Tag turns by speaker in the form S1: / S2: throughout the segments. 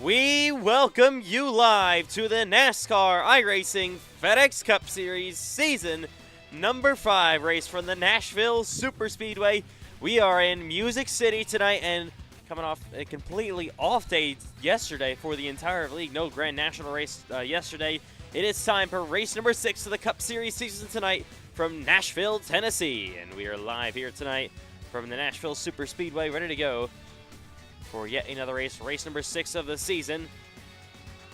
S1: We welcome you live to the NASCAR iRacing FedEx Cup Series Season number 5 race from the Nashville Superspeedway. We are in Music City tonight and coming off a completely off day yesterday for the entire league. No Grand National race yesterday. It is time for race number 6 of the Cup Series season tonight from Nashville, Tennessee. And we are live here tonight from the Nashville Superspeedway, ready to go for yet another race, race number 6 of the season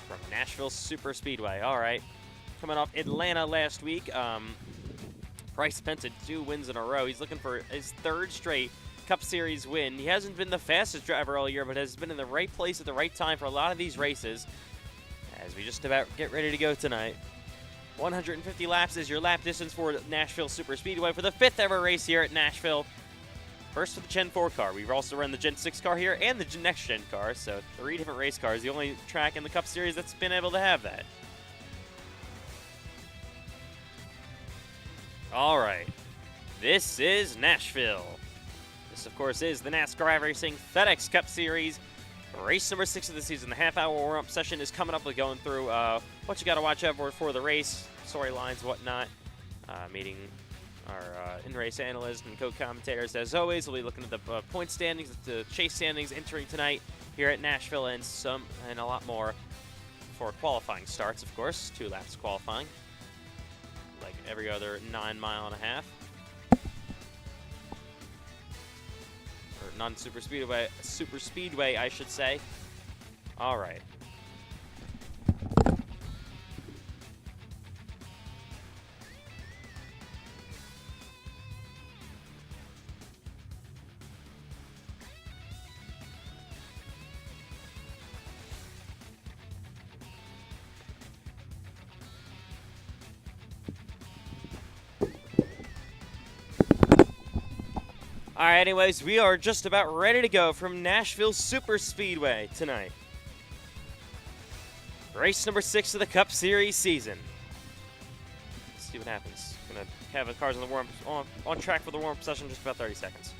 S1: from Nashville Superspeedway. All right, coming off Atlanta last week, Bryce Benton 2 wins in a row. He's looking for his 3rd straight Cup Series win. He hasn't been the fastest driver all year, but has been in the right place at the right time for a lot of these races. As we just about get ready to go tonight. 150 laps is your lap distance for Nashville Superspeedway for the 5th ever race here at Nashville. First for the Gen 4 car. We've also run the Gen 6 car here and the next Gen car, so 3 different race cars. The only track in the Cup Series that's been able to have that. All right, this is Nashville. This, of course, is the NASCAR iRacing FedEx Cup Series. Race number 6 of the season. The half-hour warm-up session is coming up. We're going through what you got to watch out for the race, storylines, whatnot, meeting our in-race analysts and co-commentators. As always, we'll be looking at the point standings, the chase standings entering tonight here at Nashville, and a lot more for qualifying starts, of course. 2 laps qualifying, like every other 9.5 mile. Or non-super speedway, I should say. All right. All right, anyways, we are just about ready to go from Nashville Superspeedway tonight. Race number 6 of the Cup Series season. Let's see what happens. Gonna have the cars on the on track for the warm-up session in just about 30 seconds.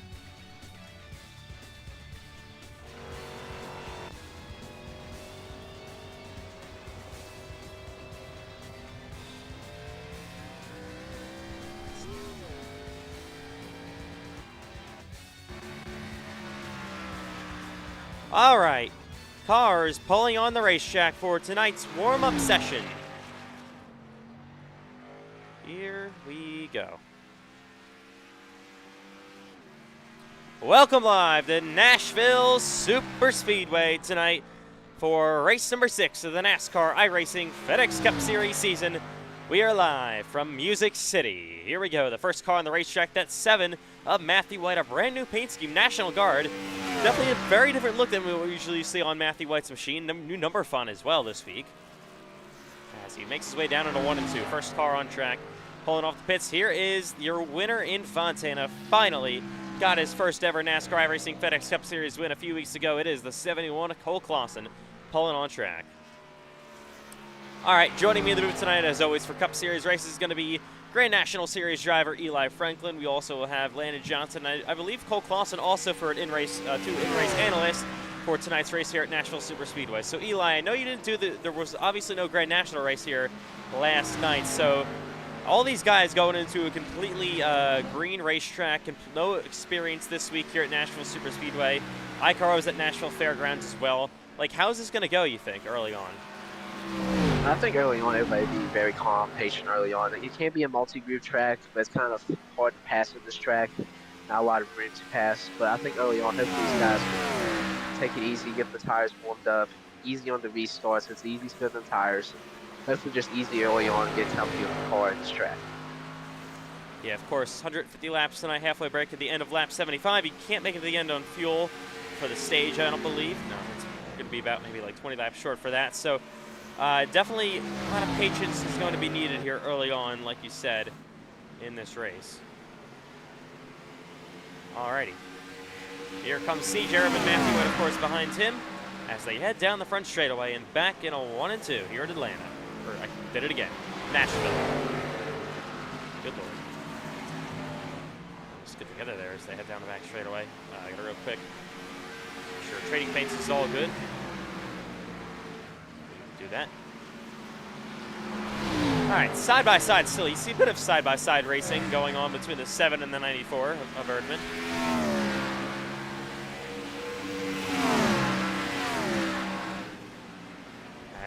S1: All right, cars pulling on the racetrack for tonight's warm-up session. Here we go. Welcome live to Nashville Superspeedway tonight for race number 6 of the NASCAR iRacing FedEx Cup Series season. We are live from Music City. Here we go, the first car on the racetrack, that's 7 of Matthew White, a brand new paint scheme, National Guard. Definitely a very different look than we usually see on Matthew White's machine. New number font as well this week. As he makes his way down into 1 and 2. First car on track, pulling off the pits. Here is your winner in Fontana. Finally got his first ever NASCAR iRacing FedEx Cup Series win a few weeks ago. It is the 71 Cole Clausen pulling on track. All right, joining me in the booth tonight, as always, for Cup Series races is going to be Grand National Series driver Eli Franklin. We also have Landon Johnson. I believe Cole Clausen also for an in-race, 2 in-race analysts for tonight's race here at Nashville Superspeedway. So Eli, I know you didn't do there was obviously no Grand National race here last night. So all these guys going into a completely green racetrack, no experience this week here at Nashville Superspeedway. iCar was at Nashville Fairgrounds as well. Like, how's this going to go, you think, early on?
S2: I think early on, everybody be very calm, patient early on. It can be a multi-groove track, but it's kind of hard to pass with this track. Not a lot of room to pass, but I think early on, hopefully these guys can take it easy, get the tires warmed up, easy on the restarts. It's easy spinning tires. Hopefully just easy early on, get comfy with the car in this track.
S1: Yeah, of course, 150 laps tonight, halfway break at the end of lap 75. You can't make it to the end on fuel for the stage, I don't believe. No, it's going to be about maybe like 20 laps short for that. So definitely a lot of patience is going to be needed here early on, like you said, in this race. Alrighty. Here comes C. Jerem and Matthew White, of course, behind him as they head down the front straightaway and back in a 1 and 2 here at Atlanta. Or I did it again. Nashville. Good lord. Just get together there as they head down the back straightaway. I got a real quick. Make sure trading paints is all good. that. All right, side-by-side still. You see a bit of side-by-side racing going on between the 7 and the 94 of Erdman.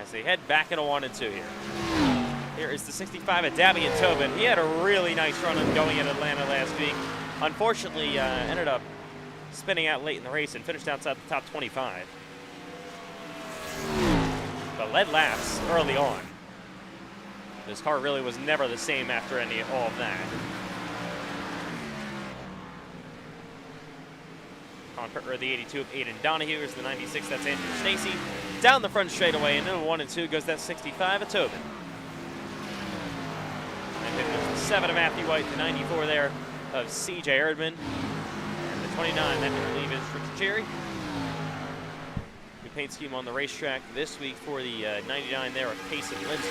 S1: As they head back into 1 and 2 here. Here is the 65 of Dabby and Tobin. He had a really nice run going in Atlanta last week. Unfortunately, ended up spinning out late in the race and finished outside the top 25. But led laps early on. This car really was never the same after all of that. On pit road, the 82 of Aiden Donahue. Here's the 96, that's Andrew Stacy. Down the front straightaway, and into 1 and 2 goes that 65 of Tobin. And then there's the 7 of Matthew White, the 94 there of CJ Erdman. And the 29, that I believe is Richard Cherry. New paint scheme on the racetrack this week for the 99 there of Payson Lindsay.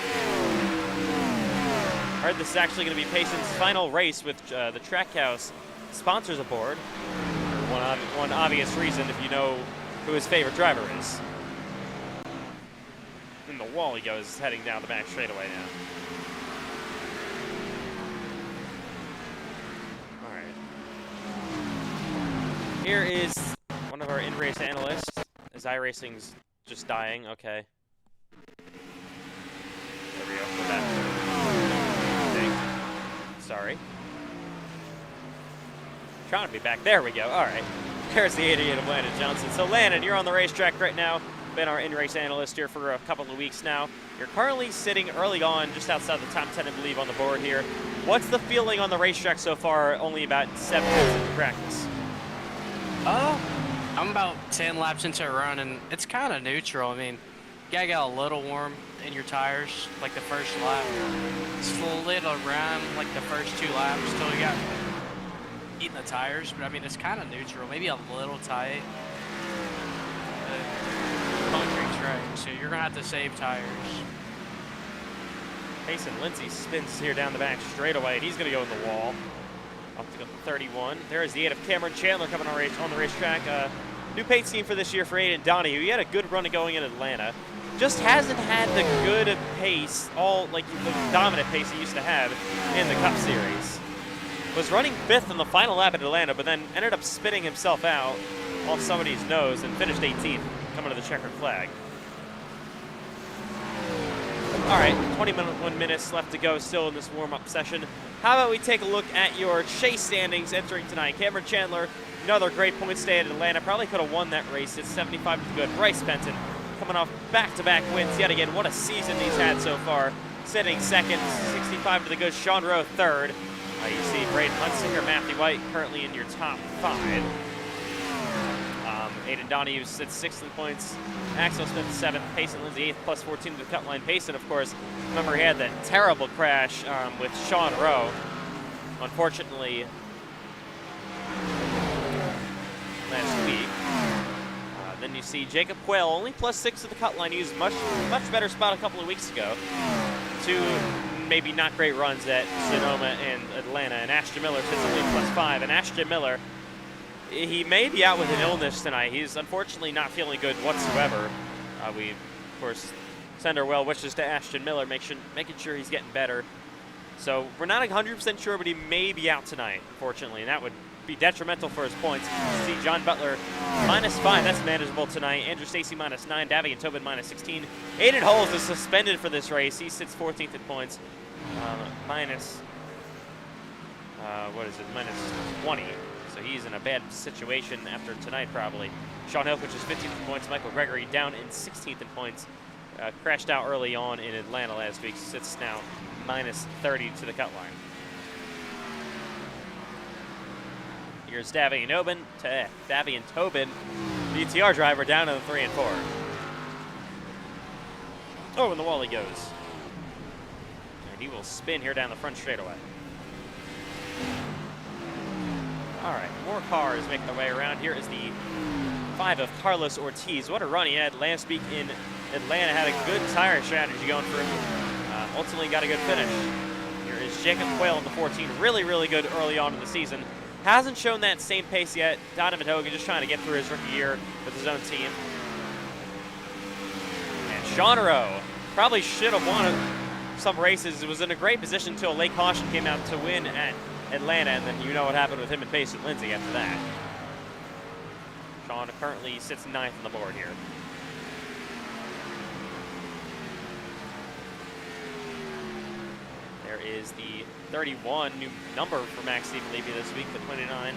S1: I heard this is actually going to be Payson's final race with the Trackhouse sponsors aboard. One obvious reason, if you know who his favorite driver is. In the wall he goes, heading down the back straightaway now. All right. Here is one of our in-race analysts. As iRacing's just dying. Okay. There we go. Go back. Sorry. Trying to be back. There we go. All right. There's the 88 of Landon Johnson. So, Landon, you're on the racetrack right now. Been our in-race analyst here for a couple of weeks now. You're currently sitting early on, just outside the top 10, I believe, on the board here. What's the feeling on the racetrack so far? Only about 7 minutes into practice.
S3: I'm about 10 laps into a run, and it's kind of neutral. I mean, you gotta get a little warm in your tires, like the first lap. Slid around like the first 2 laps till you got eating the tires, but I mean, it's kind of neutral, maybe a little tight. Concrete track, so you're gonna have to save tires.
S1: Payson Lindsay spins here down the back straightaway, and he's gonna go in the wall. Up to 31. There is the 8 of Cameron Chandler coming on the racetrack. New paint scheme for this year for Aiden Donahue. He had a good run going in Atlanta. Just hasn't had the good pace, the dominant pace he used to have in the Cup Series. Was running 5th in the final lap at Atlanta, but then ended up spinning himself out off somebody's nose and finished 18th, coming to the checkered flag. All right, 21 minutes left to go still in this warm-up session. How about we take a look at your chase standings entering tonight? Cameron Chandler, another great points day at Atlanta. Probably could have won that race. It's 75 to the good. Bryce Benton coming off back-to-back wins yet again. What a season he's had so far. Sitting second, 65 to the good. Sean Rowe third. You see Braden Hunsinger, Matthew White currently in your top 5. Aiden Donahue sits 6th in points. Axel Smith 7th. Payson Lindsay 8th, plus 14 to the cut line. Payson, of course, remember he had that terrible crash with Sean Rowe. Unfortunately, last week. Then you see Jacob Quayle, only plus 6 to the cut line. He was much better spot a couple of weeks ago. 2 maybe not great runs at Sonoma and Atlanta. And Ashton Miller sits only plus 5. And Ashton Miller, he may be out with an illness tonight. He's unfortunately not feeling good whatsoever. We, of course, send our well wishes to Ashton Miller, making sure he's getting better. So we're not 100% sure, but he may be out tonight, unfortunately, and that would be detrimental for his points. You see John Butler -5. That's manageable tonight. Andrew Stacy -9. Davy and Tobin -16. Aiden Holes is suspended for this race. He sits 14th in points. -20. So he's in a bad situation after tonight, probably. Sean Hilkich is 15th in points. Michael Gregory down in 16th in points. Crashed out early on in Atlanta last week. Sits now -30 to the cut line. Here's Davy and Tobin, DTR driver, down to the 3 and 4. Oh, and the wall he goes. And he will spin here down the front straightaway. All right, more cars making their way around. Here is the 5 of Carlos Ortiz. What a run he had last week in Atlanta. Had a good tire strategy going for him. Ultimately got a good finish. Here is Jacob Quayle in the 14. Really, really good early on in the season. Hasn't shown that same pace yet. Donovan Hogan just trying to get through his rookie year with his own team. And Sean Rowe Probably should have won some races. It was in a great position until late caution came out to win at Atlanta, and then you know what happened with him and Payson Lindsay after that. Sean currently sits 9th on the board here. There is the 31 new number for Max DeFilippi this week, the 29.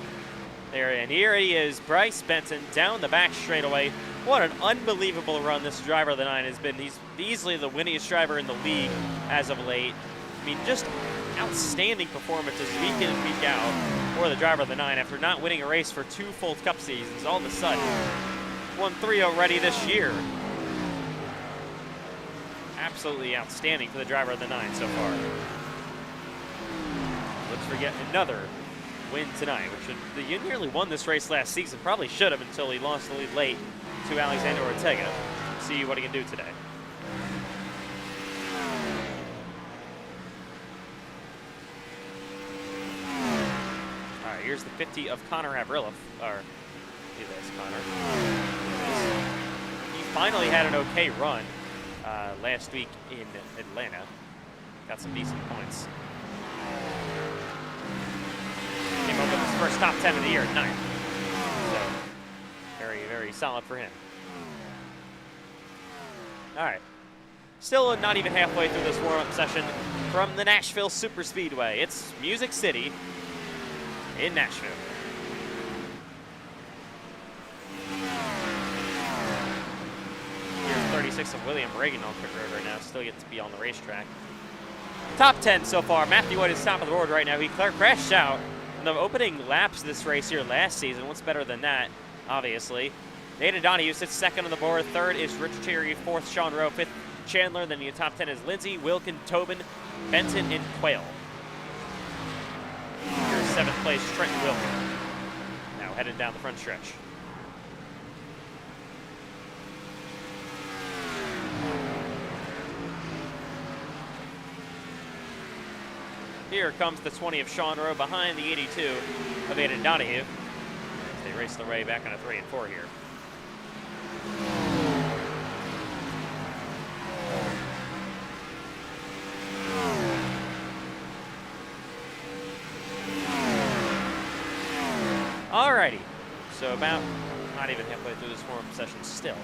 S1: There, and here he is, Bryce Benton down the back straightaway. What an unbelievable run this driver of the 9 has been. He's easily the winningest driver in the league as of late. I mean, just outstanding performances week in and week out for the driver of the 9 after not winning a race for 2 full Cup seasons. All of a sudden, won 3 already this year. Absolutely outstanding for the driver of the 9 so far. Looks for yet another win tonight, which he nearly won this race last season. Probably should have until he lost the lead late to Alexander Ortega. See what he can do today. All right, here's the 50 of Connor Avrilla. Or, see this, Connor. He finally had an okay run last week in Atlanta. Got some decent points. Came up with his first top 10 of the year at 9th. So, very, very solid for him. All right. Still not even halfway through this warm-up session from the Nashville Superspeedway. It's Music City in Nashville. Here's 36 of William Reagan on pit road right now. Still yet to be on the racetrack. Top 10 so far. Matthew White is top of the board right now. He crashed out in the opening laps this race here last season. What's better than that, obviously. Nathan Donahue sits 2nd on the board. 3rd is Richard Cherry. 4th, Sean Rowe. 5th, Chandler. Then the top 10 is Lindsay, Wilkin, Tobin, Benton, and Quayle. Here's 7th place, Trenton Wilkin. Now headed down the front stretch. Here comes the 20 of Sean Rowe behind the 82 of Aiden Donahue. They race their way back on a 3 and 4 here. Alrighty, so about not even halfway through this warm-up session still.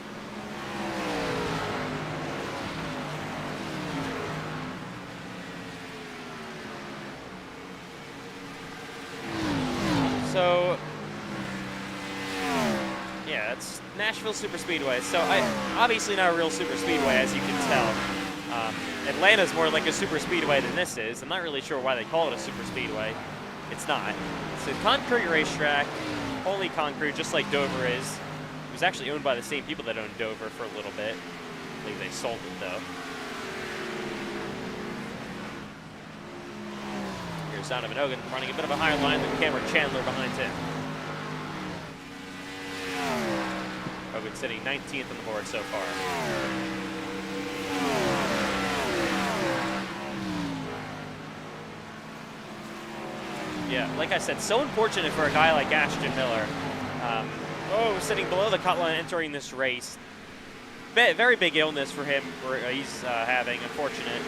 S1: So, yeah, it's Nashville Superspeedway. So, obviously not a real superspeedway, as you can tell. Atlanta's more like a superspeedway than this is. I'm not really sure why they call it a superspeedway. It's not. It's a concrete racetrack, wholly concrete, just like Dover is. It was actually owned by the same people that owned Dover for a little bit. I believe they sold it, though. Here's Donovan Hogan running a bit of a higher line than Cameron Chandler behind him. Hogan sitting 19th on the board so far. Yeah, like I said, so unfortunate for a guy like Ashton Miller. Sitting below the cut line entering this race. Very big illness for him he's having, unfortunate.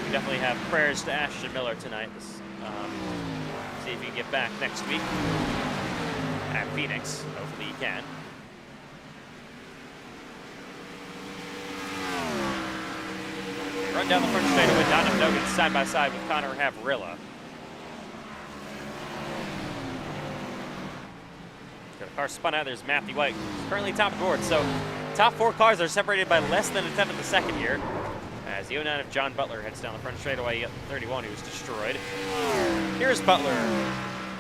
S1: We definitely have prayers to Ashton Miller tonight. See if he can get back next week at Phoenix. Hopefully he can. They run down the front straightaway with Donovan Hogan side by side with Connor Havrilla. Got a car spun out. There's Matthew White, who's currently top of the board. So top 4 cars are separated by less than a tenth of a second here. As the 09 of John Butler heads down the front straightaway, you got the 31 who was destroyed. Here's Butler,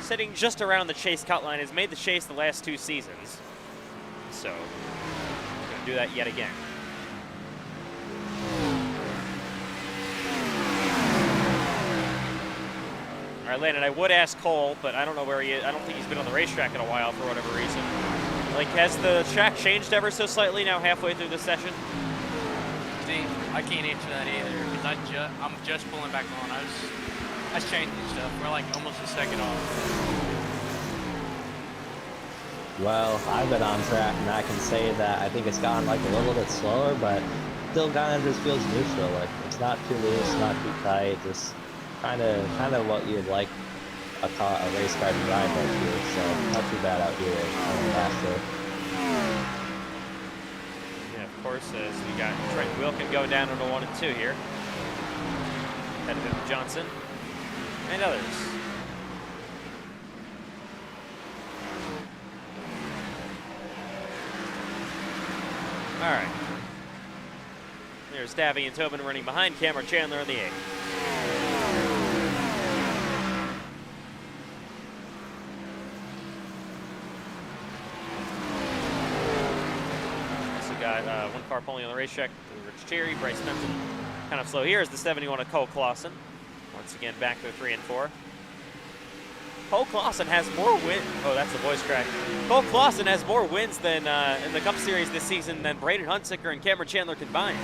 S1: sitting just around the chase cut line, has made the chase the last 2 seasons. So, he's going to do that yet again. All right, Landon, I would ask Cole, but I don't know where he is. I don't think he's been on the racetrack in a while for whatever reason. Like, has the track changed ever so slightly now halfway through this session?
S3: See, I can't answer that either because I'm just pulling back on. I was changing stuff. We're like almost a second off.
S4: Well, I've been on track and I can say that I think it's gotten like a little bit slower, but still kind of just feels neutral. Like it's not too loose, not too tight. Just kind of what you'd like a race car to ride right here. So not too bad out here in Nashville.
S1: Yeah, of course, as we got Trent Wilkin going down on a 1 and 2 here. Ahead of him, Johnson and others. All right. There's Davy and Tobin running behind Cameron Chandler in the 8th. Also got one car pulling on the racetrack. Rich Cherry, Bryce Benson. Kind of slow here is the 71 of Cole Clausen. Once again, back to 3 and 4. Cole Clausen has more wins. Oh, that's the voice crack. Cole Clausen has more wins than in the Cup Series this season than Braden Hunsicker and Cameron Chandler combined.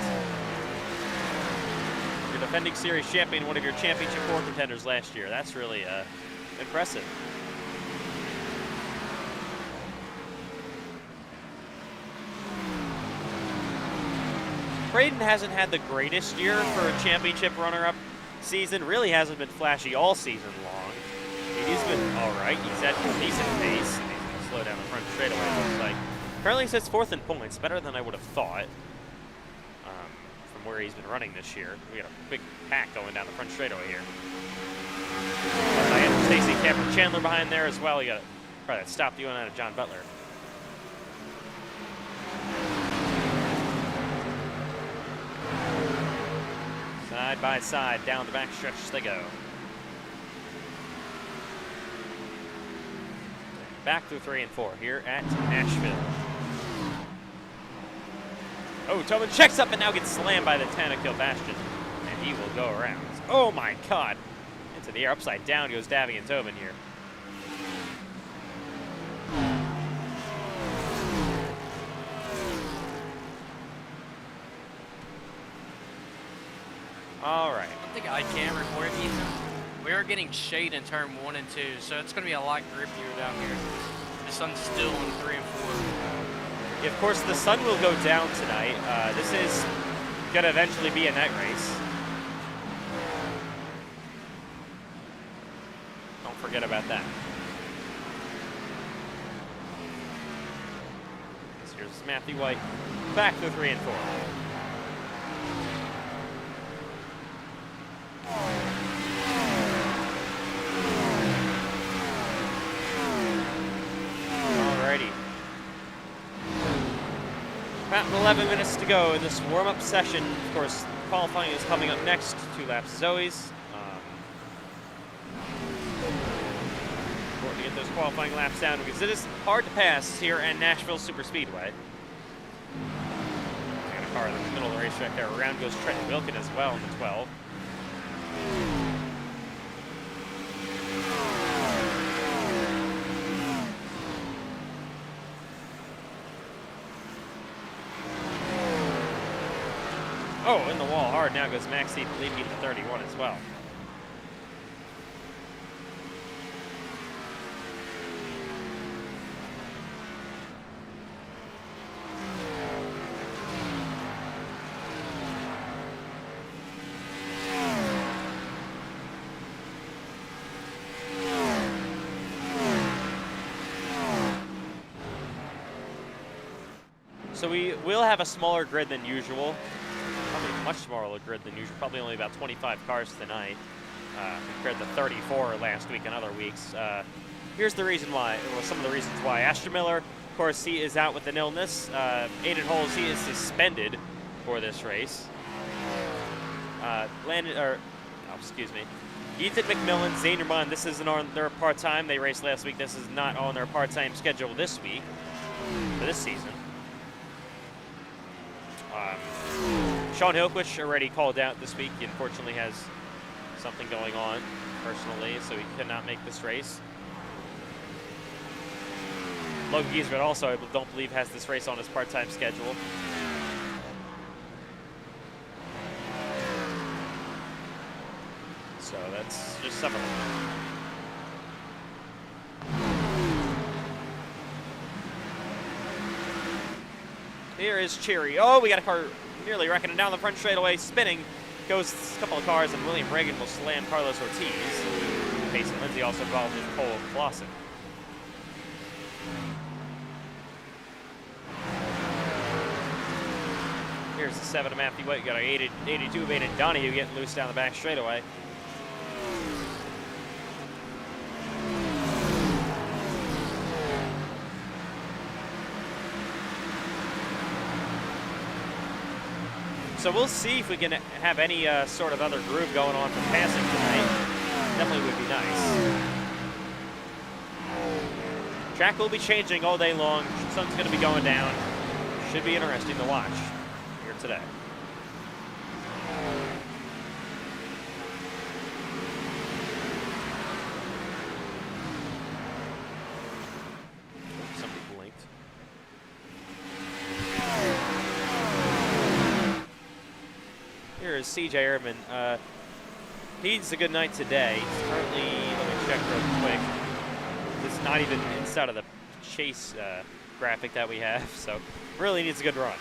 S1: Your defending series champion, one of your championship 4 contenders last year. That's really impressive. Braden hasn't had the greatest year for a championship runner-up season. Really hasn't been flashy all season long. He's been all right. He's at a decent pace. He's going to slow down the front straightaway, it looks like. Currently sits 4th in points, better than I would have thought from where he's been running this year. We got a big pack going down the front straightaway here. Diana Stacy, Cameron Chandler behind there as well. You got probably that stop doing out of John Butler. Side by side, down the back stretch they go. Back through 3 and 4 here at Nashville. Oh, Tobin checks up and now gets slammed by the Tannekill Bastion. And he will go around. Oh my God. Into the air, upside down goes Davy and Tobin here. All right.
S3: I think I can record it, Ethan. We are getting shade in turn 1 and 2, so it's going to be a lot grippier down here. The sun's still in 3 and 4.
S1: Of course, the sun will go down tonight. This is going to eventually be a night race. Don't forget about that. So here's Matthew White back to 3 and 4. Alrighty. About 11 minutes to go in this warm-up session. Of course, qualifying is coming up next. 2 laps as always. Important to get those qualifying laps down because it is hard to pass here at Nashville Superspeedway. Got a car in the middle of the racetrack there. Around goes Trent Wilkin as well in the 12. Oh, in the wall hard. Now goes Max Heath leading the 31 as well. So we will have a smaller grid than usual. Probably much smaller grid than usual. Probably only about 25 cars tonight compared to 34 last week and other weeks. Here's the reason why, or some of the reasons why. Ashton Miller, of course, he is out with an illness. Aiden Holes, he is suspended for this race. Ethan McMillan, Zane Ramon, this isn't on their part-time. They raced last week. This is not on their part-time schedule this week, for this season. Sean Hilquist already called out this week. He unfortunately has something going on personally, so he cannot make this race. Logan Giesbert also, I don't believe, has this race on his part-time schedule. So that's just some of them. Here is Cherry. Oh, we got a car nearly wrecking it down the front straightaway, spinning. Goes a couple of cars, and William Reagan will slam Carlos Ortiz. Mason Lindsay also involved with Cole Clausen. Here's the 7 of Matthew White. You got our 82 of Aiden Donahue getting loose down the back straightaway. So we'll see if we can have any sort of other groove going on for passing tonight. Definitely would be nice. Track will be changing all day long. Sun's going to be going down. Should be interesting to watch here today. Somebody blinked. Here is CJ Ehrman. He's a good night today. He's currently, let me check real quick. It's not even inside of the chase graphic that we have, so really needs a good run.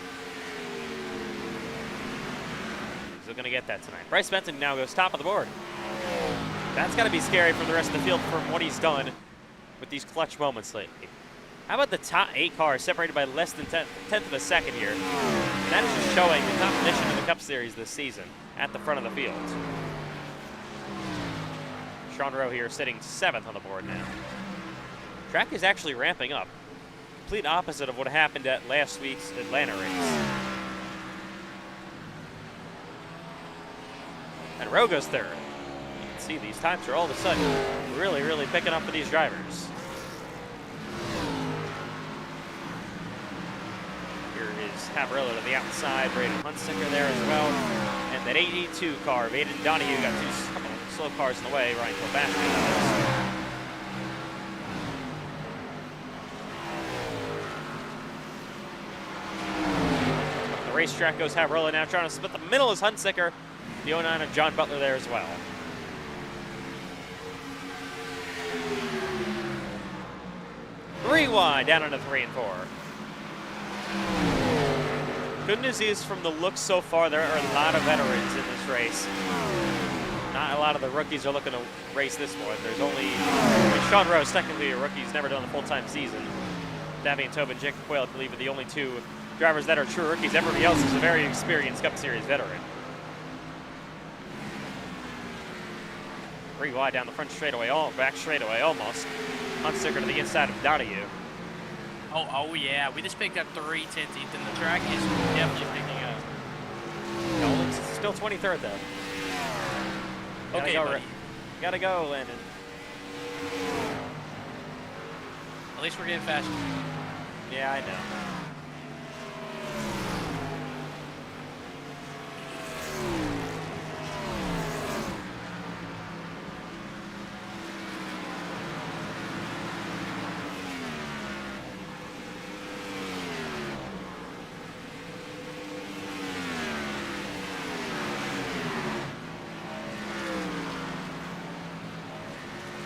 S1: He's going to get that tonight. Bryce Benton now goes top of the board. That's got to be scary for the rest of the field from what he's done with these clutch moments lately. How about the top 8 cars separated by less than 10th of a second here? And that is just showing the competition in the Cup Series this season at the front of the field. Sean Rowe here sitting 7th on the board now. Track is actually ramping up. Complete opposite of what happened at last week's Atlanta race. And Rowe goes 3rd. You can see these times are all of a sudden really, really picking up for these drivers. Here is Haverilla to the outside, Braden Hunsicker there as well. And that 82 car of Aiden Donahue got a couple of slow cars in the way. Ryan Kilbashman. Racetrack goes Haverilla now, trying to split the middle is Hunsicker. The 09 of John Butler there as well. Three wide down into 3 and 4. Good news is from the looks so far, there are a lot of veterans in this race. Not a lot of the rookies are looking to race this one. There's only, Sean Rowe is technically a rookie. He's never done a full-time season. Davian Tobin and Jacob Quayle, I believe, are the only 2 drivers that are true rookies. Everybody else is a very experienced Cup Series veteran. 3 wide down the front straightaway, back straightaway almost. Hunsicker to the inside of Donahue.
S3: Oh yeah, we just picked up 3 tenths, Ethan. The track is definitely picking up.
S1: No, it's still 23rd though.
S3: Okay, buddy.
S1: Gotta go, Landon.
S3: At least we're getting faster.
S1: Yeah, I know.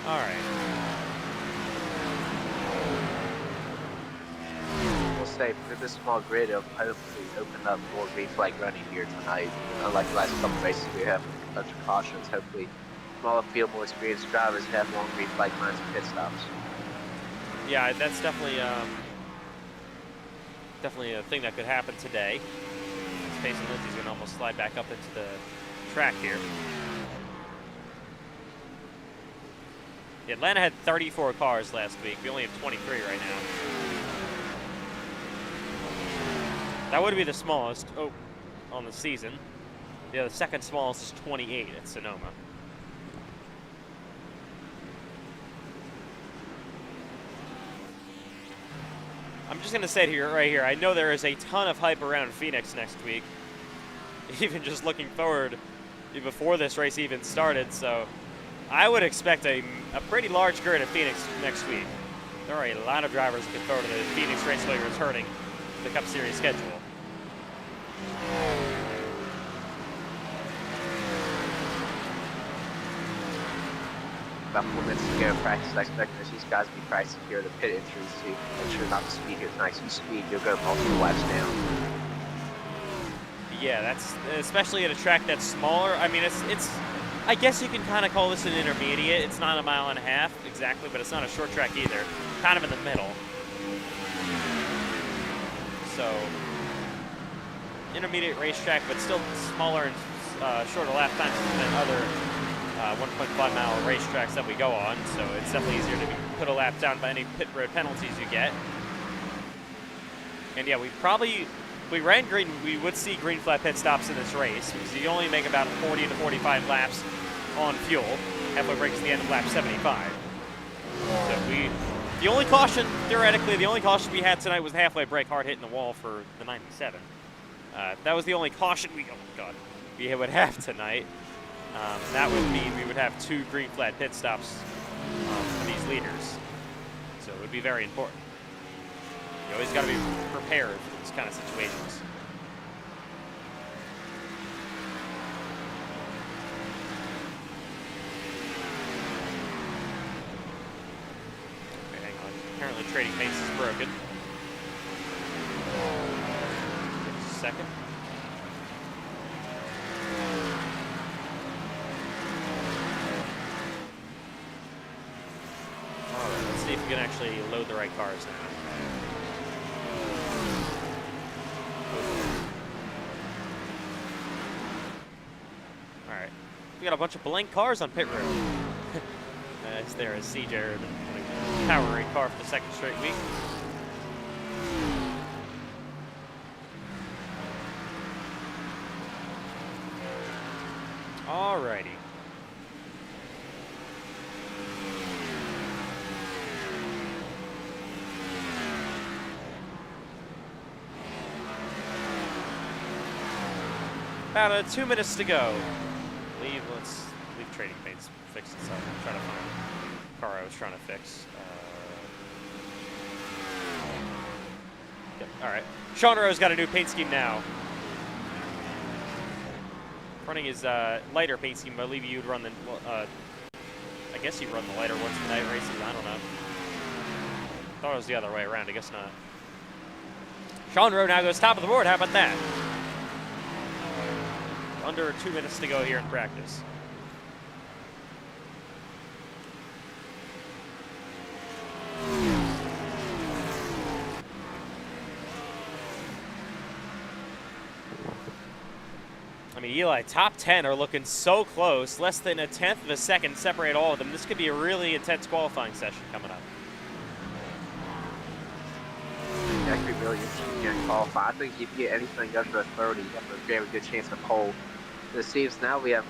S1: All right.
S2: We'll say with this small grid, it'll hopefully open up more green flag running here tonight. Unlike the last couple races, we have a bunch of cautions. Hopefully, smaller field, more experienced drivers have long green flag runs and pit stops.
S1: Yeah, that's definitely a thing that could happen today. Mason Lindsay's going to almost slide back up into the track here. Atlanta had 34 cars last week. We only have 23 right now. That would be the smallest on the season. Yeah, the second smallest is 28 at Sonoma. I'm just going to say it here, right here, I know there is a ton of hype around Phoenix next week. Even just looking forward before this race even started, so I would expect a pretty large grid at Phoenix next week. There are a lot of drivers looking forward to the Phoenix Raceway returning to the Cup Series schedule.
S2: About 4 minutes to go in practice. I expect these guys to be practicing here at the pit entries to make sure not to speed here tonight. If you speed, you'll go multiple laps down.
S1: Yeah, that's especially at a track that's smaller. I mean, it's I guess you can kind of call this an intermediate. It's not a mile and a half exactly, but it's not a short track either. Kind of in the middle. So, intermediate racetrack, but still smaller and shorter lap times than other 1.5 mile racetracks that we go on. So it's definitely easier to put a lap down by any pit road penalties you get. And yeah, we ran green. We would see green flag pit stops in this race because you only make about 40 to 45 laps on fuel. Halfway breaks at the end of lap 75. So the only caution, theoretically, the only caution we had tonight was the halfway break hard hitting the wall for the 97. That was the only caution we would have tonight. That would mean we would have 2 green flag pit stops for these leaders. So it would be very important. You always got to be prepared for these kind of situations. Okay, hang on. Apparently trading pace is broken. Just a second. Alright, let's see if we can actually load the right cars now. Alright. We got a bunch of blank cars on pit road. As there is CJ Jared, powering car for the second straight week. Alrighty. About 2 minutes to go. Let's leave trading paints fix itself. I'm trying to find the car I was trying to fix. Yep, all right. Sean Rowe's got a new paint scheme now. Running his lighter paint scheme. I believe you'd run the. I guess you run the lighter ones in night races. I don't know. Thought it was the other way around. I guess not. Sean Rowe now goes top of the board. How about that? Under 2 minutes to go here in practice. I mean, Eli, top 10 are looking so close. Less than a tenth of a second separate all of them. This could be a really intense qualifying session coming up.
S2: That could be really interesting here in qualify. I think if you get anything under a 30, you have a very good chance of pole. It seems now we got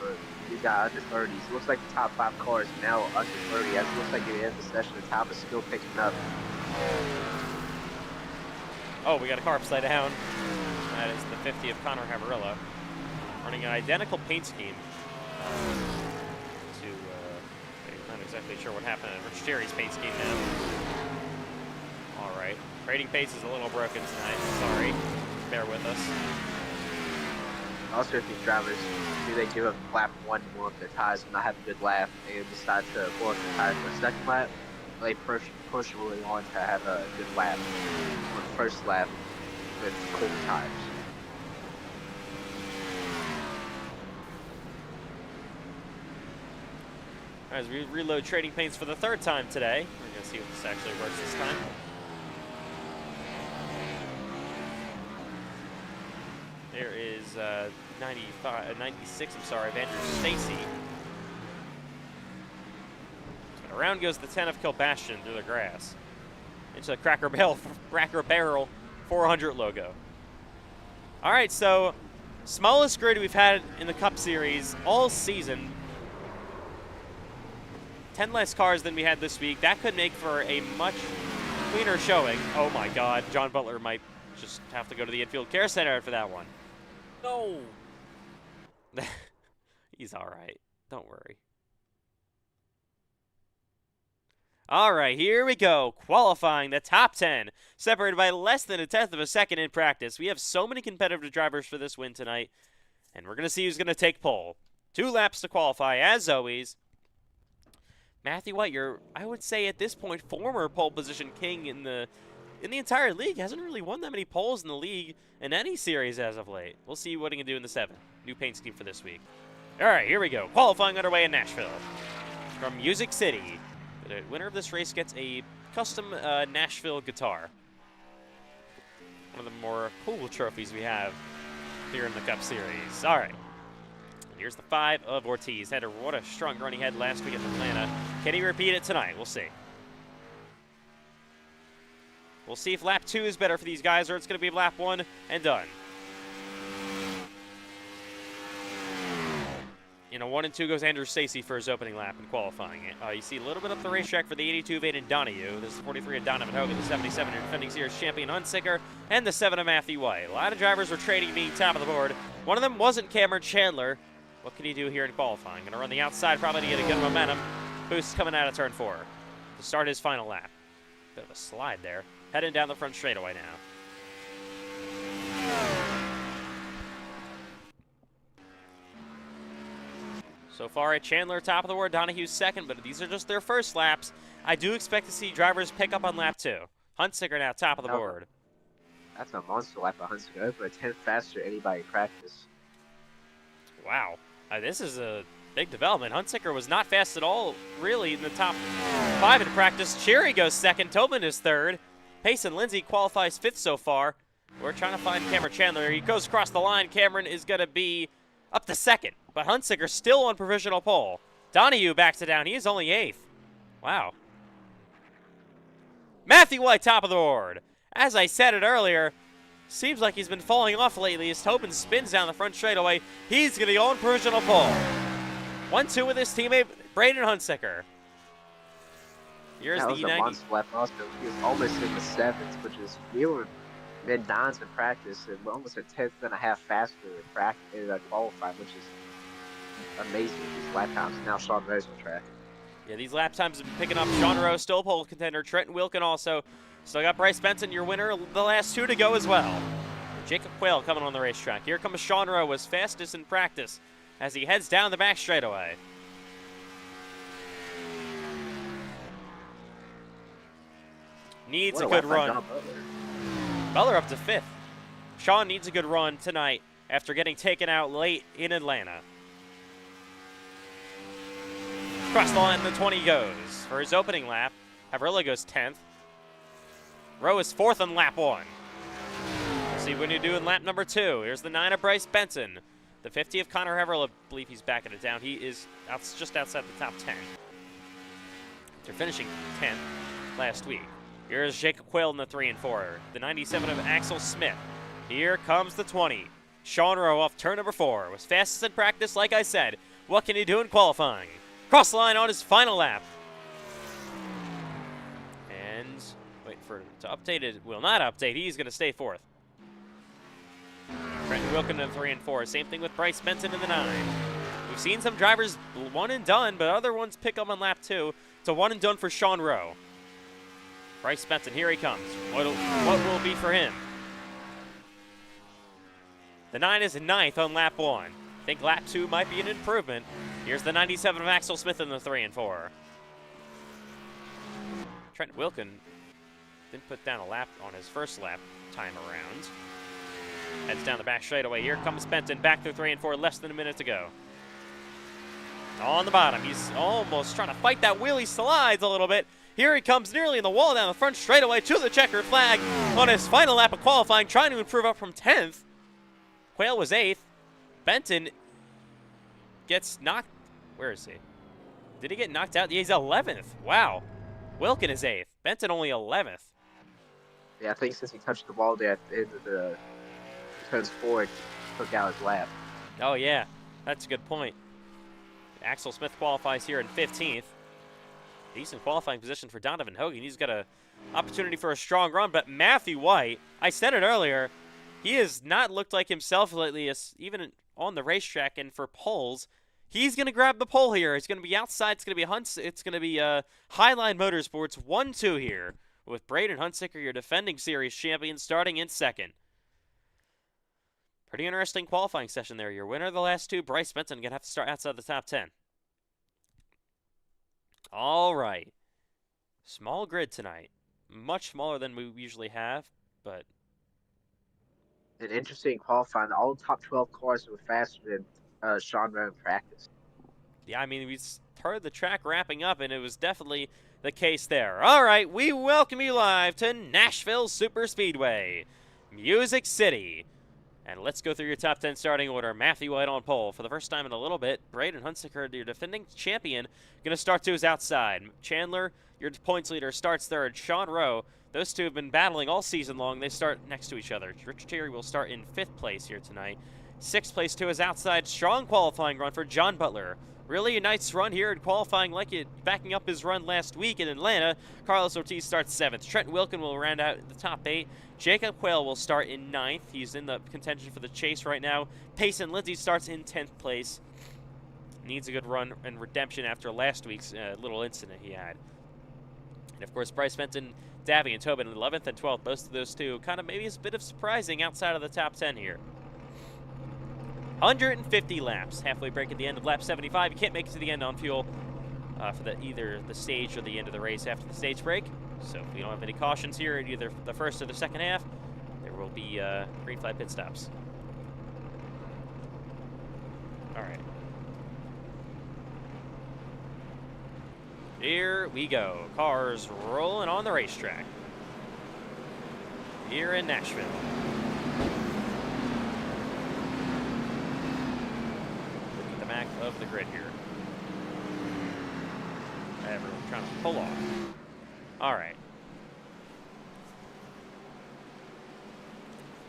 S2: under 30s. It looks like the top 5 cars now under 30. It looks like at the end of the session, the top is still picking up.
S1: Oh, we got a car upside down. That is the 50 of Connor Havarillo. Running an identical paint scheme to, I'm not exactly sure what happened in Rich Jerry's paint scheme now. All right, trading pace is a little broken tonight. Sorry, bear with us.
S2: Also, if these drivers, do they give up lap 1 to warm up their tires and not have a good lap and decide to warm up their tires for the second lap, they push really on to have a good lap on the first lap with cold tires.
S1: As we reload trading paints for the 3rd time today, we're going to see if this actually works this time. There is 96, I'm sorry, of Andrew Stacy. And around goes the 10 of Kilbastion through the grass. Into the Cracker Barrel 400 logo. All right, so smallest grid we've had in the Cup Series all season. 10 less cars than we had this week. That could make for a much cleaner showing. Oh my God, John Butler might just have to go to the infield care center for that one. No. He's all right. Don't worry. All right, here we go. Qualifying the top 10, separated by less than a tenth of a second in practice. We have so many competitive drivers for this win tonight, and we're going to see who's going to take pole. 2 laps to qualify, as always. Matthew White, you're, I would say at this point, former pole position king in the in the entire league, hasn't really won that many poles in the league in any series as of late. We'll see what he can do in the 7. New paint scheme for this week. All right, here we go. Qualifying underway in Nashville. From Music City, the winner of this race gets a custom Nashville guitar. One of the more cool trophies we have here in the Cup Series. All right. And here's the 5 of Ortiz. What a strong run he had last week in Atlanta. Can he repeat it tonight? We'll see. We'll see if lap 2 is better for these guys or it's going to be lap 1 and done. In a 1 and 2 goes Andrew Stacy for his opening lap in qualifying. You see a little bit up the racetrack for the 82 of Aiden Donahue. This is 43 of Donovan Hogan, the 77 of defending series champion Hunsicker, and the 7 of Matthew White. A lot of drivers were trading being top of the board. One of them wasn't Cameron Chandler. What can he do here in qualifying? Going to run the outside probably to get a good momentum boost coming out of turn 4 to start his final lap. Bit of a slide there. Heading down the front straightaway now. So far, Chandler top of the board, Donahue second, but these are just their first laps. I do expect to see drivers pick up on lap 2. Hunsicker now top of the board.
S2: That's a monster lap of Hunsicker. Over a 10th faster than anybody in practice.
S1: Wow. This is a big development. Hunsicker was not fast at all, really, in the top 5 in practice. Cherry goes second. Tobin is third. Payson Lindsay qualifies 5th so far. We're trying to find Cameron Chandler. He goes across the line. Cameron is going to be up to 2nd. But Hunsicker still on provisional pole. Donahue backs it down. He is only 8th. Wow. Matthew White top of the board. As I said it earlier, seems like he's been falling off lately as Tobin spins down the front straightaway. He's going to go on provisional pole. 1-2 with his teammate, Braden Hunsicker. Here's
S2: that
S1: the
S2: was a
S1: E90.
S2: monster lap also. He was almost in the 7s, which is we were mid-9s in practice and almost a 10th and a half faster in practice in qualifying, which is amazing. These lap times. Now Sean Rose on track.
S1: Yeah, these lap times have been picking up. Sean Rowe, still pole contender. Trenton Wilkin also. Still got Bryce Benson, your winner. The last 2 to go as well. Jacob Quayle coming on the racetrack. Here comes Sean Rowe, was fastest in practice as he heads down the back straightaway. Needs a good run. Butler up to 5th. Sean needs a good run tonight after getting taken out late in Atlanta. Across the line, the 20 goes. For his opening lap, Havrilla goes 10th. Rowe is 4th on lap 1. Let's see what you do in lap number 2. Here's the 9 of Bryce Benson. The 50 of Connor Havrilla, I believe he's backing it down. He is just outside the top 10. They're finishing 10th last week. Here's Jacob Quayle in the 3 and 4. The 97 of Axel Smith. Here comes the 20. Sean Rowe off turn number 4. Was fastest in practice, like I said. What can he do in qualifying? Cross the line on his final lap. And wait for it to update. It will not update. He's going to stay 4th. Trenton Wilkin in the 3 and 4. Same thing with Bryce Benson in the 9. We've seen some drivers 1 and done, but other ones pick up on lap 2. It's a 1 and done for Sean Rowe. Bryce Benson, here he comes. What will it be for him? The 9 is 9th on lap 1. I think lap 2 might be an improvement. Here's the 97 of Axel Smith in the 3 and 4. Trent Wilkin didn't put down a lap on his first lap time around. Heads down the back straightaway. Here comes Benton back through 3 and 4, less than a minute to go. On the bottom, he's almost trying to fight that wheelie, slides a little bit. Here he comes nearly in the wall down the front straightaway to the checkered flag on his final lap of qualifying, trying to improve up from 10th. Quayle was 8th. Benton gets knocked. Where is he? Did he get knocked out? Yeah, he's 11th. Wow. Wilkin is 8th. Benton only 11th.
S2: Yeah, I think since he touched the wall there at the end of the turns forward, he took out his lap.
S1: Oh, yeah. That's a good point. Axel Smith qualifies here in 15th. Decent qualifying position for Donovan Hogan. He's got an opportunity for a strong run, but Matthew White, I said it earlier, he has not looked like himself lately, even on the racetrack and for poles. He's going to grab the pole here. It's going to be outside. It's going to be It's going to be Highline Motorsports 1-2 here with Braden Hunsicker, your defending series champion, starting in 2nd. Pretty interesting qualifying session there. Your winner of the last 2, Bryce Benson, going to have to start outside the top 10. All right. Small grid tonight. much smaller than we usually have, but
S2: An interesting qualifying. All top 12 cars were faster than Sean Rowe in practice.
S1: yeah, I mean, we heard the track wrapping up, and it was definitely the case there. All right, we welcome you live to Nashville Superspeedway, Music City. And let's go through your top 10 starting order. Matthew White on pole. For the first time in a little bit, Braden Hunsaker, your defending champion, going to start to his outside. Chandler, your points leader, starts third. Sean Rowe, those two have been battling all season long. They start next to each other. Richard Terry will start in 5th place here tonight. 6th place to his outside. Strong qualifying run for John Butler. Really a nice run here in qualifying, like it, backing up his run last week in Atlanta. Carlos Ortiz starts 7th. Trent Wilkin will round out the top 8. Jacob Quayle will start in 9th. He's in the contention for the chase right now. Payson Lindsay starts in 10th place. Needs a good run and redemption after last week's little incident he had. And of course, Bryce Benton, Davy, and Tobin in 11th and 12th. Most of those two kind of maybe is a bit of surprising outside of the top 10 here. 150 laps. Halfway break at the end of lap 75. You can't make it to the end on fuel for either the stage or the end of the race after the stage break. So if we don't have any cautions here in either the first or the second half, there will be green flag pit stops. All right. Here we go. Cars rolling on the racetrack here in Nashville. Look at the map of the grid here. Everyone trying to pull off. All right.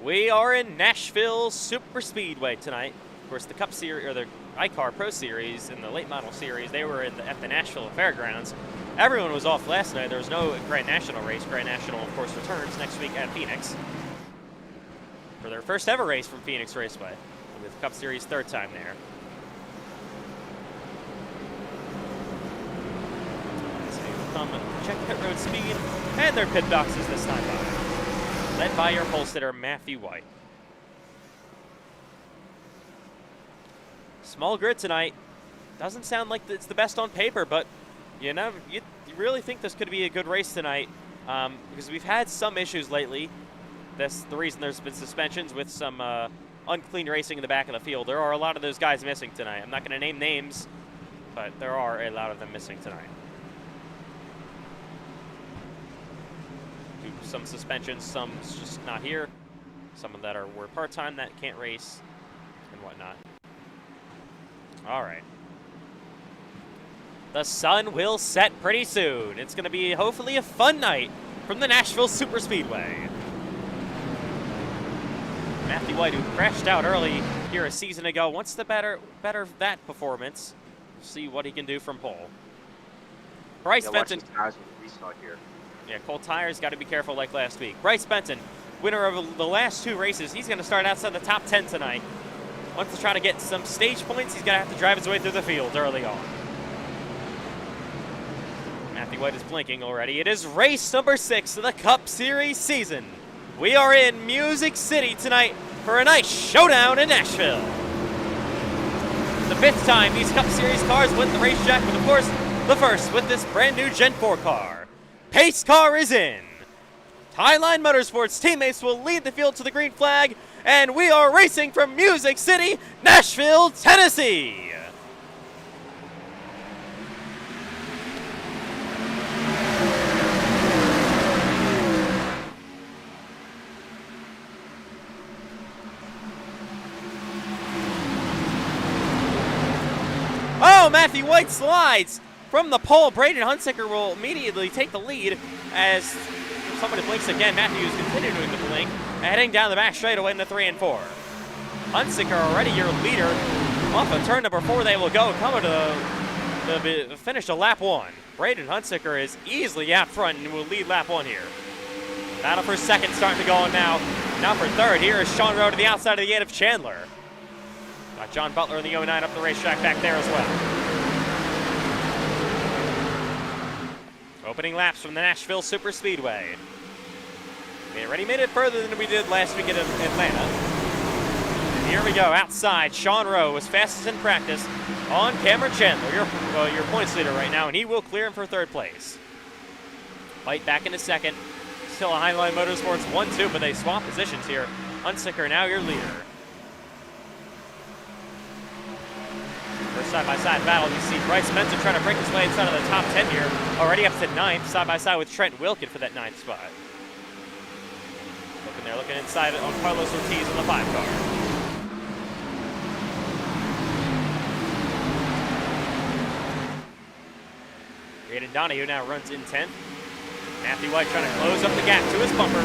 S1: We are in Nashville Superspeedway tonight. Of course, the Cup Series, or the iCar Pro Series and the Late Model Series, they were at the Nashville Fairgrounds. Everyone was off last night. There was no Grand National race. Grand National, of course, returns next week at Phoenix for their first ever race from Phoenix Raceway, with Cup Series' 3rd time there. Come and check pit road speed and their pit boxes this time by. Led by your pole sitter, Matthew White. Small grid tonight. Doesn't sound like it's the best on paper, but you know, you really think this could be a good race tonight because we've had some issues lately. That's the reason there's been suspensions with some unclean racing in the back of the field. There are a lot of those guys missing tonight. I'm not going to name names, but there are a lot of them missing tonight. Some suspensions, some just not here. Some of that were part-time that can't race and whatnot. All right. The sun will set pretty soon. It's going to be hopefully a fun night from the Nashville Superspeedway. Matthew White, who crashed out early here a season ago, wants the better that performance. We'll see what he can do from pole. Bryce Benton. Yeah, cold tires, got to be careful like last week. Bryce Benton, winner of the last 2 races. He's going to start outside the top 10 tonight. Wants to try to get some stage points. He's going to have to drive his way through the field early on. Matthew White is blinking already. It is race number 6 of the Cup Series season. We are in Music City tonight for a nice showdown in Nashville. The 5th time these Cup Series cars win the racetrack, but of course, the first with this brand new Gen 4 car. Pace car is in. Highline Motorsports teammates will lead the field to the green flag, and we are racing from Music City, Nashville, Tennessee. Oh, Matthew White slides from the pole. Braden Hunsaker will immediately take the lead as somebody blinks again. Matthew is continuing to blink, heading down the back straightaway into 3 and 4. Hunsaker already your leader. Off of turn number 4 they will go, coming to finish of lap 1. Braden Hunsaker is easily out front and will lead lap 1 here. Battle for 2nd starting to go on now. Now for 3rd, here is Sean Rowe to the outside of the 8 of Chandler. Got John Butler in the 09 up the racetrack back there as well. Opening laps from the Nashville Superspeedway. We already made it further than we did last week in Atlanta. And here we go, outside. Sean Rowe was fastest in practice on Cameron Chandler, your points leader right now, and he will clear him for 3rd place. Fight back into second. Still a Highline Motorsports 1-2, but they swap positions here. Hunsaker now your leader. First side-by-side battle, you see Bryce Benson trying to break his way inside of the top 10 here. Already up to 9th, side-by-side with Trent Wilkin for that 9th spot. Looking there, looking inside on Carlos Ortiz in the 5 car. Aiden Donahue now runs in 10th. Matthew White trying to close up the gap to his bumper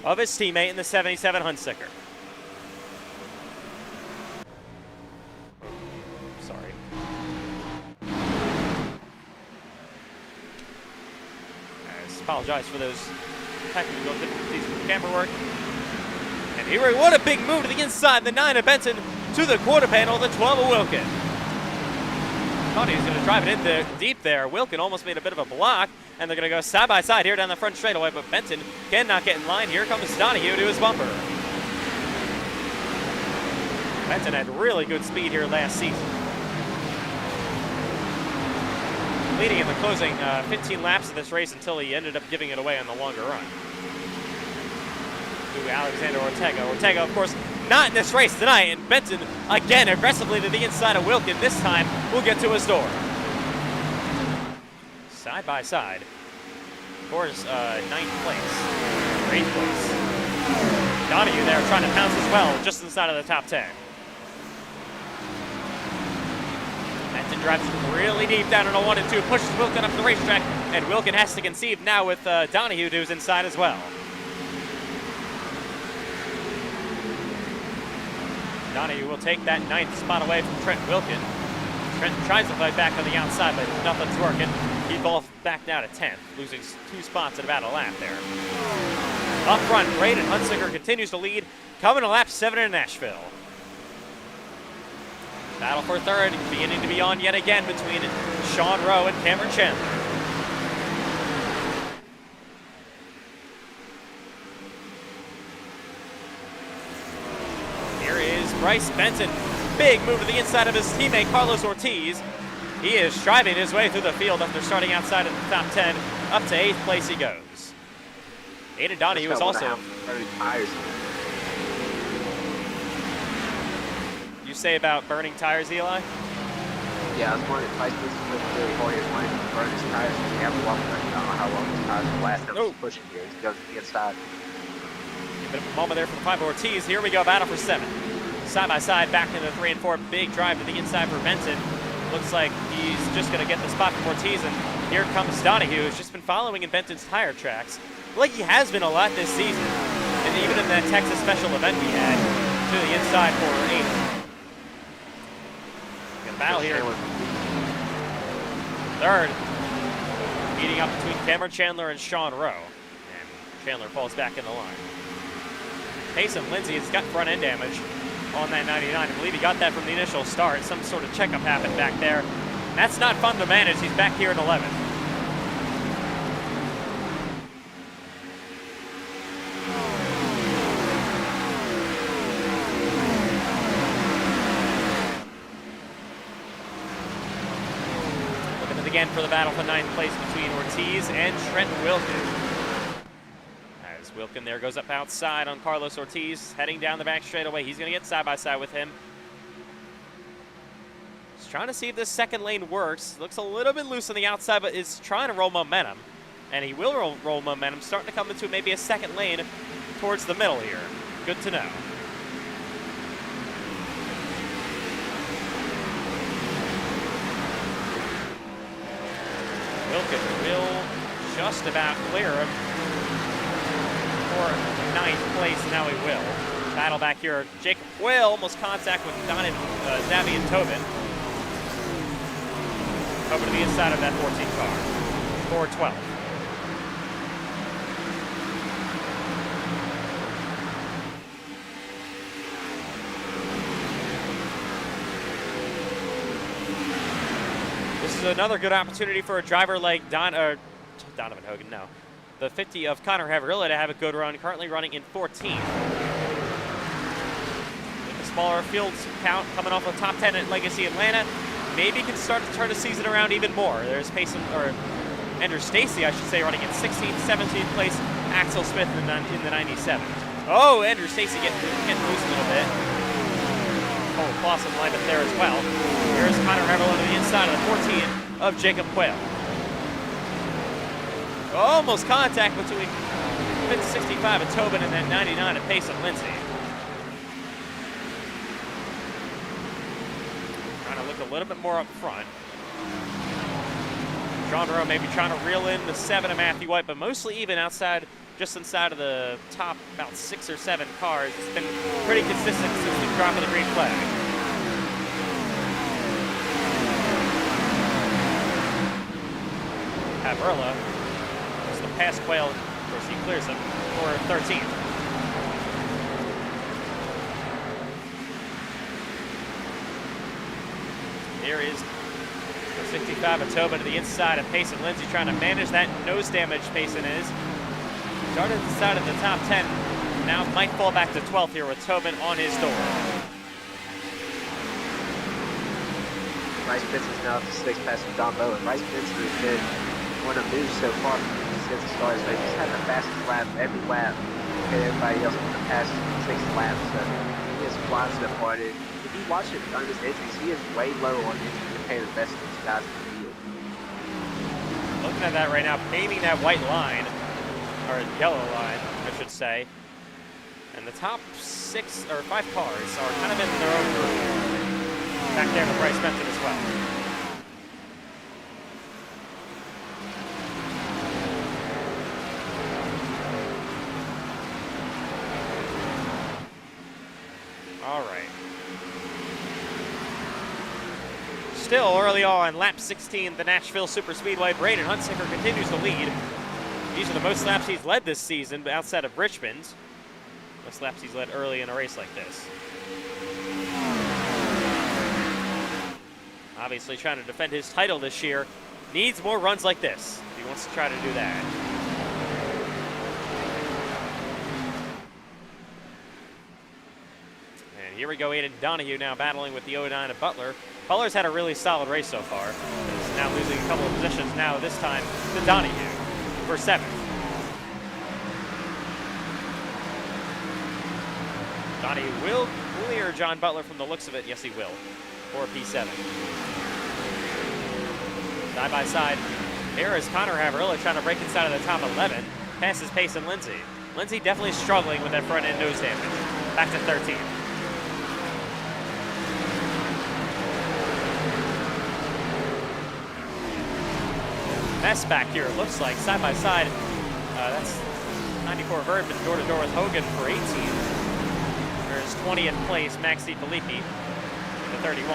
S1: of his teammate in the 77 Hunsaker. Sorry. I apologize for those technical difficulties with camera work. And here, what a big move to the inside. The 9 of Benson to the quarter panel, the 12 of Wilkin. Thought he was going to drive it in there, deep there. Wilkin almost made a bit of a block, and they're going to go side by side here down the front straightaway, but Benson cannot get in line. Here comes Donahue to his bumper. Benson had really good speed here last season, leading in the closing 15 laps of this race until he ended up giving it away on the longer run to Alexander Ortega. Ortega, of course, not in this race tonight, and Benson again aggressively to the inside of Wilkin. This time will get to his door. Side by side. Scores 9th place, or 8th place. Donahue there trying to pounce as well, just inside of the top 10. Benson drives really deep down in a 1 and 2, pushes Wilkin up the racetrack, and Wilkin has to concede now with Donahue who's inside as well. Donahue will take that 9th spot away from Trent Wilkin. Trent tries to fight back on the outside, but nothing's working. He falls back down to 10th, losing 2 spots at about a lap there. Up front, Braden Hunsaker continues to lead, coming to lap 7 in Nashville. Battle for 3rd, beginning to be on yet again between Sean Rowe and Cameron Chandler. Bryce Benson, big move to the inside of his teammate Carlos Ortiz. He is driving his way through the field after starting outside of the top 10. Up to 8th place he goes. Aiden Donahue is also... You say about burning tires, Eli?
S2: Yeah, I was wondering if Bryce Benson was really hard here trying to burn his tires. He have a long run. I don't know how long his tires will last. He's pushing here. He's going to the inside.
S1: A bit of a moment there for the 5 Ortiz. Here we go, battle for 7. Side by side, back into 3 and 4. Big drive to the inside for Benson. Looks like he's just going to get the spot from Ortiz, and here comes Donahue, who's just been following in Benson's tire tracks. Like he has been a lot this season, and even in that Texas special event we had, to the inside for 8th. Got a battle here. 3rd, meeting up between Cameron Chandler and Sean Rowe. And Chandler falls back in the line. Payson Lindsay has got front end damage on that 99. I believe he got that from the initial start. Some sort of checkup happened back there. That's not fun to manage. He's back here in 11th. Looking at it again for the battle for 9th place between Ortiz and Trent Wilkin. Wilkin there goes up outside on Carlos Ortiz, heading down the back straightaway. He's going to get side by side with him. He's trying to see if this second lane works. Looks a little bit loose on the outside, but is trying to roll momentum. And he will roll momentum, starting to come into maybe a second lane towards the middle here. Good to know. Wilkin will just about clear him. 9th place, now he will. Battle back here. Jacob Will almost contact with Donovan, Zavi and Tobin. Over to the inside of that 14 car. 4-12. This is another good opportunity for a driver like Donovan Hogan, no. The 50 of Connor Haverilla to have a good run, currently running in 14th. With a smaller field count coming off the top 10 at Legacy Atlanta, maybe can start to turn the season around even more. There's Payson, or Andrew Stacy, I should say, running in 16th, 17th place. Axel Smith in the 97. Oh, Andrew Stacy getting loose a little bit. Cole Clausen lined up there as well. Here's Connor Revel to the inside of the 14 of Jacob Quayle. Almost contact between 65 of Tobin and then 99 of Payson Lindsay. Trying to look a little bit more up front. John Rowe maybe trying to reel in the 7 of Matthew White, but mostly even outside, just inside of the top about 6 or 7 cars. It's been pretty consistent since the drop of the green flag. Haverla just the pass Quayle. Of course, he clears him for 13th. Here is 65 of Tobin to the inside of Payson Lindsay, trying to manage that nose damage. Payson is. Started inside of the top 10. Now might fall back to 12th here with Tobin on his door.
S2: Bryce Benson is now up to 6th, passing Don Bowen. Bryce Benson has been one of the moves so far since the start. So he's had the fastest lap every lap. And everybody else in the past 6 laps. So he is flying so far. And if you watch it on his entries, he is way low on entries compared to the best of these guys in the field.
S1: Looking at that right now, painting that white line, or yellow line, I should say. And the top 6 or 5 cars are kind of in their own group. Back there with Bryce Benson as well. All right. Still early on, lap 16, the Nashville Superspeedway. Braden Hunsaker continues to lead. These are the most laps he's led this season, but outside of Richmond. Most laps he's led early in a race like this. Obviously trying to defend his title this year. Needs more runs like this if he wants to try to do that. And here we go, Aiden Donahue now battling with the 09 of Butler. Butler's had a really solid race so far. He's now losing a couple of positions now, this time to Donahue for 7th. Donahue will clear John Butler from the looks of it. Yes, he will. For P7. Side by side, here is Connor Haverilla trying to break inside of the top 11. Passes Payson Lindsay. Lindsay definitely struggling with that front end nose damage. Back to 13th. Mess back here, it looks like, side by side. That's 94 Verdman door to door with Hogan for 18th. There's 20th place, Maxi Filippi in the 31.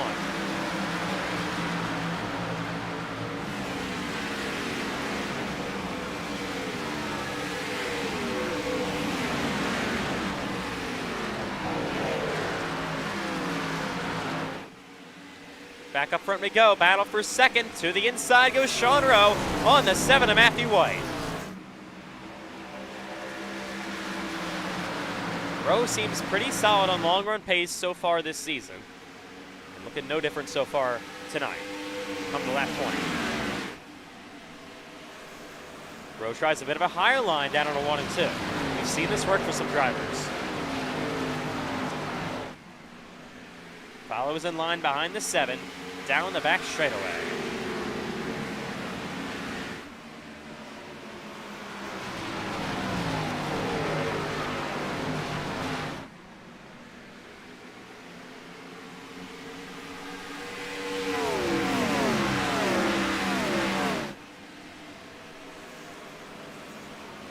S1: Back up front we go, battle for 2nd. To the inside goes Sean Rowe on the 7 of Matthew White. Rowe seems pretty solid on long run pace so far this season. And looking no different so far tonight. Come to lap 20. Rowe tries a bit of a higher line down on a 1 and 2. We've seen this work for some drivers. Follows in line behind the 7, down the back straightaway.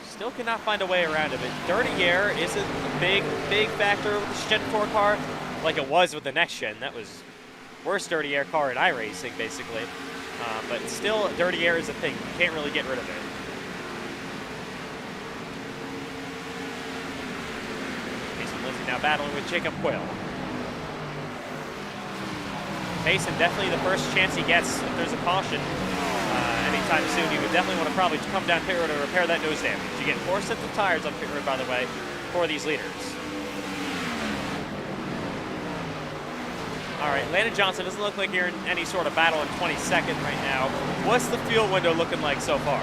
S1: Still cannot find a way around it, but dirty air isn't a big factor with the Gen 4 car like it was with the next gen. That was worst dirty air car in iRacing, basically. But still, dirty air is a thing. You can't really get rid of it. Mason Lindsay now battling with Jacob Quayle. Mason definitely the first chance he gets, if there's a caution anytime soon, he would definitely want to probably come down pit road to repair that nose damage. You get 4 sets of tires on pit road, by the way, for these leaders. All right, Landon Johnson doesn't look like you're in any sort of battle in 22nd right now. What's the fuel window looking like so far?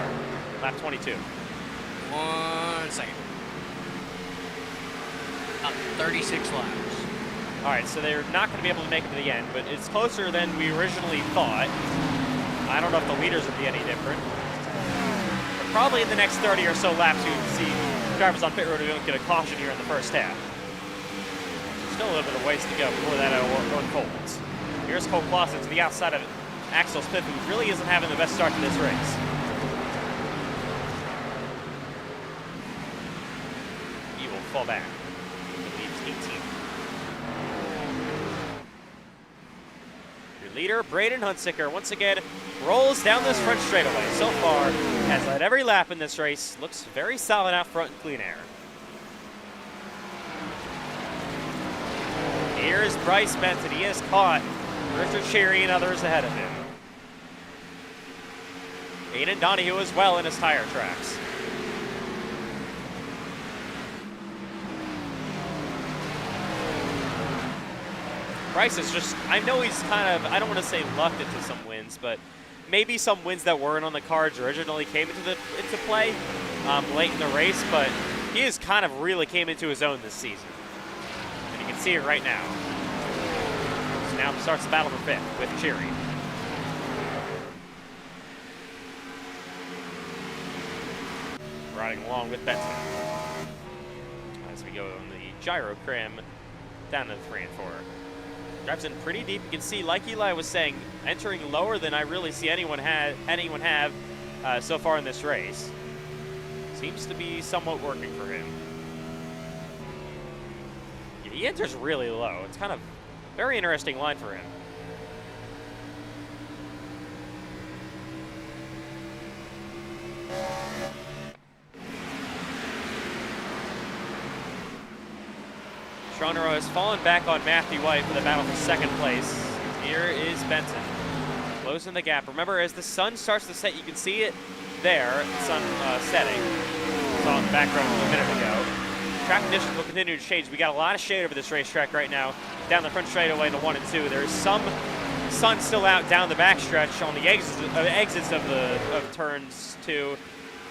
S1: Lap 22.
S3: 1 second. 36 laps.
S1: All right, so they're not going to be able to make it to the end, but it's closer than we originally thought. I don't know if the leaders would be any different. But probably in the next 30 or so laps, you can see drivers on pit road who don't get a caution here in the first half. Still a little bit of ways to go before that unfolds. Here's Cole Clausen to the outside of Axel Smith, who really isn't having the best start to this race. He will fall back. He leaves 18th. Your leader, Braden Hunsicker, once again rolls down this front straightaway. So far, has led every lap in this race. Looks very solid out front in clean air. Here's Bryce Benton. He is caught. Richard Cherry and others ahead of him. Aiden Donahue as well in his tire tracks. Bryce is just, I know he's kind of, I don't want to say lucked into some wins, but maybe some wins that weren't on the cards originally came into play late in the race, but he has kind of really came into his own this season. And you can see it right now. So now starts the battle for fifth with Cherry. Riding along with Benson as we go on the gyro cram down to the 3 and 4. Drives in pretty deep. You can see, like Eli was saying, entering lower than I really see anyone have so far in this race. Seems to be somewhat working for him. Yeah, he enters really low. It's kind of a very interesting line for him. Sean Rowe has fallen back on Matthew White for the battle for second place. Here is Benson, closing the gap. Remember, as the sun starts to set, you can see it there, sun setting. Saw in the background a minute ago. Track conditions will continue to change. We got a lot of shade over this racetrack right now. Down the front straightaway in the 1 and 2. There's some sun still out down the backstretch on the exits of turns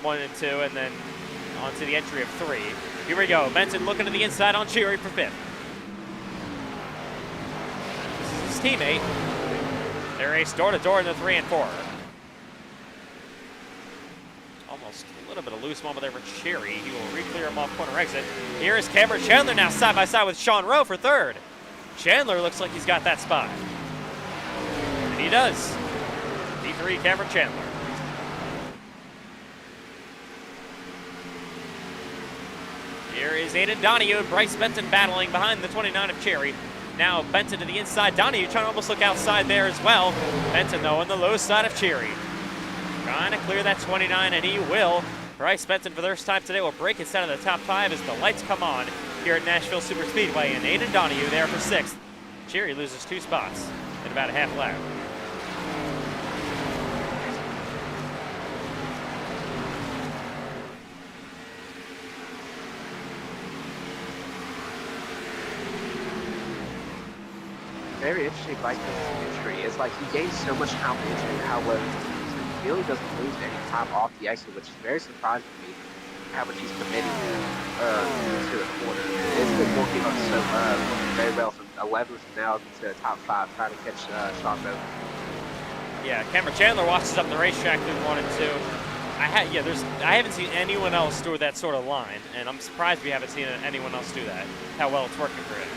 S1: 1 and 2, and then onto the entry of 3. Here we go. Benson looking to the inside on Cherry for fifth. This is his teammate. They race door to door in the 3 and 4. Almost a little bit of loose moment there for Cherry. He will re-clear him off corner exit. Here is Cameron Chandler now side by side with Sean Rowe for third. Chandler looks like he's got that spot. And he does. D3 Cameron Chandler. Here is Aiden Donahue and Bryce Benton battling behind the 29 of Cherry. Now Benton to the inside. Donahue trying to almost look outside there as well. Benton, though, on the low side of Cherry. Trying to clear that 29, and he will. Bryce Benton, for the first time today, will break his out of the top 5 as the lights come on here at Nashville Super Speedway. And Aiden Donahue there for 6th. Cherry loses 2 spots in about a half lap.
S2: Very interesting Bryce Benson's entry. It's like he gains so much confidence in how well he really doesn't lose any time off the exit, which is very surprising to me. How much he's committing to the corner. It's been working up very well from 11th now to the top 5, trying to catch Sean Rowe.
S1: Yeah, Cameron Chandler watches up the racetrack through 1 and 2. I haven't seen anyone else do that sort of line, and I'm surprised we haven't seen anyone else do that. How well it's working for him.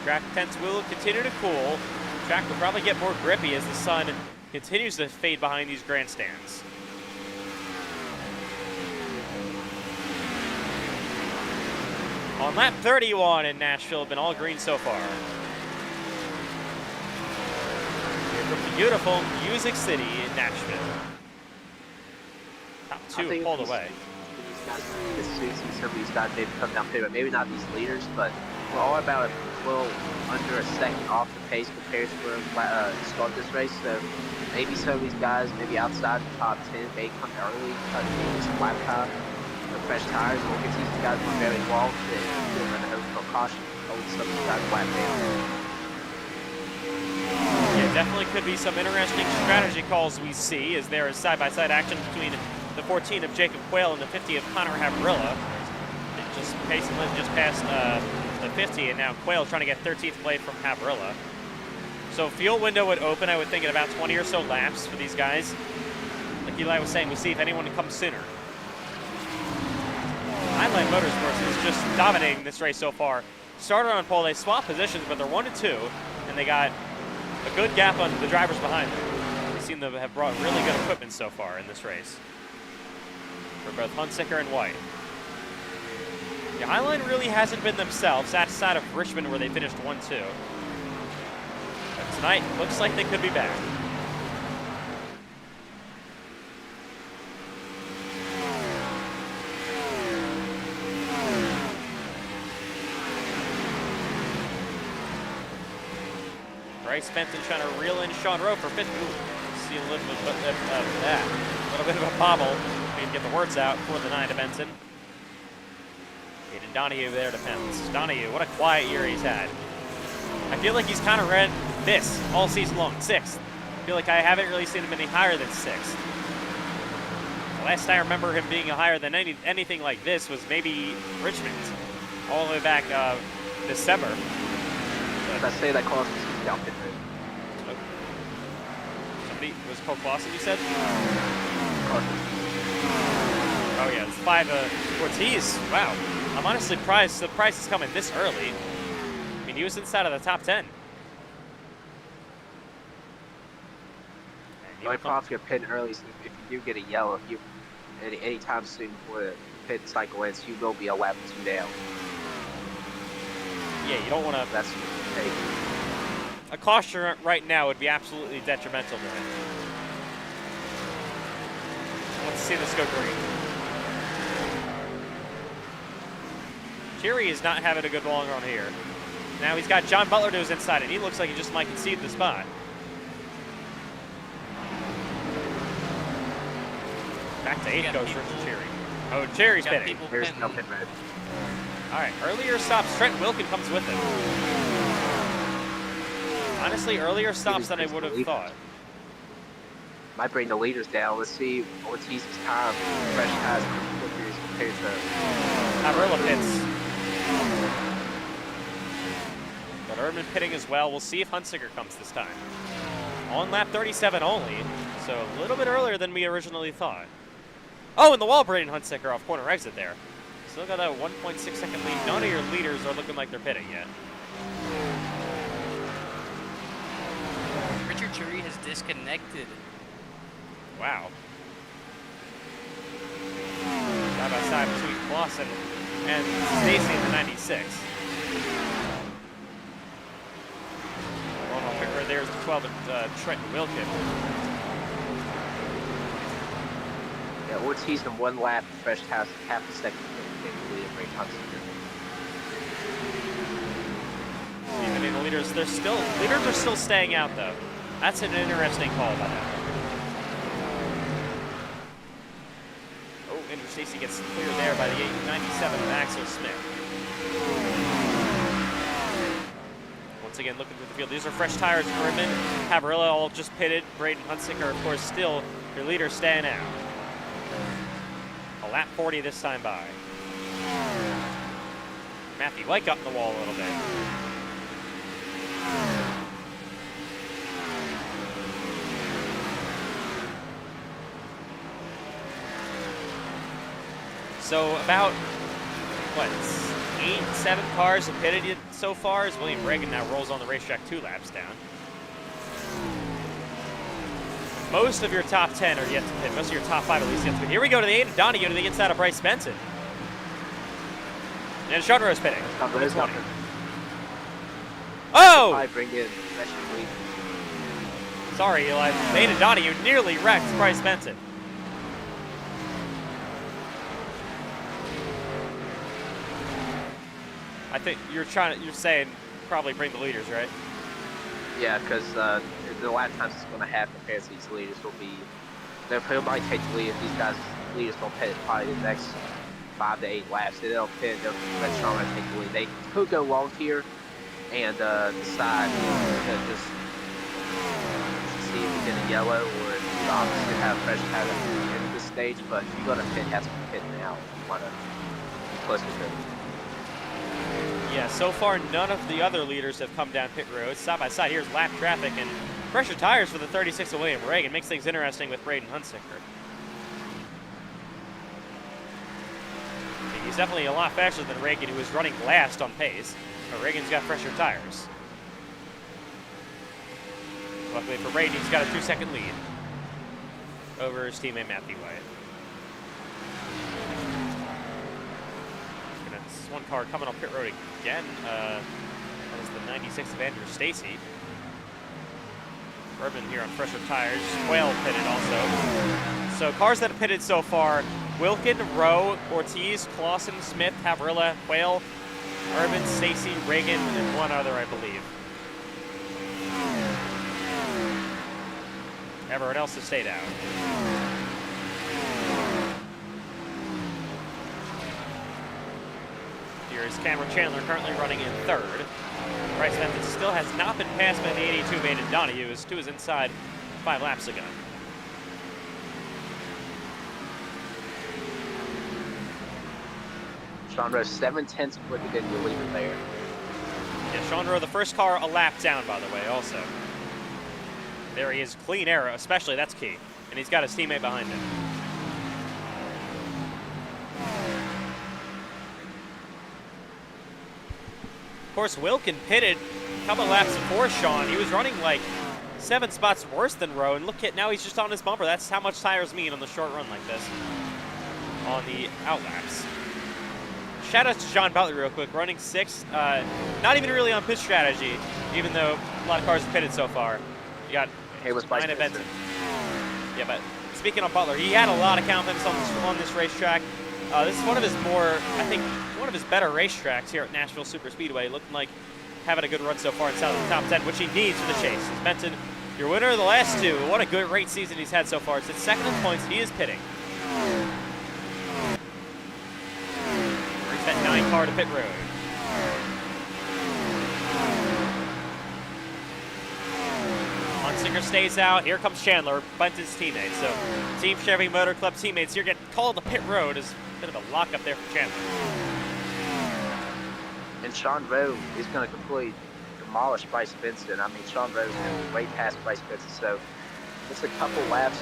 S1: Track temps will continue to cool. Track will probably get more grippy as the sun continues to fade behind these grandstands. On lap 31 in Nashville, been all green so far. Here from beautiful Music City in Nashville. Top 2 pulled away.
S2: Some of these guys maybe come down pit, but maybe not these leaders, but we're all about a little under a second off the pace compared to where we start this race. So maybe some of these guys, maybe outside the top 10, may come early, maybe some lap time. the fresh tires. We'll get these guys were very well. They're going to have caution. Hold some guys flat down.
S1: Yeah, definitely could be some interesting strategy calls we see as there is side-by-side action between the 14 of Jacob Quayle and the 50 of Connor Havrilla. Payson Lynn just passed the 50, and now Quayle trying to get 13th play from Havrilla. So fuel window would open, I would think, in about 20 or so laps for these guys. Like Eli was saying, we'll see if anyone comes sooner. Highline Motorsports is just dominating this race so far. Started on pole, they swapped positions, but they're 1 and 2, and they got a good gap on the drivers behind them. They seem to have brought really good equipment so far in this race for both Hunsaker and White. The Highline really hasn't been themselves outside of Richmond where they finished 1-2. But tonight, looks like they could be back. Bryce Benton trying to reel in Sean Rowe for 5th. Ooh, see a little bit of that. A little bit of a bobble. We can get the words out for the 9 to Benson. Aiden Donahue there defends. Donahue, what a quiet year he's had. I feel like he's kind of read this all season long, 6th. I feel like I haven't really seen him any higher than 6th. The last I remember him being higher than anything like this was maybe Richmond, all the way back December.
S2: Let's say that caused us to down pit road.
S1: Somebody was Cole Clausen, you said?
S2: Carson.
S1: Oh yeah, it's 5 Ortiz. Wow. I'm honestly surprised the price is coming this early. I mean, he was inside of the top 10.
S2: The only problem if you're pitting early is if you do get a yellow, if you anytime soon before the pit cycle ends, you will be a lap or 2 down.
S1: Yeah, you don't want to.
S2: That's what you take.
S1: A caution right now would be absolutely detrimental to him. Let's see this go green. Cheery is not having a good long run here. Now he's got John Butler to his inside, and he looks like he just might concede the spot. Back to 8 goes for Cheery. Oh, Cheery's pitting.
S2: Here's no pit red.
S1: All right, earlier stops. Trent Wilkin comes with him. Honestly, earlier stops than I would have thought.
S2: Might bring the leaders down. Let's see Ortiz's time. Fresh tires compared to
S1: Havrilla pits. But Erdman pitting as well. We'll see if Hunsaker comes this time. On lap 37 only, so a little bit earlier than we originally thought. Oh, and the wall Braden Hunsaker off corner exit there. Still got that 1.6 second lead. None of your leaders are looking like they're pitting yet.
S3: Richard Cheery has disconnected.
S1: Wow. Side by side between Clausen and Stacy in the 96. Going on quicker, there's the 12 of Trenton Wilkin.
S2: yeah, Ortiz in 1 lap, fresh tires half a second.
S1: Even in the leaders, leaders are still staying out though. That's an interesting call by that. Oh, Andrew Stacy gets cleared there by the 97 of Axel Smith. Once again, looking through the field, these are fresh tires. Erdman, Havrilla all just pitted. Braden Hunsaker, of course, still your leader staying out. A lap 40 this time by. Matthew White got in the wall a little bit. So about, what, 8, 7 cars have pitted so far as William Reagan now rolls on the racetrack 2 laps down. Most of your top 10 are yet to pit. Most of your top 5 at least yet to pit. Here we go to the 8 of Donahue to the inside of Bryce Benson. And Sean Rowe's pitting. Oh!
S2: I bring in
S1: Sorry, Eli. Aiden Donahue nearly wrecked Bryce Benson. I think you're saying probably bring the leaders, right?
S2: Yeah, because the last time it's going to happen compared to these leaders will be, he might take the lead if these guys leaders don't pit probably the next 5 to 8 laps. They'll pit. They'll let Sean take the lead. They could go long here and decide to just see if we get a yellow or if we obviously have fresh tire at the end of this stage. But if you're going to pit, you have to pit now if you want to be close to it.
S1: Yeah, so far none of the other leaders have come down pit road. Side by side, here's lap traffic and pressure tires for the 36 of William Reagan. Makes things interesting with Braden Hunsicker. He's definitely a lot faster than Reagan, who was running last on pace. But Reagan's got fresher tires. Luckily for Braden, he's got a 2-second lead over his teammate Matthew White. And that's one car coming up pit road again. That was the 96 of Andrew Stacy. Urban here on fresher tires. Quayle pitted also. So cars that have pitted so far: Wilkin, Rowe, Ortiz, Clausen, Smith, Havrilla, Quayle, Urban, Stacy, Reagan, and one other, I believe. Everyone else has stayed out. Here is Cameron Chandler currently running in third. Bryce Benton still has not been passed by the 82 Baden Donahue, as to his inside 5 laps ago.
S2: Sean Rowe 7/10 quicker than the leader there.
S1: Yeah, Sean Rowe, the first car a lap down, by the way, also. There he is, clean air, especially, that's key. And he's got his teammate behind him. Of course, Wilkin pitted a couple laps before Sean. He was running like 7 spots worse than Rowe, and look at now he's just on his bumper. That's how much tires mean on the short run like this on the out laps. Shout out to John Butler real quick, running 6th. Not even really on pit strategy, even though a lot of cars have pitted so far. You got Ryan Benson. Yeah, but speaking of Butler, he had a lot of confidence on this racetrack. This is one of his I think, one of his better racetracks here at Nashville Super Speedway. Looking like having a good run so far inside of the top 10, which he needs for the chase. As Benton, your winner of the last 2. What a good race season he's had so far. It's 2nd in points. He is pitting. Brings that 9 car to pit road. Hunsicker stays out. Here comes Chandler, Benton's teammate. So Team Chevy Motor Club teammates here get called to pit road. Is a bit of a lockup there for Chandler.
S2: And Sean Rowe is going to completely demolish Bryce Benson. I mean, Sean Rowe's going to be way past Bryce Benson. So it's a couple laps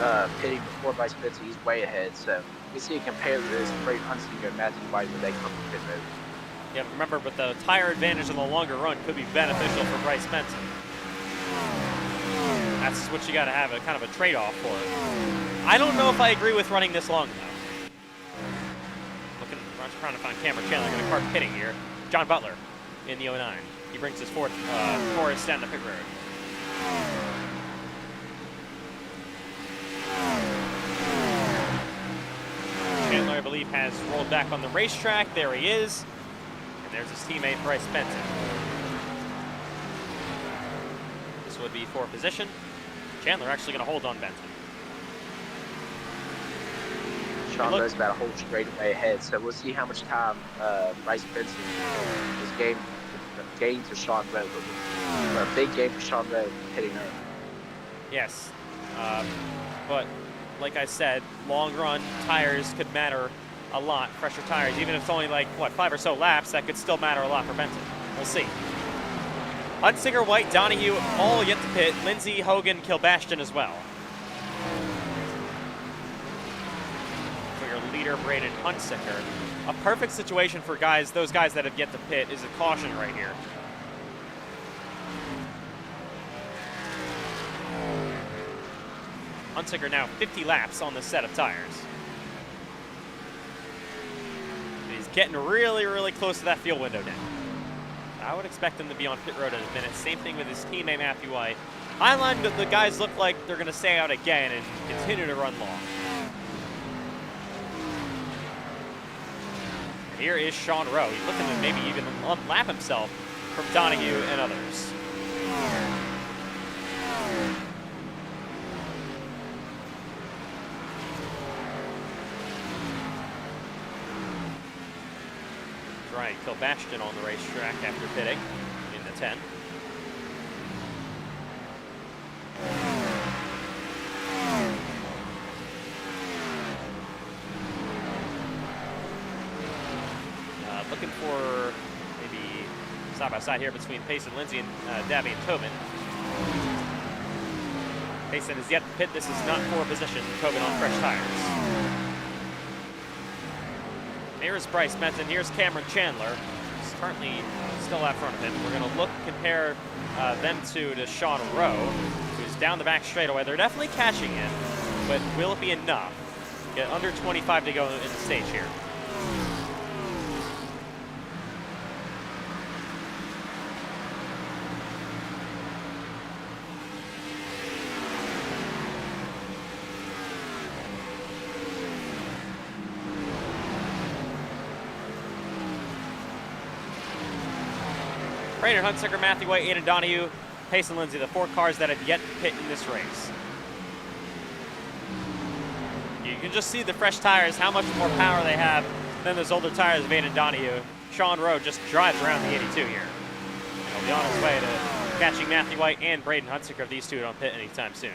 S2: of pitting before Bryce Benson. He's way ahead. So you see, compare this Braden Hunsicker and Matthew White when they come to pit road.
S1: Yeah, remember, but the tire advantage in the longer run could be beneficial for Bryce Benson. That's what you got to have, a kind of a trade-off for. I don't know if I agree with running this long, though. Trying to find Cameron Chandler, going to start pitting here. John Butler in the 09. He brings his 4th Taurus down the pit road. Chandler, I believe, has rolled back on the racetrack. There he is. And there's his teammate, Bryce Benton. This would be for position. Chandler actually going to hold on Benton.
S2: Sean Rowe's about a whole straightaway ahead, so we'll see how much time Bryce Benson is gained to Sean Rowe. A big game for Sean Rowe hitting her.
S1: Yes, but like I said, long run tires could matter a lot. Fresher tires, even if it's only like, what, 5 or so laps, that could still matter a lot for Benton. We'll see. Hunsicker, White, Donahue, all yet to pit. Lindsay, Hogan, Kilbashton as well. For your leader, Braden Hunsicker. A perfect situation for those guys that have yet to pit is a caution right here. Hunsicker now 50 laps on this set of tires. He's getting really, really close to that fuel window now. I would expect him to be on pit road in a minute. Same thing with his teammate, Matthew White. Highline, the guys look like they're going to stay out again and continue to run long. And here is Sean Rowe. He's looking to maybe even unlap himself from Donahue and others. Kilbashton on the racetrack after pitting in the 10. Looking for maybe side by side here between Payson Lindsay and Dabby and Tobin. Payson is yet to pit. This is not for position. Tobin on fresh tires. Here's Bryce Benton. Here's Cameron Chandler. He's currently still out front of him. We're going to compare them two to Sean Rowe, who's down the back straightaway. They're definitely catching it, but will it be enough? Get under 25 to go in the stage here. Brandon Hunsaker, Matthew White, Aiden Donahue, Payson Lindsay, the 4 cars that have yet to pit in this race. You can just see the fresh tires, how much more power they have than those older tires of Aiden Donahue. Sean Rowe just drives around the 82 here. And he'll be on his way to catching Matthew White and Braden Hunsaker if these two don't pit anytime soon.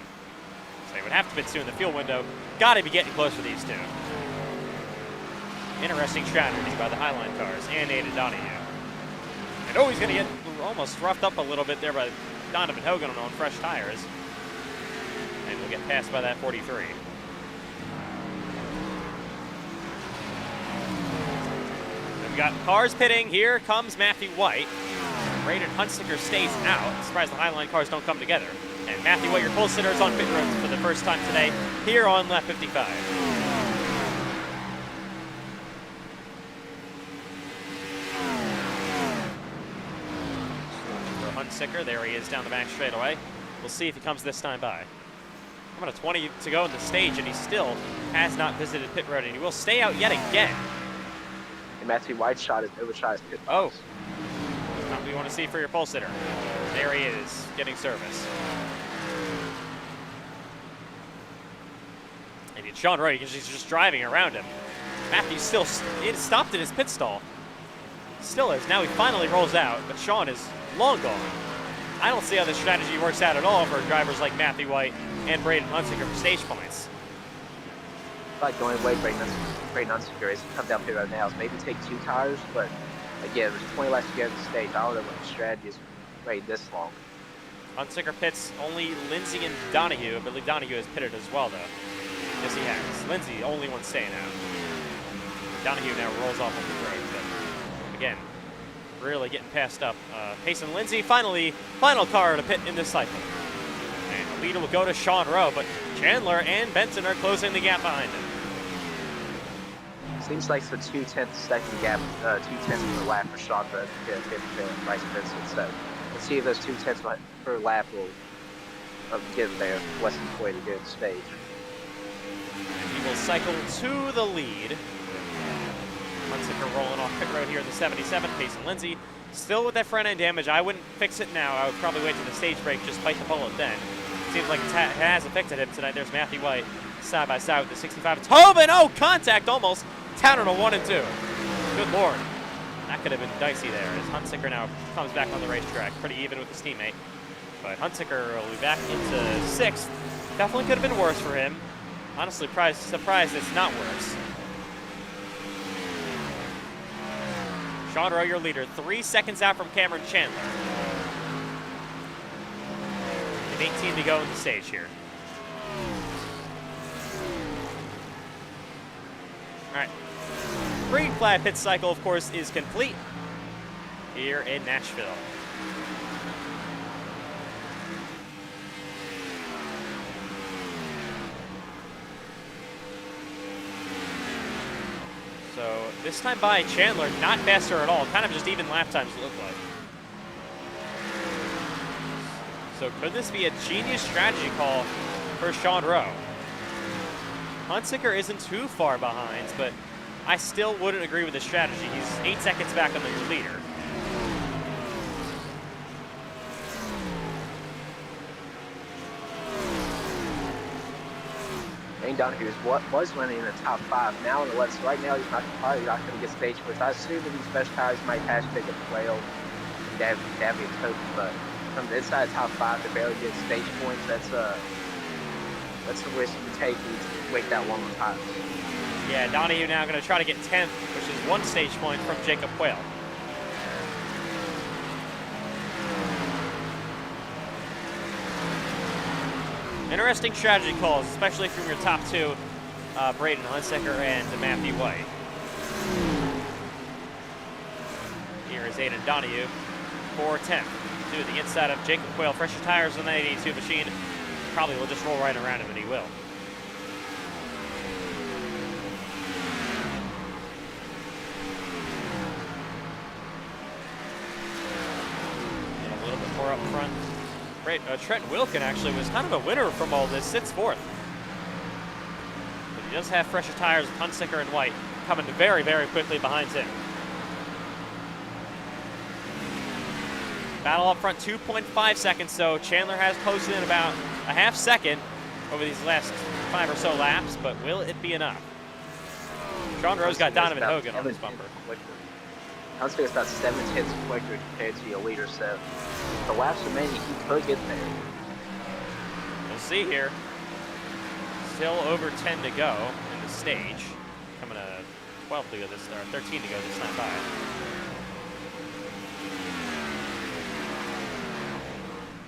S1: So they would have to pit soon. The fuel window got to be getting close for these two. Interesting strategy by the Highline cars and Aiden Donahue. And oh, he's going to get almost roughed up a little bit there by Donovan Hogan on fresh tires. And we'll get passed by that 43. And we got cars pitting. Here comes Matthew White. Braden Hunsaker stays out. Surprised the Highline cars don't come together. And Matthew White, your pole sitter, is on pit road for the first time today here on lap 55. Hunsaker, there he is down the back straightaway. We'll see if he comes this time by. About a 20 to go in the stage, and he still has not visited pit road, and he will stay out yet again.
S2: And Matthew White overshot his pit
S1: Oh,
S2: box.
S1: that's not what you want to see for your pole sitter. There he is, getting service. And it's Sean Rowe, because he's just driving around him. Matthew still stopped in his pit stall. Still is. Now he finally rolls out, but Sean is long gone. I don't see how this strategy works out at all for drivers like Matthew White and Braden Hunsaker for stage points.
S2: Like the only way Braden Hunsaker is to come down pit road now is maybe take 2 tires, but again, there's 20 laps to go in the stage. I don't know what the strategy is waiting this long.
S1: Hunsaker pits only Lindsay and Donahue. I believe Donahue has pitted as well, though. Yes, he has. Lindsay, only one staying out. Donahue now rolls off on the road, but again, really getting passed up. Payson Lindsay, final car to pit in this cycle. And the lead will go to Sean Rowe, but Chandler and Benson are closing the gap behind him.
S2: Seems like it's a 2/10 second gap, 2/10 per lap for Sean Rowe and Bryce Benson. So let's see if those 2/10 per lap will get him there less than 40 to go to the stage.
S1: And he will cycle to the lead. Hunsaker rolling off pit road here in the 77. Payson Lindsay still with that front end damage. I wouldn't fix it now. I would probably wait to the stage break, just bite the bullet then. Seems like it has affected him tonight. There's Matthew White side by side with the 65. Tobin, oh, contact almost. Down on a 1 and 2. Good Lord. That could have been dicey there as Hunsaker now comes back on the racetrack. Pretty even with his teammate. But Hunsaker will be back into 6th. Definitely could have been worse for him. Honestly, surprised it's not worse. Sean Rowe, your leader, 3 seconds out from Cameron Chandler. And 18 to go in the stage here. All right. Green flag pit cycle, of course, is complete here in Nashville. So this time by Chandler, not faster at all, kind of just even lap times look like. So could this be a genius strategy call for Sean Rowe? Hunsaker isn't too far behind, but I still wouldn't agree with the strategy. He's 8 seconds back on the leader.
S2: Aiden Donahue was running in the top 5. Now in the left, so right now he's probably not going to get stage points. I assume with these fresh tires, he might pass Jacob Quayle and Davian Toby, but from the inside top 5 to barely get stage points, that's a risk to take when you wait that long on tires.
S1: Yeah, Donahue now going to try to get 10th, which is 1 stage point from Jacob Quayle. Interesting strategy calls, especially from your top 2, Braden Hunsaker and Matthew White. Here is Aiden Donahue for 10th. To the inside of Jacob Quayle. Fresher tires on the 82 machine. Probably will just roll right around him, and he will. And a little bit more up front. Trent Wilkin actually was kind of a winner from all this, sits 4th. But he does have fresher tires with Hunsaker and White coming very, very quickly behind him. Battle up front, 2.5 seconds, so Chandler has posted in about a half second over these last 5 or so laps, but will it be enough? Sean Rowe's got Donovan Hogan on this bumper.
S2: Hunsaker's about 7/10 quicker compared to your leader, so the laps remaining, he could get there.
S1: We'll see here. Still over 10 to go in the stage. Coming to 12 to go this, or 13 to go this time by.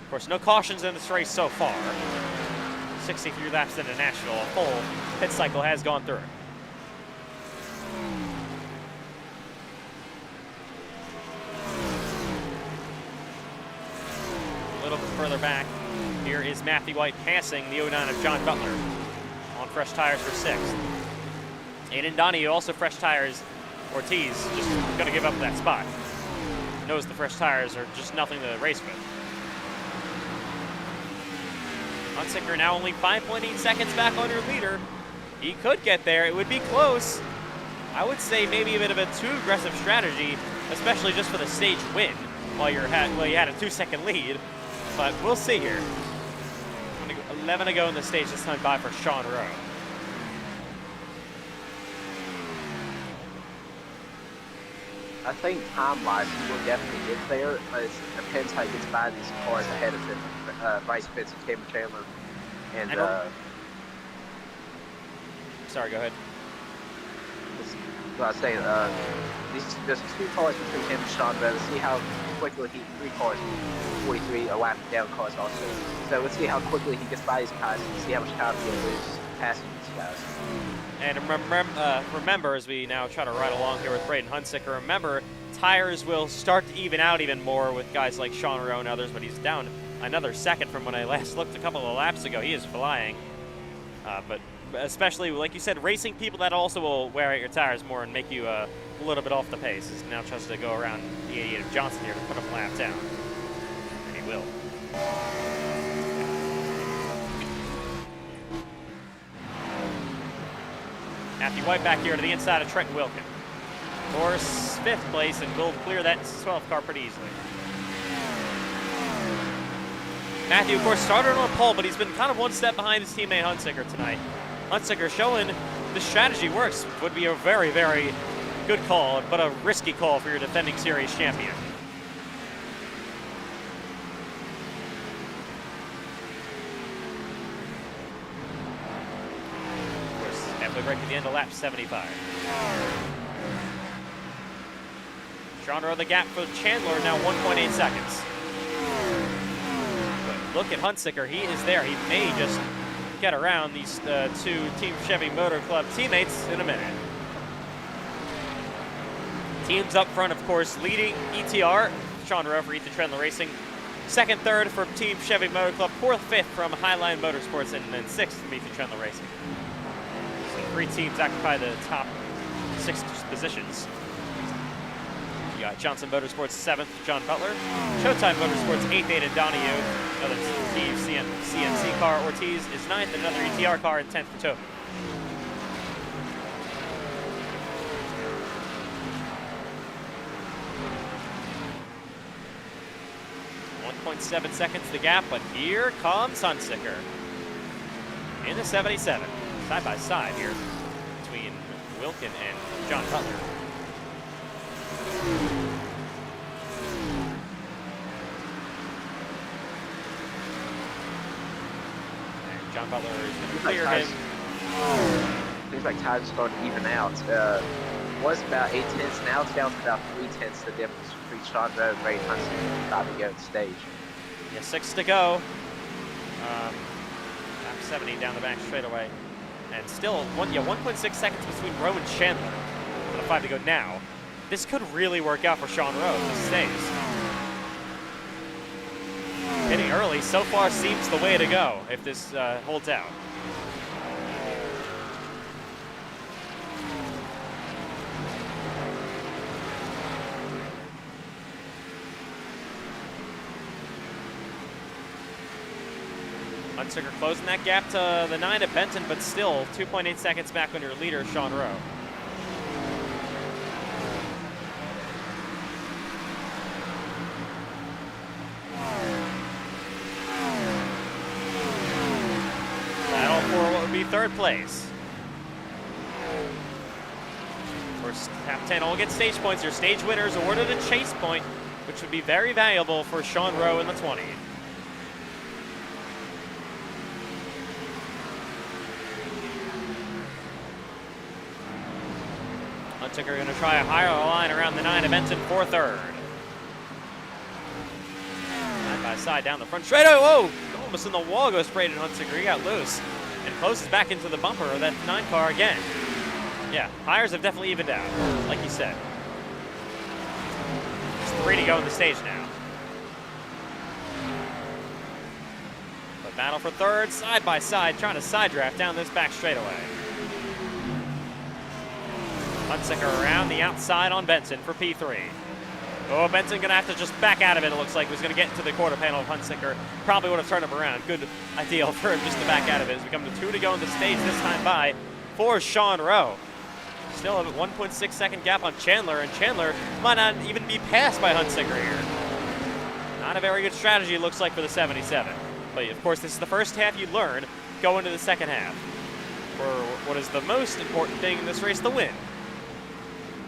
S1: Of course, no cautions in this race so far. 63 laps into Nashville, a full pit cycle has gone through. A little bit further back, here is Matthew White passing the 09 of John Butler on fresh tires for 6th. Aiden Donahue, also fresh tires. Ortiz just going to give up that spot. Knows the fresh tires are just nothing to race with. Hunsaker now only 5.8 seconds back on your leader. He could get there. It would be close. I would say maybe a bit of a too aggressive strategy, especially just for the stage win while you had a 2-second lead. But we'll see here. 11 to go in the stage this time by for Sean Rowe.
S2: I think time-wise, he will definitely get there, but it depends how he gets by these cars ahead of him. Bryce Pitts and Cameron Chandler. And
S1: sorry, go ahead.
S2: I was saying, there's 2 cars between him and Sean, but let's see how quickly 3 cars, 43 lap down cars also. So let's see how quickly he gets by these guys and see how much time he'll lose passing these guys.
S1: And remember, as we now try to ride along here with Braden Hunsaker, remember, tires will start to even out even more with guys like Sean Rowe and others, but he's down another second from when I last looked a couple of laps ago. He is flying. But especially, like you said, racing people, that also will wear out your tires more and make you a little bit off the pace. He's now tries to go around the 88 of Johnson here to put him a lap down. And he will. Matthew White back here to the inside of Trent Wilkin. For 5th place, and will clear that 12th car pretty easily. Matthew, of course, started on a pole, but he's been kind of 1 step behind his teammate Hunsaker tonight. Hunsaker showing the strategy works. Would be a very, very good call, but a risky call for your defending series champion. Of course, halfway break at the end of lap 75. Sean Rowe the gap for Chandler, now 1.8 seconds. Look at Hunsaker, he is there. He may just get around these 2 Team Chevy Motor Club teammates in a minute. Teams up front, of course, leading ETR, Sean Rowe for Ethan Trendler Racing. 2nd, 3rd for Team Chevy Motor Club. 4th, 5th from Highline Motorsports, and then 6th from Ethan Trendler Racing. So 3 teams occupy the top 6 positions. You got Johnson Motorsports 7th, John Butler. Showtime Motorsports 8th, Aiden Donahue. Another Team CNC car. Ortiz is 9th, another ETR car, and 10th for Toby. .7 seconds the gap, but here comes Hunsaker in the 77. side by side here between Wilkin and John Butler. And John Butler is going to clear him.
S2: Seems like time's starting to even out. Was about 8 tenths, now it's down to about 3 tenths the difference between Sean Rowe and Ray Huntsman about to go to the stage.
S1: Yeah, 6 to go. Lap 70 down the back straightaway. And still 1.6 seconds between Rowe and Chandler. With a 5 to go now. This could really work out for Sean Rowe if this stays. Hitting early so far seems the way to go if this holds out. Huntsicker closing that gap to the 9 at Benton, but still 2.8 seconds back on your leader, Sean Rowe. Battle for what would be 3rd place. First half 10 all get stage points. Your stage winners awarded a chase point, which would be very valuable for Sean Rowe in the 20. Huntsicker going to try a higher line around the 9 of Benton for 3rd. Side by side down the front straight. Oh, whoa! Almost in the wall goes Braden Huntsicker. He got loose and closes back into the bumper of that 9 car again. Yeah, tires have definitely evened out, like you said. There's 3 to go in the stage now. But battle for 3rd, side by side, trying to side draft down this back straightaway. Huntsicker around the outside on Benson for P3. Oh, Benson going to have to just back out of it, it looks like. He was going to get into the quarter panel of Huntsicker. Probably would have turned him around. Good idea for him just to back out of it as we come to 2 to go in the stage this time by for Sean Rowe. Still have a 1.6 second gap on Chandler, and Chandler might not even be passed by Huntsicker here. Not a very good strategy, it looks like, for the 77. But, of course, this is the first half you learn. Go into the second half. For what is the most important thing in this race, the win.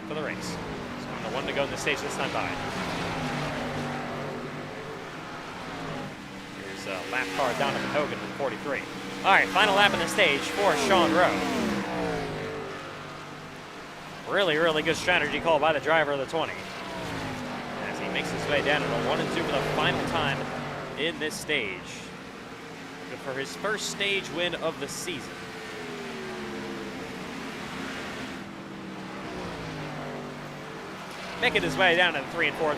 S1: For the race. So the 1 to go in the stage this time by. Here's lap car Donovan Hogan with 43. All right, final lap in the stage for Sean Rowe. Really, really good strategy call by the driver of the 20. As he makes his way down into 1 and 2 for the final time in this stage. Good for his first stage win of the season. Making his way down to the 3 and 4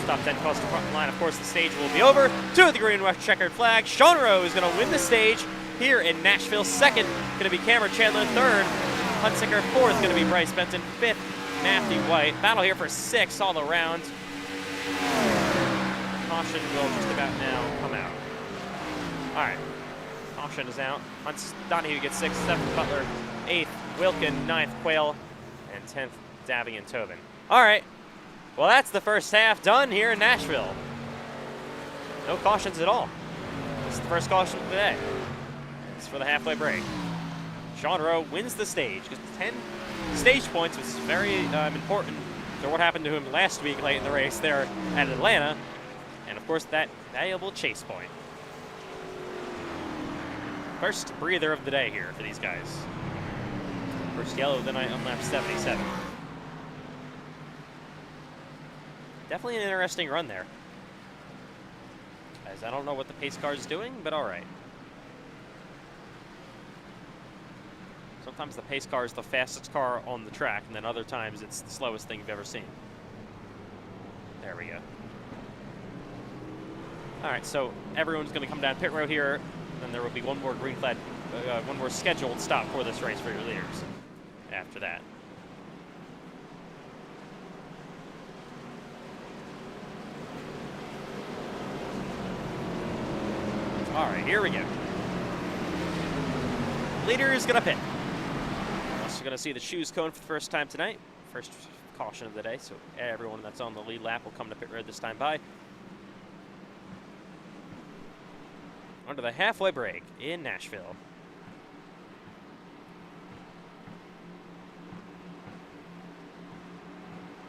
S1: stop 10 across the front line. Of course, the stage will be over. To the green and white checkered flag. Sean Rowe is going to win the stage here in Nashville. 2nd, going to be Cameron Chandler. 3rd, Huntsicker. 4th, going to be Bryce Benton. 5th, Matthew White. Battle here for 6 all around. Caution will just about now come out. All right, caution is out. Donahue gets 6th, 7th, Butler. 8th, Wilkin. 9th, Quayle. And 10th, Dabby and Tobin. All right, well, that's the first half done here in Nashville. No cautions at all. This is the first caution of the day. It's for the halfway break. Sean Rowe wins the stage. Gets 10 stage points, which is very important for what happened to him last week late in the race there at Atlanta. And, of course, that valuable chase point. First breather of the day here for these guys. First yellow of the night on lap 77. Definitely an interesting run there. As I don't know what the pace car is doing, but all right. Sometimes the pace car is the fastest car on the track, and then other times it's the slowest thing you've ever seen. There we go. All right, so everyone's going to come down pit road here, and there will be one more green flag, one more scheduled stop for this race for your leaders after that. All right, here we go. Leader is gonna pit. Also gonna see the shoes cone for the first time tonight. First caution of the day, so everyone that's on the lead lap will come to pit road this time by. Under the halfway break in Nashville.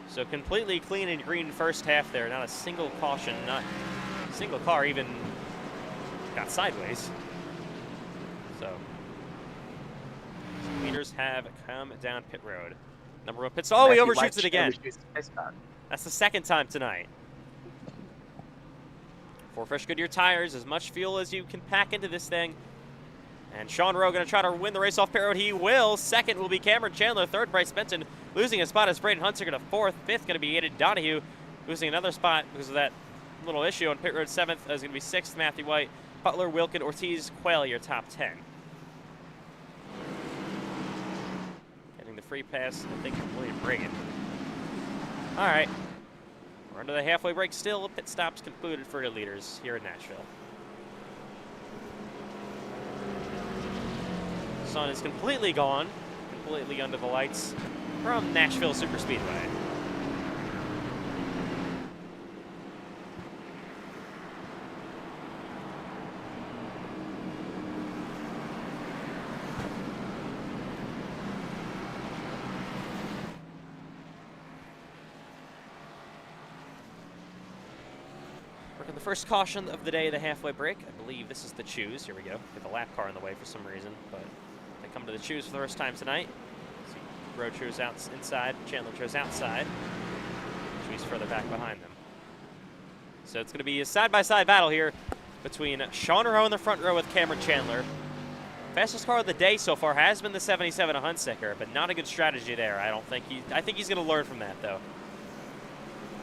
S1: So completely clean and green first half there. Not a single caution, not a single car even got sideways. So leaders have come down pit road. Number one pit stop. Oh, he overshoots it again. That's the second time tonight. 4 fresh Goodyear tires, as much fuel as you can pack into this thing. And Sean Rowe going to try to win the race off pit road. He will. Second will be Cameron Chandler. Third, Bryce Benson. Losing a spot is Braden Hunsicker to fourth. Fifth going to be Aiden Donahue. Losing another spot because of that little issue on pit road. Seventh is going to be sixth, Matthew White. Butler, Wilkin, Ortiz, Quayle, your top 10. Getting the free pass, I think, William Bragan. All right. We're under the halfway break still. Pit stops concluded for your leaders here in Nashville. Sun is completely gone, completely under the lights from Nashville Superspeedway. Working the first caution of the day, the halfway break. I believe this is the choose. Here we go. Get the lap car in the way for some reason, but they come to the choose for the first time tonight. See, Rowe chose out inside, Chandler chose outside. Choose further back behind them. So it's going to be a side-by-side battle here between Sean Rowe in the front row with Cameron Chandler. Fastest car of the day so far has been the 77 of Hunsicker, but not a good strategy there. I don't think I think he's going to learn from that though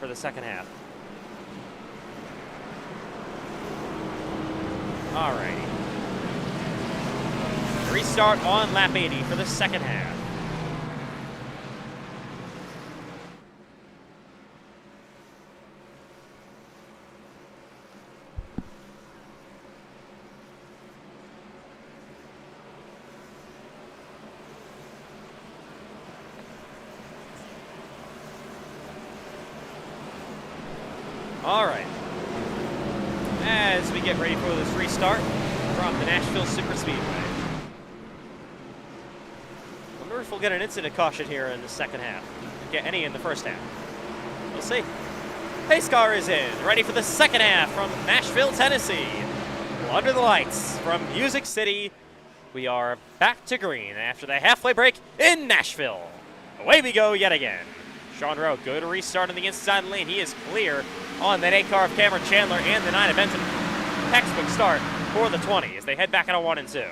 S1: for the second half. Alrighty. Restart on lap 80 for the second half. All right. As we get ready for this restart from the Nashville Superspeedway. Wonder if we'll get an incident caution here in the second half. Get any in the first half. We'll see. Pace car is in, ready for the second half from Nashville, Tennessee. Under the lights from Music City, we are back to green after the halfway break in Nashville. Away we go yet again. Sean Rowe, good restart on the inside lane. He is clear on that 8 car of Cameron Chandler and the 9 of Benson. Textbook start for the 20 as they head back on a 1 and 2.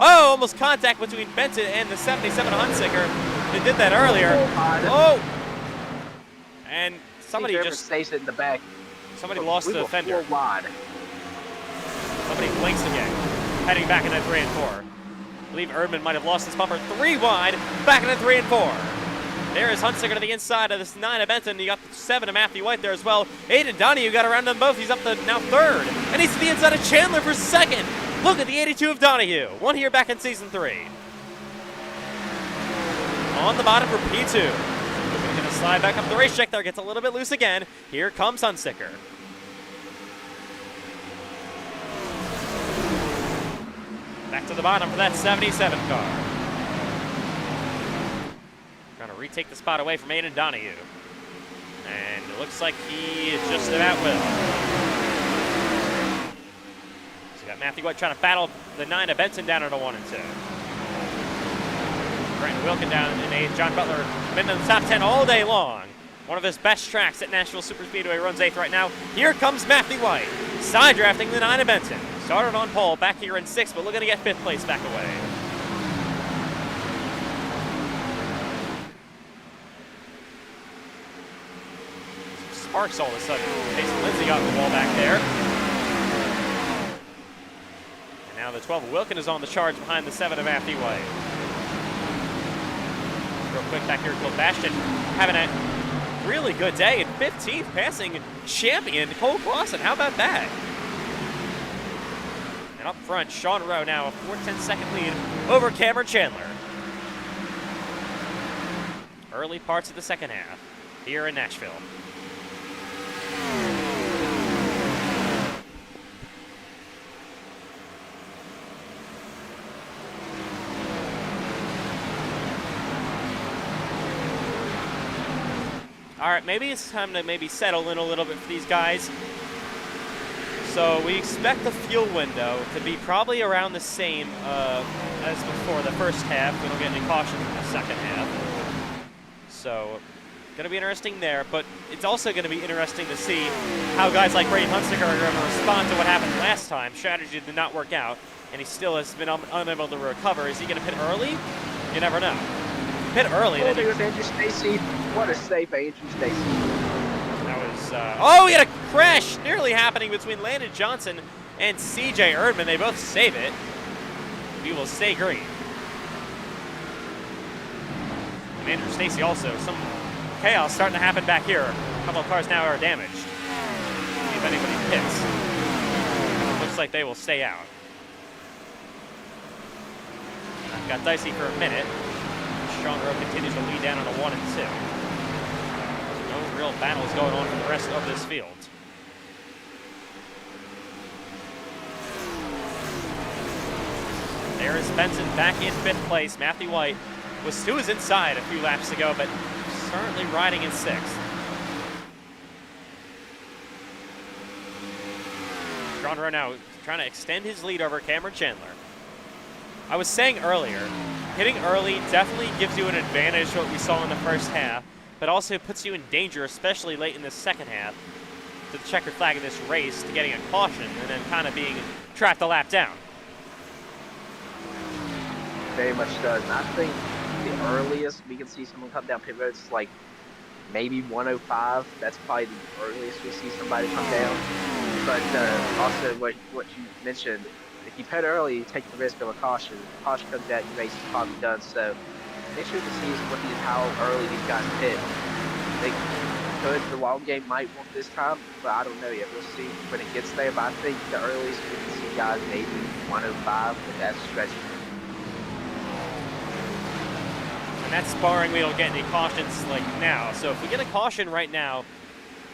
S1: Oh, almost contact between Benson and the 77 Hunsicker. They did that earlier. Oh! And somebody just
S2: stays in the back.
S1: Somebody lost the fender.
S2: Wide.
S1: Somebody blinks again, heading back into 3 and 4. I believe Erdman might have lost his bumper. 3 wide, back into 3 and 4. There is Hunsicker to the inside of this 9 of Benton. You got the 7 of Matthew White there as well. Aiden Donahue got around them both. He's up to now 3rd. And he's to the inside of Chandler for 2nd. Look at the 82 of Donahue. 1 here back in Season 3. On the bottom for P2. We're going to slide back up the racetrack there. Gets a little bit loose again. Here comes Hunsicker. Back to the bottom for that 77 car. Trying to retake the spot away from Aiden Donahue. And it looks like he just about will. So you got Matthew White trying to battle the 9 of Benson down at a 1 and 2. Brandon Wilkin down in 8th. John Butler been in the top 10 all day long. One of his best tracks at Nashville Superspeedway, runs 8th right now. Here comes Matthew White, side drafting the 9 of Benson. Started on pole, back here in 6th, but looking to get 5th place back away. Sparks all of a sudden. Jason Lindsay got the ball back there. And now the 12 of Wilkin is on the charge behind the 7 of Matthew White. Real quick back here, Cole Bastion having a really good day in 15th, passing champion Cole Clausen. How about that? And up front, Sean Rowe now a 4/10 lead over Cameron Chandler. Early parts of the second half here in Nashville. All right, maybe it's time to maybe settle in a little bit for these guys. So we expect the fuel window to be probably around the same as before the first half. We don't get any cautions in the second half. So going to be interesting there, but it's also going to be interesting to see how guys like Brady Hunsaker are going to respond to what happened last time. Strategy did not work out, and he still has been unable to recover. Is he going to pit early? You never know. Pit early.
S2: Well, with Andrew Stacy. What a save by Andrew Stacy.
S1: That was, oh, we had a crash nearly happening between Landon Johnson and CJ Erdman. They both save it. We will stay green. And Andrew Stacy also, some chaos starting to happen back here. A couple of cars now are damaged. See if anybody pits. Looks like they will stay out. Got dicey for a minute. Sean Rowe continues to lead down on a 1 and 2. No real battles going on for the rest of this field. There is Benson back in 5th place. Matthew White was to his inside a few laps ago, but currently riding in 6th. Sean Rowe now trying to extend his lead over Cameron Chandler. I was saying earlier, hitting early definitely gives you an advantage to what we saw in the first half, but also puts you in danger, especially late in the second half, to the checkered flag in this race, to getting a caution and then kind of being trapped a lap down.
S2: Very much does. And I think the earliest we can see someone come down pit road is like maybe 105. That's probably the earliest we see somebody come down. But also what you mentioned, if you pit early, you take the risk of a caution. If the caution comes out, your race is probably done. So make sure to see how early these guys pit. They could, the long game might work this time, but I don't know yet. We'll see when it gets there. But I think the earliest we can see guys maybe 105, but that's stretching.
S1: And that's barring we don't get any cautions like now. So if we get a caution right now,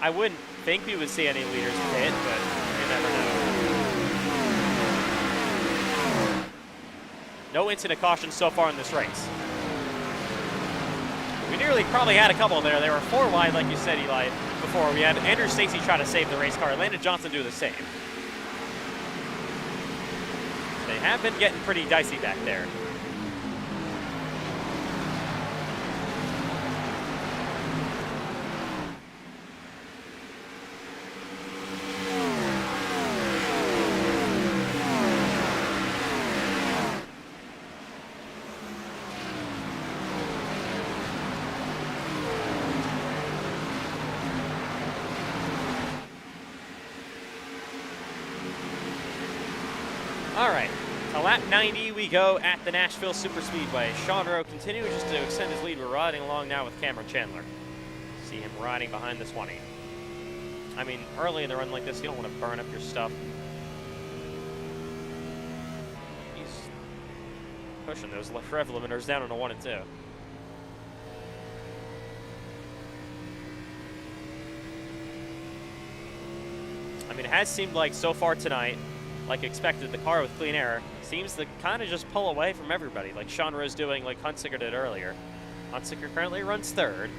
S1: I wouldn't think we would see any leaders pit, but you never know. No incident cautions so far in this race. We nearly probably had a couple there. They were 4 wide, like you said, Eli, before. We had Andrew Stacy try to save the race car. Landon Johnson do the same. They have been getting pretty dicey back there. All right, to lap 90 we go at the Nashville Superspeedway. Sean Rowe continuing just to extend his lead. We're riding along now with Cameron Chandler. See him riding behind the 20. I mean, early in the run like this, you don't want to burn up your stuff. He's pushing those rev limiters down on a 1 and 2. I mean, it has seemed like so far tonight, like expected, the car with clean air seems to kind of just pull away from everybody, like Sean Rowe's doing, like Hunsaker did earlier. Hunsaker currently runs 3rd.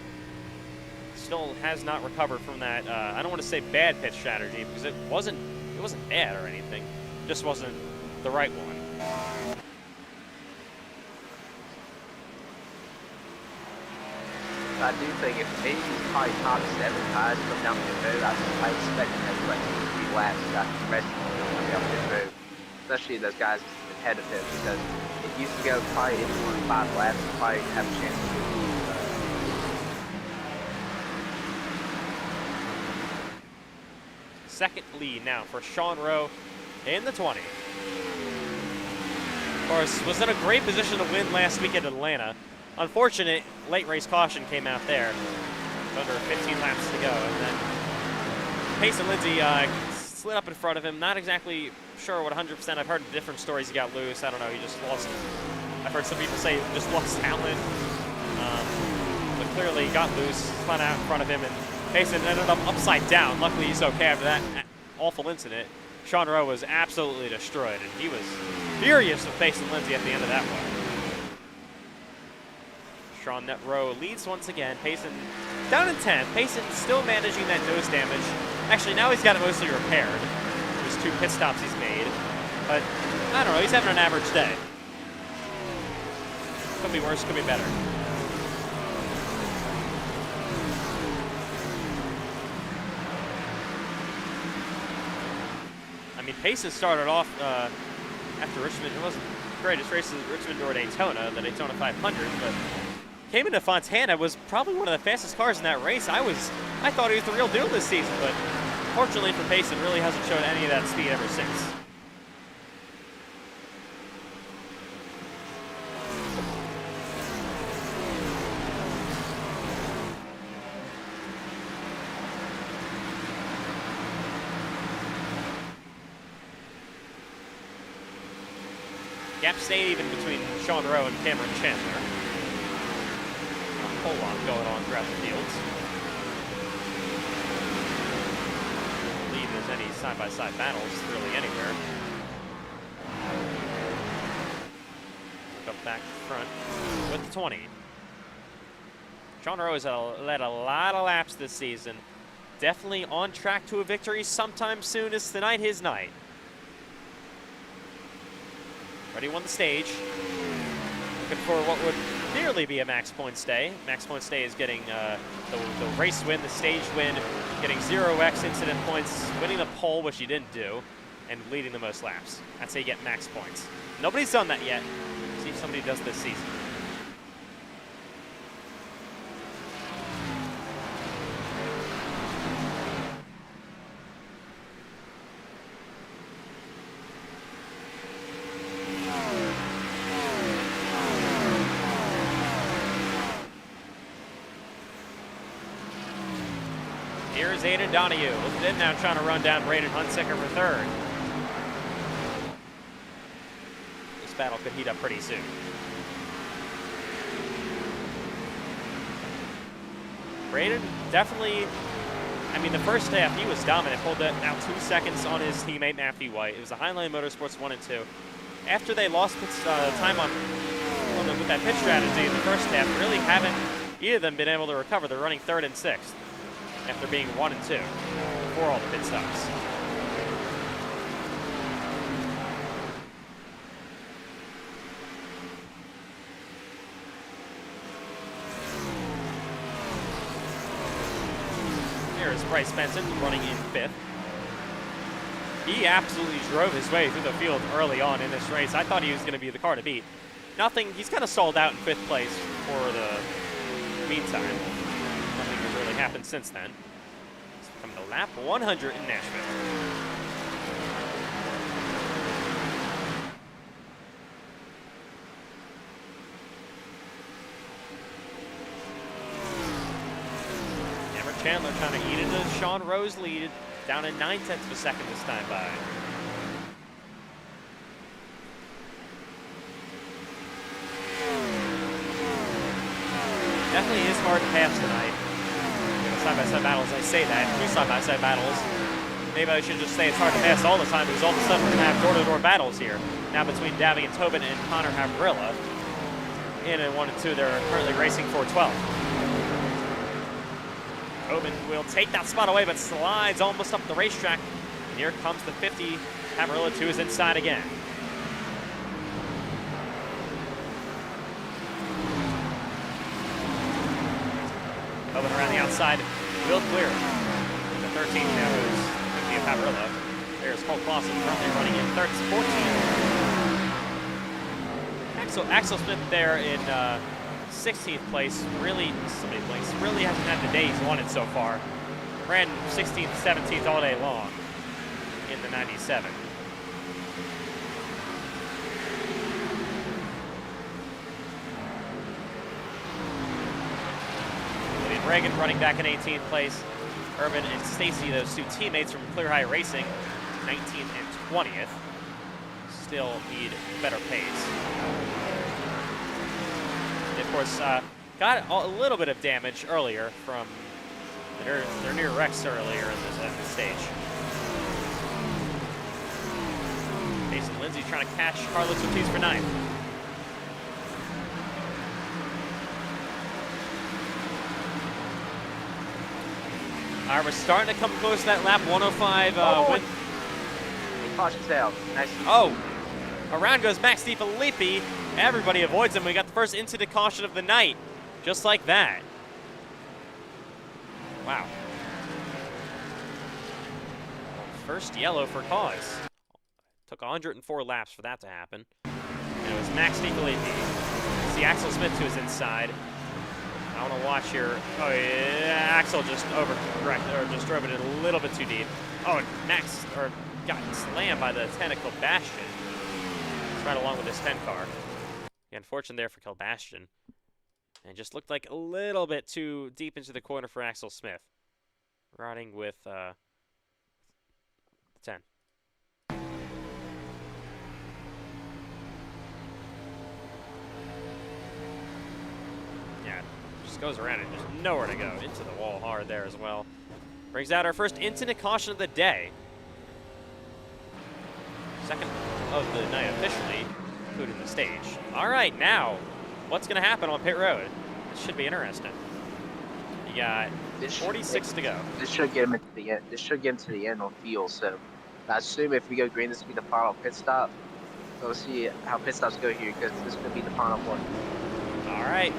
S1: Still has not recovered from that, I don't want to say bad pitch strategy, because it wasn't bad or anything. It just wasn't the right one.
S2: I do think if maybe probably top 7 guys come down the road, I expect him to like 3 laps after the rest of them coming down the road. Especially those guys ahead of him, because it used to go probably into 5 laps, probably have a chance to do
S1: Second lead now for Sean Rowe in the 20. Of course, was in a great position to win last week at Atlanta. Unfortunate late race caution came out there. Under 15 laps to go, and then Payson Lindsay slid up in front of him. Not exactly sure what 100%. I've heard different stories. He got loose. I don't know. He just lost. I've heard some people say he just lost talent. But clearly he got loose, spun out in front of him, and Payson ended up upside down. Luckily he's okay after that awful incident. Sean Rowe was absolutely destroyed, and he was furious with Payson Lindsay at the end of that one. Sean Rowe leads once again. Payson down in 10th. Payson still managing that nose damage. Actually, now he's got it mostly repaired. There's 2 pit stops he's made. But, I don't know, he's having an average day. Could be worse, could be better. I mean, Payson started off after Richmond. It wasn't the greatest race at Richmond or Daytona, the Daytona 500, but came into Fontana, was probably one of the fastest cars in that race. I thought he was the real deal this season, but fortunately for Payson, really hasn't shown any of that speed ever since. Gap stayed even between Sean Rowe and Cameron Chandler. A whole lot going on throughout the fields. I don't believe there's any side-by-side battles really anywhere. Look up back front with the 20. Sean Rowe has led a lot of laps this season. Definitely on track to a victory sometime soon. Is tonight his night? Already won the stage. Looking for what would nearly be a max points day. Max points day is getting the race win, the stage win, getting 0x incident points, winning the pole, which he didn't do, and leading the most laps. That's how you get max points. Nobody's done that yet. See if somebody does this season. Here's Aiden Donahue. Looking in now, trying to run down Braden Hunsicker for third. This battle could heat up pretty soon. Braden definitely, I mean, the first half he was dominant. Pulled out 2 seconds on his teammate Matthew White. It was the Highline Motorsports 1 and 2. After they lost time with that pit strategy in the first half, really haven't either of them been able to recover. They're running 3rd and 6th. After being 1 and 2 before all the pit stops. Here's Bryce Benson running in 5th. He absolutely drove his way through the field early on in this race. I thought he was going to be the car to beat. He's kind of stalled out in 5th place for the meantime. Nothing has really happened since then. It's coming to lap 100 in Nashville. Cameron Chandler trying to eat into Sean Rowe's lead, down in 9/10 of a second this time by. Definitely is hard to pass tonight. Side-by-side battles, I say that. 2 side-by-side battles. Maybe I should just say it's hard to pass all the time because all of a sudden we're going to have door-to-door battles here. Now between Davy and Tobin and Connor Havrilla. In 1 and 2, they're currently racing for 12. Tobin will take that spot away, but slides almost up the racetrack. And here comes the 50. Havrilla 2 is inside again. Tobin around the outside, will clear. The 13 now is 50 of Havrilla. There's Cole Clausen currently running in 14th. Axel Smith there in 16th place. Really hasn't had the day he's wanted so far. Ran 16th, 17th all day long in the 97. Reagan running back in 18th place. Urban and Stacy, those 2 teammates from Clear High Racing, 19th and 20th. Still need better pace. They, of course, got a little bit of damage earlier from their near wrecks earlier in this stage. Jason Lindsay trying to catch Carlos Ortiz for 9th. All right, we're starting to come close to that lap 105 win.
S2: Caution's out. Nice.
S1: Oh, around goes Max DiFilippi. Everybody avoids him. We got the first incident caution of the night, just like that. Wow. First yellow for cause. Took 104 laps for that to happen. And it was Max DiFilippi. See Axel Smith to his inside. I want to watch here. Oh yeah, Axel just just drove it a little bit too deep. Oh, Max got slammed by the tentacle Bastion. It's right along with his 10 car. Yeah, unfortunate there for Kelbastion. And just looked like a little bit too deep into the corner for Axel Smith. Riding with 10. Yeah, just goes around and just nowhere to go. Into the wall hard there as well. Brings out our first incident caution of the day. Second of the night officially, including the stage. All right, now, what's going to happen on pit road? This should be interesting. You got 46 to go.
S2: This should get him into the end. This should get him to the end on fuel. So I assume if we go green, this will be the final pit stop. We'll see how pit stops go here because this could be the final one.
S1: All right.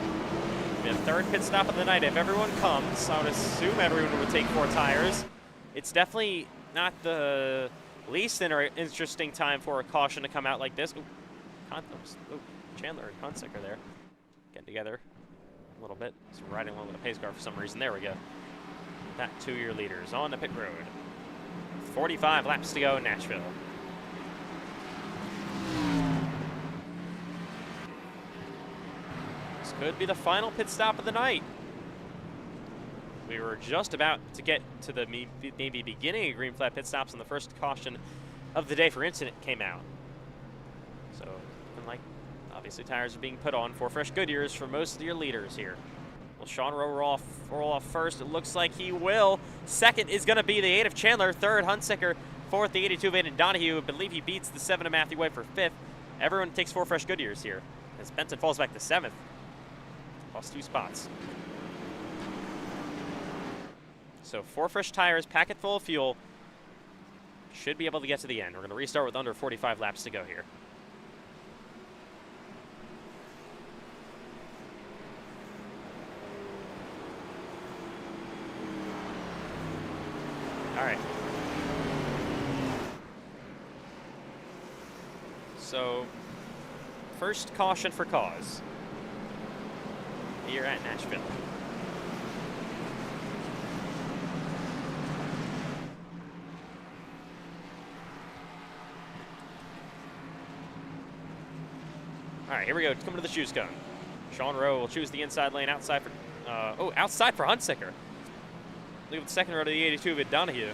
S1: The third pit stop of the night. If everyone comes, I would assume everyone would take 4 tires. It's definitely not the least interesting time for a caution to come out like this. Ooh, Chandler and Hunsaker there getting together a little bit. He's riding along with a pace car for some reason. There we go. That 2-year leaders on the pit road. 45 laps to go in Nashville. This could be the final pit stop of the night. We were just about to get to the maybe beginning of green flag pit stops, and the first caution of the day for incident came out. So, looking like obviously tires are being put on for fresh Goodyears for most of your leaders here. Will Sean Rowe roll off first? It looks like he will. Second is going to be the 8 of Chandler. Third, Hunsaker. Fourth, the 82 of Aiden Donahue. I believe he beats the 7 of Matthew White for 5th. Everyone takes 4 fresh Goodyears here, as Benson falls back to 7th. Lost 2 spots. So 4 fresh tires, packet full of fuel. Should be able to get to the end. We're going to restart with under 45 laps to go here. All right. So, first caution for cause here at Nashville. All right, here we go. It's coming to the shoes cone. Sean Rowe will choose the inside lane outside for, outside for Hunsaker. Leave the second row to the 82 of Donahue.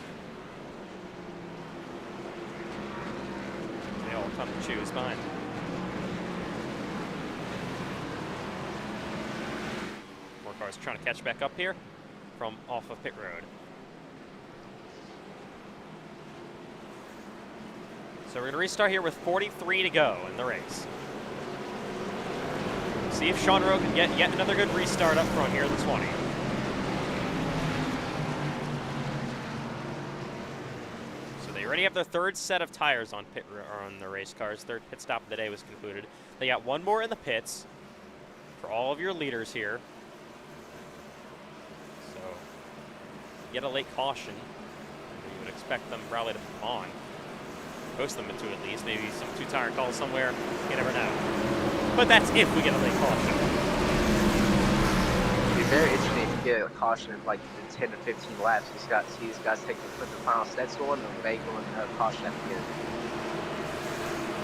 S1: They all come to choose behind. More cars trying to catch back up here from off of pit road. So we're going to restart here with 43 to go in the race. See if Sean Rowe can get yet another good restart up front here in the 20. So they already have their third set of tires on the race cars. Third pit stop of the day was concluded. They got one more in the pits for all of your leaders here. So get a late caution. You would expect them probably to come on. Post them into at least, maybe some 2-tire calls somewhere. You never know. But that's if we get a late caution.
S2: It'd be very interesting if you get a caution in like 10 to 15 laps. You got see these guys put the final sets on and they go in caution at the end.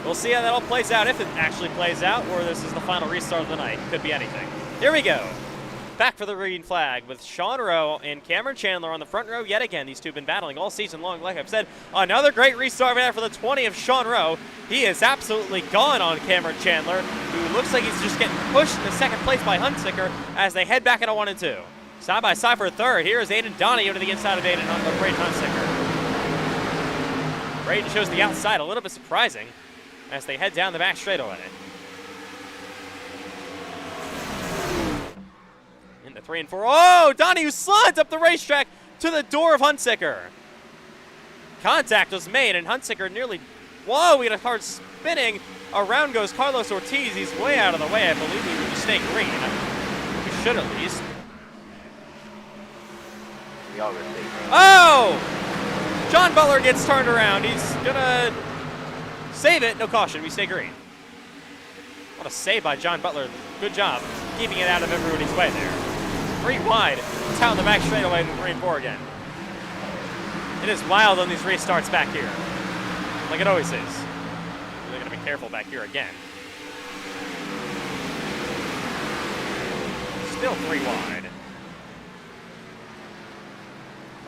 S1: We'll see how that all plays out, if it actually plays out, or this is the final restart of the night. Could be anything. Here we go. Back for the green flag with Sean Rowe and Cameron Chandler on the front row yet again. These two have been battling all season long. Like I've said, another great restart there for the 20 of Sean Rowe. He is absolutely gone on Cameron Chandler, who looks like he's just getting pushed into second place by Hunsaker as they head back into 1 and 2. Side by side for third. Here is Aiden Donahue to the inside of Braden Hunsaker. Braden shows the outside, a little bit surprising as they head down the back straightaway. The 3 and 4. Oh, Donahue slides up the racetrack to the door of Hunsicker. Contact was made, and Hunsicker nearly, whoa, we got a car spinning. Around goes Carlos Ortiz. He's way out of the way. I believe he would stay green. We should at least.
S2: We all really think.
S1: Oh! John Butler gets turned around. He's gonna save it. No caution. We stay green. What a save by John Butler. Good job keeping it out of everybody's way there. 3 wide. It's out in the back straightaway in green 4 again. It is wild on these restarts back here. Like it always is. Really gotta be careful back here again. Still 3 wide.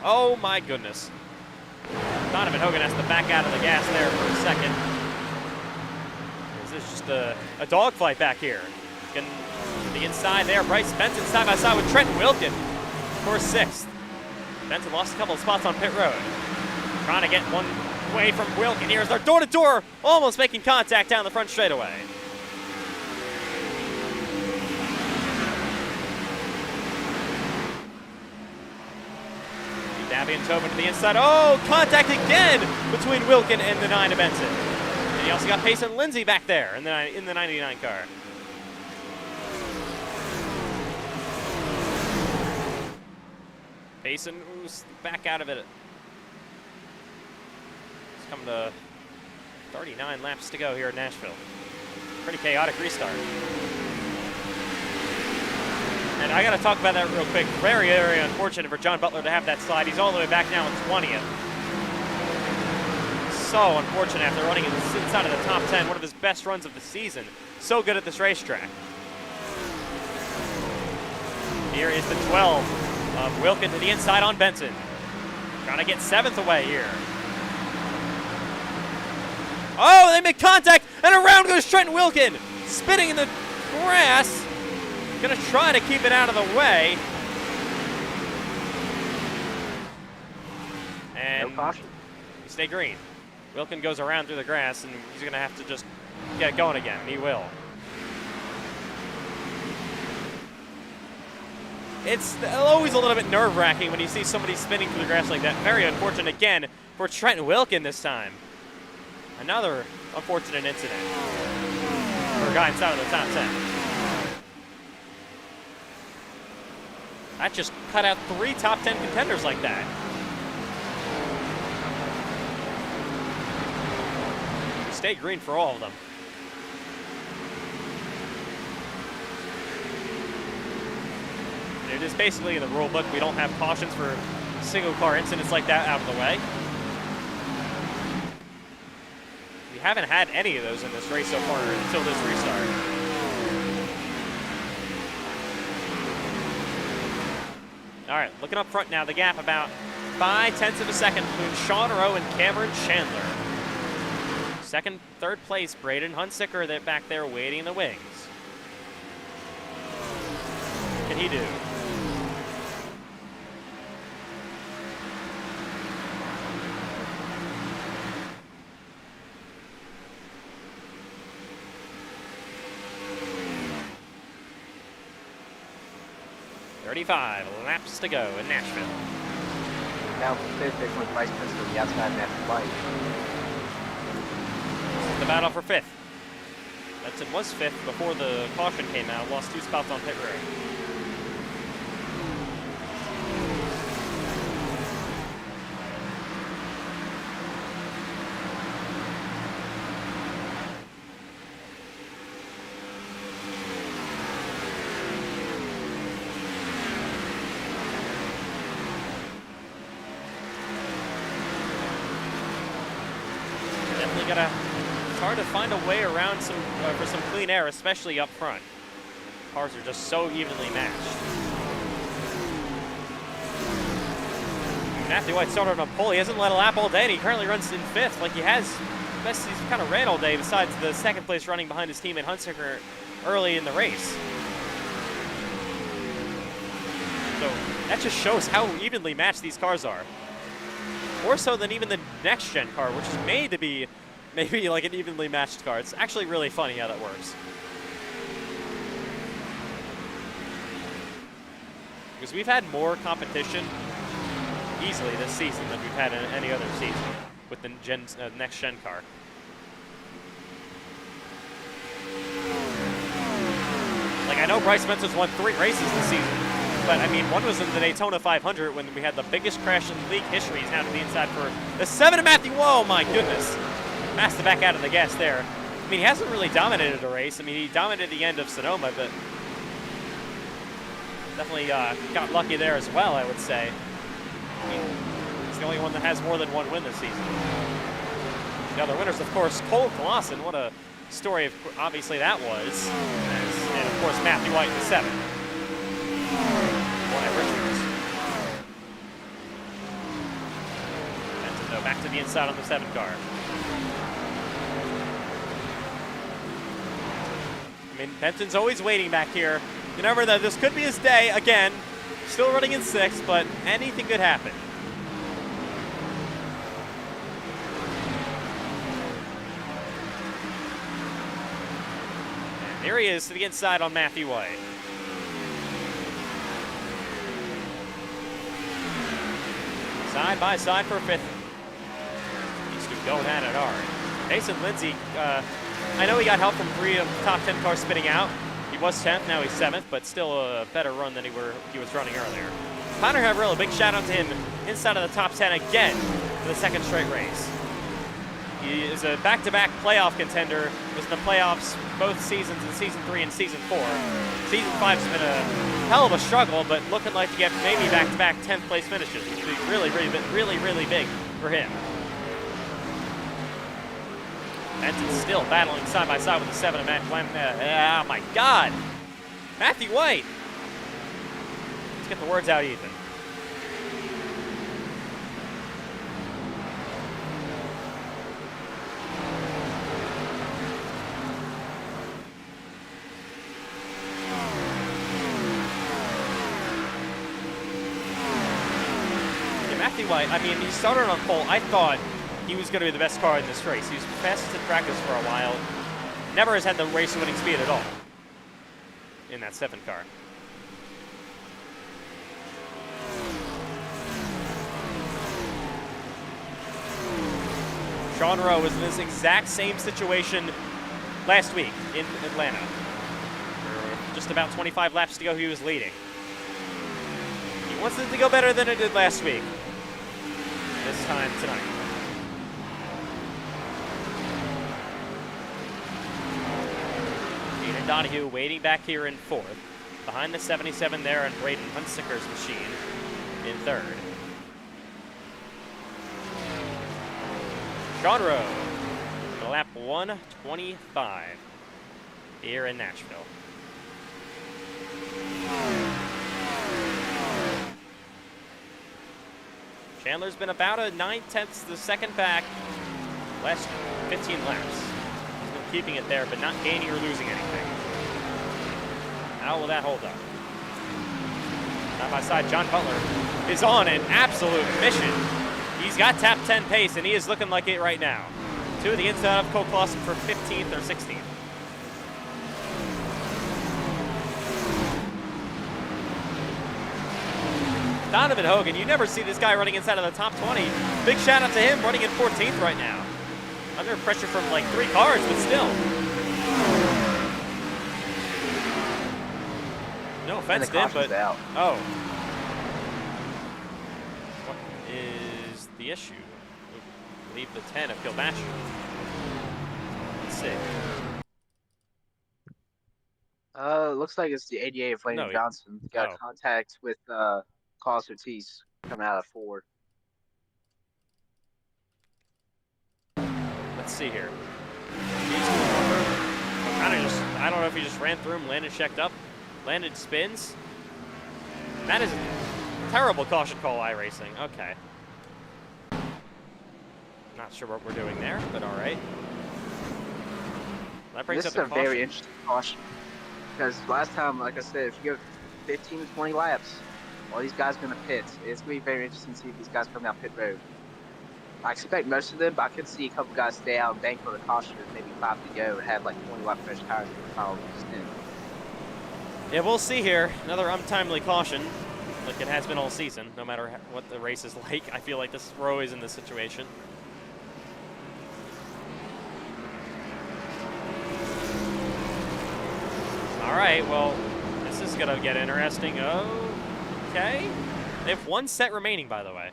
S1: Oh my goodness. Donovan Hogan has to back out of the gas there for a second. This is just a dogfight back here. Getting to the inside there. Bryce Benson side by side with Trenton Wilkin for 6th. Benson lost a couple of spots on pit road. Trying to get one way from Wilkin. Here's their door-to-door, almost making contact down the front straightaway. Dabby and Tobin to the inside. Oh, contact again between Wilkin and the 9 of Benson. And you also got Payson Lindsay back there in the 99 car. Payson who's back out of it. It's come to 39 laps to go here in Nashville. Pretty chaotic restart. And I got to talk about that real quick. Very, very unfortunate for John Butler to have that slide. He's all the way back now in 20th. So unfortunate after running inside of the top 10, one of his best runs of the season. So good at this racetrack. Here is the 12 of Wilkin to the inside on Benson. Trying to get 7th away here. Oh, they make contact, and around goes Trenton Wilkin. Spinning in the grass. Gonna try to keep it out of the way. And
S2: No caution.
S1: we stay green. Wilkin goes around through the grass, and he's gonna have to just get it going again. He will. It's always a little bit nerve-wracking when you see somebody spinning through the grass like that. Very unfortunate again for Trenton Wilkin this time. Another unfortunate incident for a guy inside of the top 10. That just cut out 3 top 10 contenders like that. Stay green for all of them. It is basically in the rule book. We don't have cautions for single car incidents like that out of the way. We haven't had any of those in this race so far until this restart. All right, looking up front now, the gap about 0.5 of a second between Sean Rowe and Cameron Chandler. Second, third place, Braden Hunsicker that back there waiting in the wings. What can he do? Laps to go in Nashville.
S2: Down from 5th, they went Bryce Benson on the outside of that light.
S1: This is the battle for 5th. Benson was 5th before the caution came out. Lost 2 spots on pit road. It's hard to find a way around for some clean air, especially up front. Cars are just so evenly matched. Matthew White started on pole. He hasn't led a lap all day, and he currently runs in 5th, like he has. Best he's kind of ran all day, besides the 2nd place running behind his teammate Hunsicker early in the race. So that just shows how evenly matched these cars are. More so than even the next gen car, which is made to be maybe like an evenly matched car. It's actually really funny how that works. Because we've had more competition easily this season than we've had in any other season with the next gen car. Like, I know Bryce Spencer's won 3 races this season, but I mean, one was in the Daytona 500 when we had the biggest crash in league history. He's now to the inside for the 7 of Matthew. Whoa, my goodness. Has to back out of the gas there. I mean, he hasn't really dominated a race. I mean, he dominated the end of Sonoma, but definitely got lucky there as well, I would say. I mean, he's the only one that has more than 1 win this season. The other winners, of course, Cole Clausen. What a story, obviously, that was. And, of course, Matthew White in the 7. One at Richards. Benton, though, back to the inside on the 7 car. I mean, Benton's always waiting back here. You never know, this could be his day again. Still running in 6th, but anything could happen. And there he is to the inside on Matthew White. Side by side for 5th. These two going at it hard. Jason Lindsay, I know he got help from 3 of the top 10 cars spinning out. He was 10th, now he's 7th, but still a better run than he was running earlier. Connor Havrill, a big shout out to him inside of the top 10 again for the 2nd straight race. He is a back-to-back playoff contender. Was in the playoffs both seasons in Season 3 and Season 4. Season 5's been a hell of a struggle, but looking like to get maybe back-to-back 10th place finishes, which would be really big for him. Benton still battling side by side with the 7 of Matt Clem. Oh my God! Matthew White! Let's get the words out, Ethan. Yeah, Matthew White, I mean, he started on pole. I thought he was going to be the best car in this race. He was fastest in practice for a while. Never has had the race-winning speed at all in that 7 car. Sean Rowe was in this exact same situation last week in Atlanta. Just about 25 laps to go, he was leading. He wants it to go better than it did last week. This time tonight. Donahue waiting back here in 4th. Behind the 77 there and Braden Hunsicker's machine in 3rd. Sean Rowe, lap 125 here in Nashville. Chandler's been about a 9/10 the second back last 15 laps. He's been keeping it there, but not gaining or losing anything. How will that hold up? Side by side, John Butler is on an absolute mission. He's got top 10 pace, and he is looking like it right now. To the inside of Cole Clausen for 15th or 16th. Donovan Hogan, you never see this guy running inside of the top 20. Big shout out to him running in 14th right now. Under pressure from like 3 cars, but still. No offense to him, but
S2: out.
S1: Oh. What is the issue? I believe the 10 of Kilbasher. Let's see.
S2: Looks like it's the 88 of Landon Johnson. Got contact with Carlos Ortiz coming out of 4.
S1: Let's see here. I don't know if he just ran through him. Landon checked up. Landon spins. That is a terrible caution call, iRacing. Okay. Not sure what we're doing there, but all right. That brings
S2: this
S1: up
S2: is a very interesting caution. Because last time, like I said, if you go 15 to 20 laps, all these guys are going to pit. It's going to be very interesting to see if these guys come down pit road. I expect most of them, but I could see a couple guys stay out and bank for the caution with maybe 5 to go and have like 20 lap fresh tires in the final stint.
S1: Yeah, we'll see here. Another untimely caution. like it has been all season, no matter what the race is like. I feel like we're always in this situation. All right, well, this is gonna get interesting. Okay. They have one set remaining, by the way.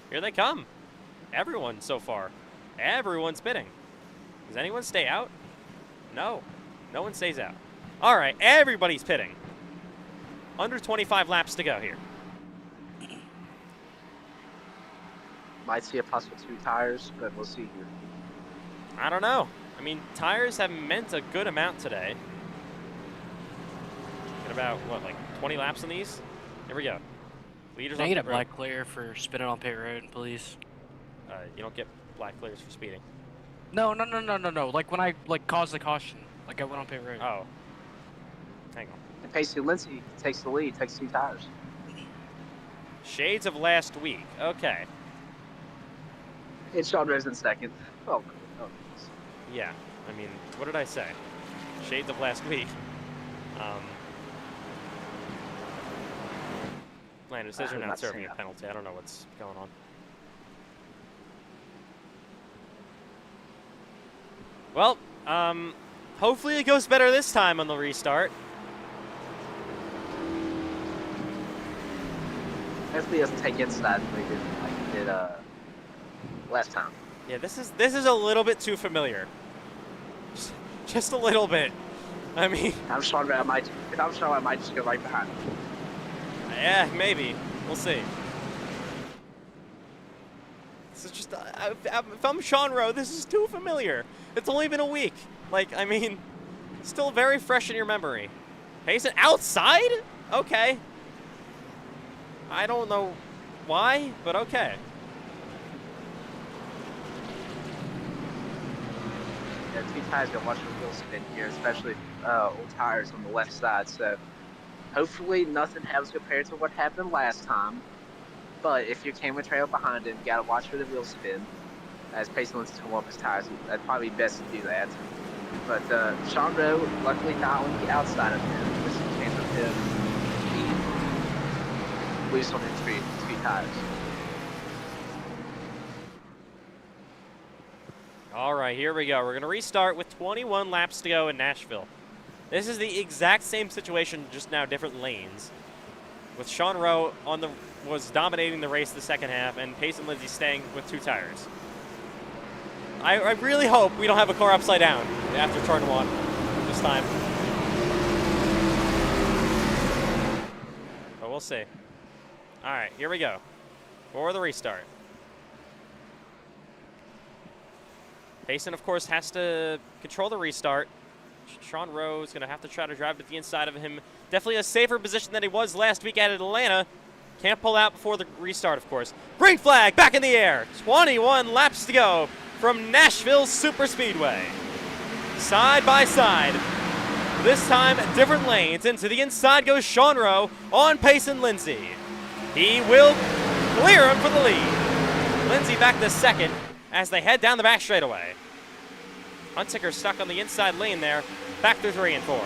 S1: Here they come. Everyone so far. Everyone's pitting. Does anyone stay out? No. No one stays out. All right, everybody's pitting. Under 25 laps to go here.
S2: Might see a possible 2 tires, but we'll see here.
S1: I don't know. I mean, tires have meant a good amount today. Get about, what, like 20 laps on these? Here we go. Leaders
S3: Can I
S1: on
S3: get a
S1: pit road.
S3: black clear for spinning on pit road, please?
S1: You don't get black clears for speeding.
S3: No. Like when I caused the caution, like I went on pit road.
S1: Oh. Hang on.
S2: And Pacey Lindsay takes the lead, takes 2 tires.
S1: Shades of last week. Okay.
S2: And Sean Rose in second. Oh.
S1: Yeah. I mean, what did I say? Shades of last week. Landon says you're not serving a penalty. I don't know what's going on. Well, hopefully it goes better this time on the restart.
S2: Hopefully he doesn't take inside like he did last time.
S1: Yeah, this is a little bit too familiar. Just a little bit. I mean,
S2: If I'm Sean, I might just go right behind him.
S1: yeah, maybe. We'll see. This is just, if I'm Sean Rowe, this is too familiar. It's only been a week. Like, I mean, still very fresh in your memory. Payson outside? Okay. I don't know why, but okay.
S2: Yeah, 2 tires gonna watch the wheel spin here, especially old tires on the left side. So hopefully nothing happens compared to what happened last time. But if you came with trail behind him, you gotta watch for the wheel spin. As Pacey wants to come up his tires, that'd probably be best to do that. But Sean Rowe, luckily not on the outside of him, there's a chance of him being loose on his 2 tires.
S1: All right, here we go. We're going to restart with 21 laps to go in Nashville. This is the exact same situation, just now different lanes. With Sean Rowe was dominating the race the second half, and Payson Lindsay staying with 2 tires. I really hope we don't have a car upside down after turn 1 this time. But we'll see. All right, here we go for the restart. Payson, of course, has to control the restart. Sean Rowe is going to have to try to drive to the inside of him. Definitely a safer position than he was last week at Atlanta. Can't pull out before the restart, of course. Green flag back in the air. 21 laps to go from Nashville Superspeedway. Side by side. This time, different lanes. Into the inside goes Sean Rowe on Payson Lindsay. He will clear him for the lead. Lindsay back to second as they head down the back straightaway. Hunsicker stuck on the inside lane there. Back through 3 and 4.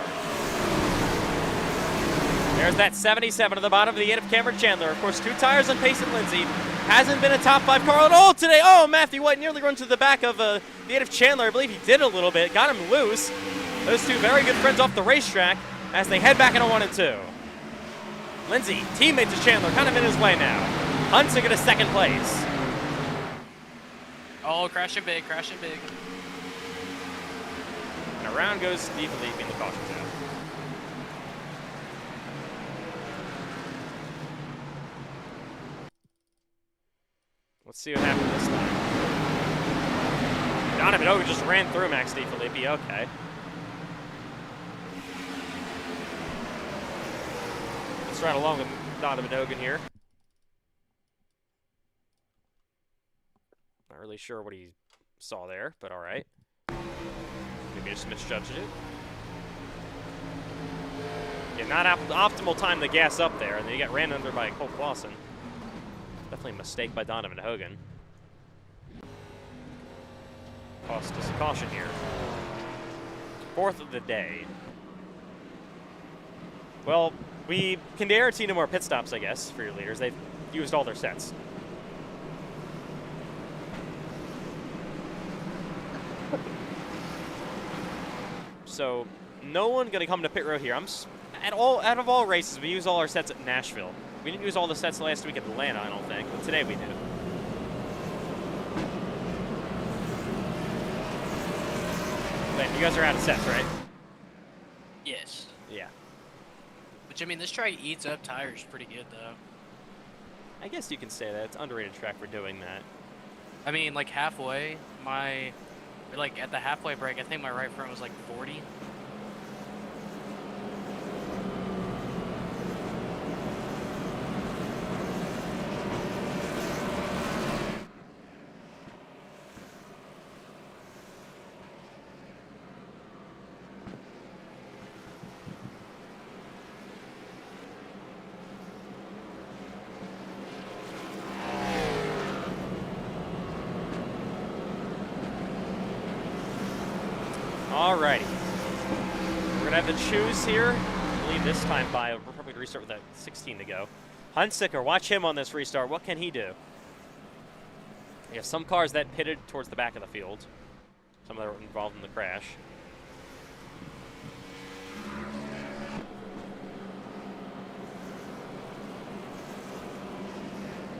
S1: There's that 77 at the bottom of the 8 of Cameron Chandler. Of course, 2 tires on Payson Lindsay. Hasn't been a top 5 car at all today. Oh, Matthew White nearly runs to the back of the 8 of Chandler. I believe he did a little bit. Got him loose. Those 2 very good friends off the racetrack as they head back into 1 and 2. Lindsay, teammate to Chandler, kind of in his way now. Hunsicker to second place.
S3: Oh, crashing big, crashing big.
S1: And around goes Steve leaving the caution zone. Let's see what happened this time. Donovan Hogan just ran through Max DeFilippi. Okay. Let's ride along with Donovan Hogan here. Not really sure what he saw there, but all right. Maybe just misjudged it. Yeah, not optimal time to gas up there, and then he got ran under by Cole Clausen. Definitely a mistake by Donovan Hogan. Cost us a caution here. 4th of the day. Well, We can guarantee no more pit stops, I guess, for your leaders. They've used all their sets. So no one going to come to pit road here. Out of all races, we use all our sets at Nashville. We didn't use all the sets last week at Atlanta, I don't think, but today we did. But you guys are out of sets, right?
S3: Yes.
S1: Yeah.
S3: Which, I mean, this track eats up tires pretty good, though.
S1: I guess you can say that. It's an underrated track for doing that.
S3: I mean, like, halfway, like, at the halfway break, I think my right front was, like, 40.
S1: Alrighty. We're going to have to choose here. I believe this time we'll probably restart with that 16 to go. Hunsicker, watch him on this restart. What can he do? We have some cars that pitted towards the back of the field. Some that were involved in the crash.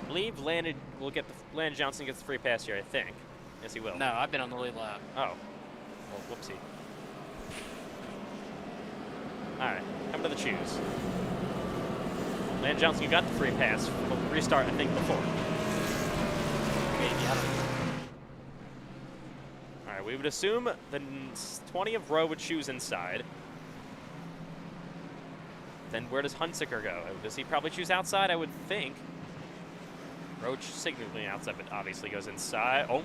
S1: I believe Landon Johnson gets the free pass here, I think. Yes, he will.
S3: No, I've been on the lead lap.
S1: Oh. Well, whoopsie. Alright, come to the choose. Landon Johnson, you got the free pass. We'll restart, I think, before. Alright, we would assume the 20 of Rowe would choose inside. Then where does Hunsicker go? Does he probably choose outside? I would think. Roach signaling outside, but obviously goes inside. Oh,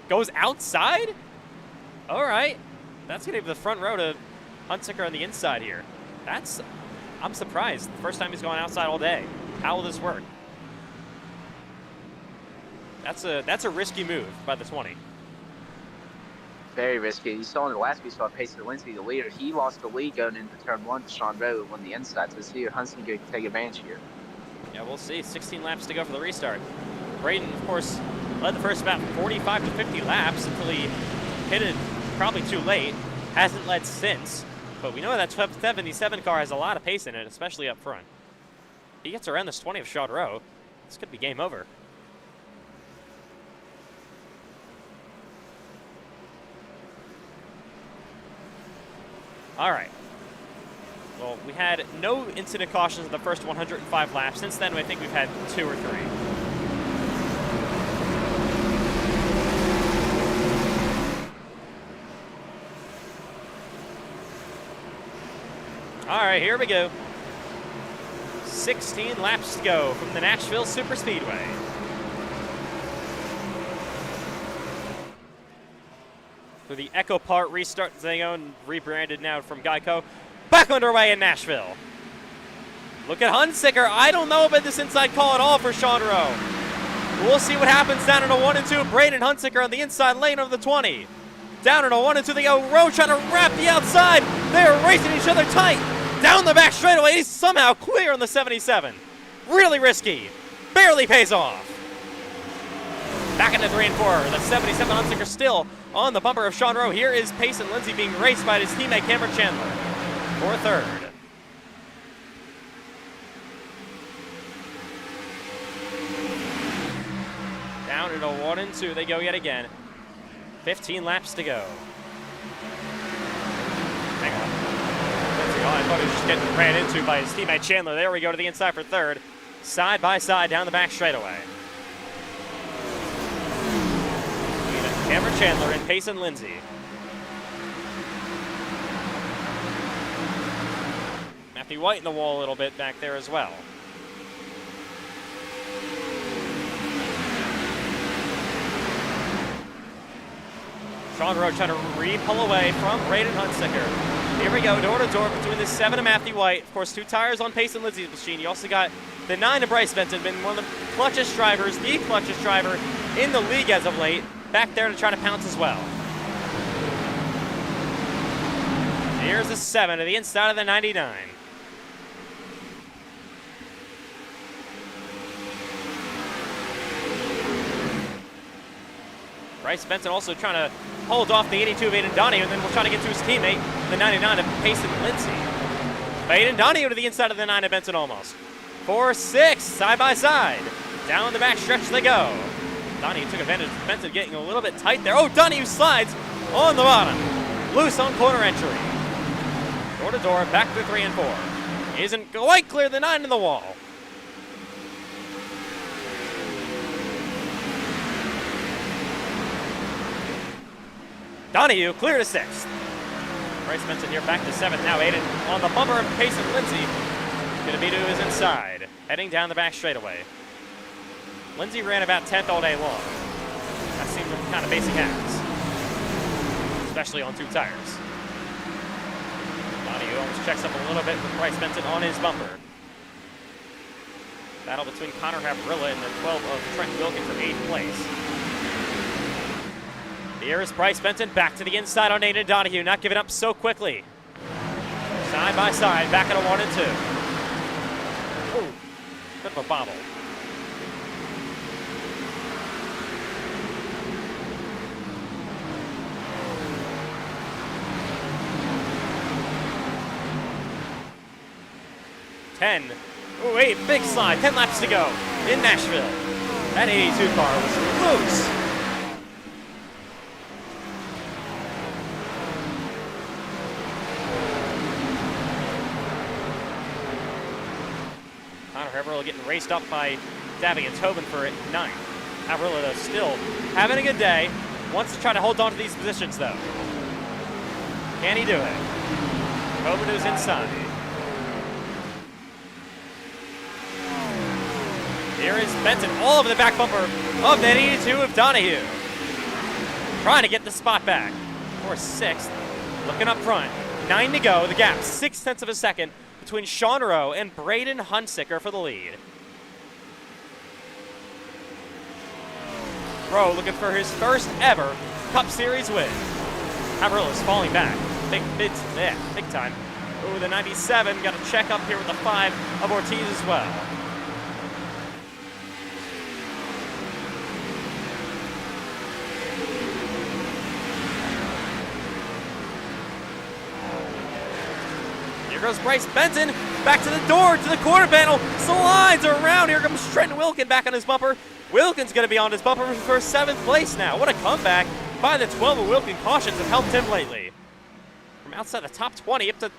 S1: goes outside? All right. That's going to be the front row to Hunsicker on the inside here. I'm surprised. The first time he's gone outside all day. How will this work? That's a risky move by the 20.
S2: Very risky. You saw in the last we saw Payson Lindsay, the leader. He lost the lead going into turn 1 to Sean Rowe and won the inside. So see if Hunsicker can take advantage here. Yeah,
S1: we'll see. 16 laps to go for the restart. Braden, of course, led the first about 45 to 50 laps until he hit it probably too late. Hasn't led since. But we know that 77 car has a lot of pace in it, especially up front. He gets around this 20 of Sean Rowe. This could be game over. All right. Well, we had no incident cautions in the first 105 laps. Since then, I think we've had 2 or 3. All right, here we go. 16 laps to go from the Nashville Superspeedway. For the Echo Part restart Zango, rebranded now from Geico. Back underway in Nashville. Look at Hunsicker. I don't know about this inside call at all for Sean Rowe. We'll see what happens down in a 1 and 2. Braden Hunsicker on the inside lane of the 20. Down in a 1 and 2 they go. Rowe trying to wrap the outside. They're racing each other tight. Down the back straightaway. He's somehow clear on the 77. Really risky. Barely pays off. Back into 3 and 4. The 77 Hunsicker still on the bumper of Sean Rowe. Here is Payson Lindsay being raced by his teammate Cameron Chandler for third. Down in a 1 and 2 they go yet again. 15 laps to go. Hang on. I thought he was just getting ran into by his teammate Chandler. There we go to the inside for third. Side by side down the back straightaway. Cameron Chandler and Payson Lindsay. Matthew White in the wall a little bit back there as well. Sean Rowe trying to re-pull away from Braden Hunsicker. Here we go, door to door between the 7 and Matthew White. Of course, 2 tires on Payson Lindsay's machine. You also got the 9 of Bryce Benton, been one of the clutchest drivers, the clutchest driver in the league as of late. Back there to try to pounce as well. Here's the 7 to the inside of the 99. Bryce Benson also trying to hold off the 82 of Aiden Donahue, and then we'll try to get to his teammate, the 99 of Payson Lindsay. Aiden Donahue to the inside of the 9 of Benson almost. 4-6, side by side. Down the back stretch they go. Donahue took advantage of Benson getting a little bit tight there. Oh, Donahue slides on the bottom. Loose on corner entry. Door to door, back to 3 and 4. Isn't quite clear, the 9 in the wall. Donahue clear to 6th. Bryce Benson here back to 7th. Now Aiden on the bumper and Payson Lindsay. Gonna be to his inside. Heading down the back straightaway. Lindsay ran about 10th all day long. That seemed kind of basic hacks. Especially on 2 tires. Donahue almost checks up a little bit with Bryce Benson on his bumper. Battle between Connor Havrilla and the 12 of Trent Wilkin for 8th place. Here is Bryce Benson back to the inside on Aiden Donahue, not giving up so quickly. Side by side, back at a 1 and 2. Ooh, bit of a bobble. Oh, wait, big slide, 10 laps to go in Nashville. That 82 car was loose. Havrilla getting raced up by Davy and Tobin for 9th. Havrilla, though, still having a good day. Wants to try to hold on to these positions, though. Can he do it? Tobin who's inside. Here is Benson all over the back bumper of that 82 of Donahue. Trying to get the spot back. For 6th. Looking up front. 9 to go. The gap, 0.6 of a second between Sean Rowe and Braden Hunsicker for the lead. Rowe looking for his first ever Cup Series win. Havrilla's falling back. Big time. Ooh, the 97 got a check up here with the 5 of Ortiz as well. Here goes Bryce Benson, back to the door, to the quarter panel, slides around. Here comes Trenton Wilkin back on his bumper. Wilkin's going to be on his bumper for 7th place now. What a comeback by the 12 of Wilkin. Cautions have helped him lately. From outside the top 20 up to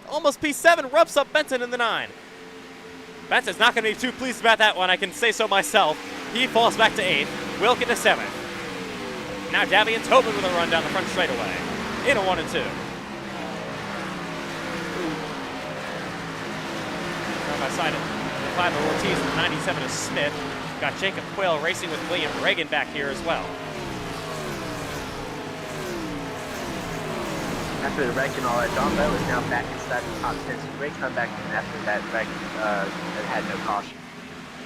S1: almost P7, roughs up Benson in the 9. Benson's not going to be too pleased about that one, I can say so myself. He falls back to 8th, Wilkin to 7th. Now Davy and Tobin with a run down the front straightaway in a 1 and 2. By side of the 5 of Ortiz and the 97 of Smith. Got Jacob Quill racing with William Reagan back here as well.
S2: After the wreck and all that, John Bell is now back inside the top 10. So great comeback after that wreck that had no caution.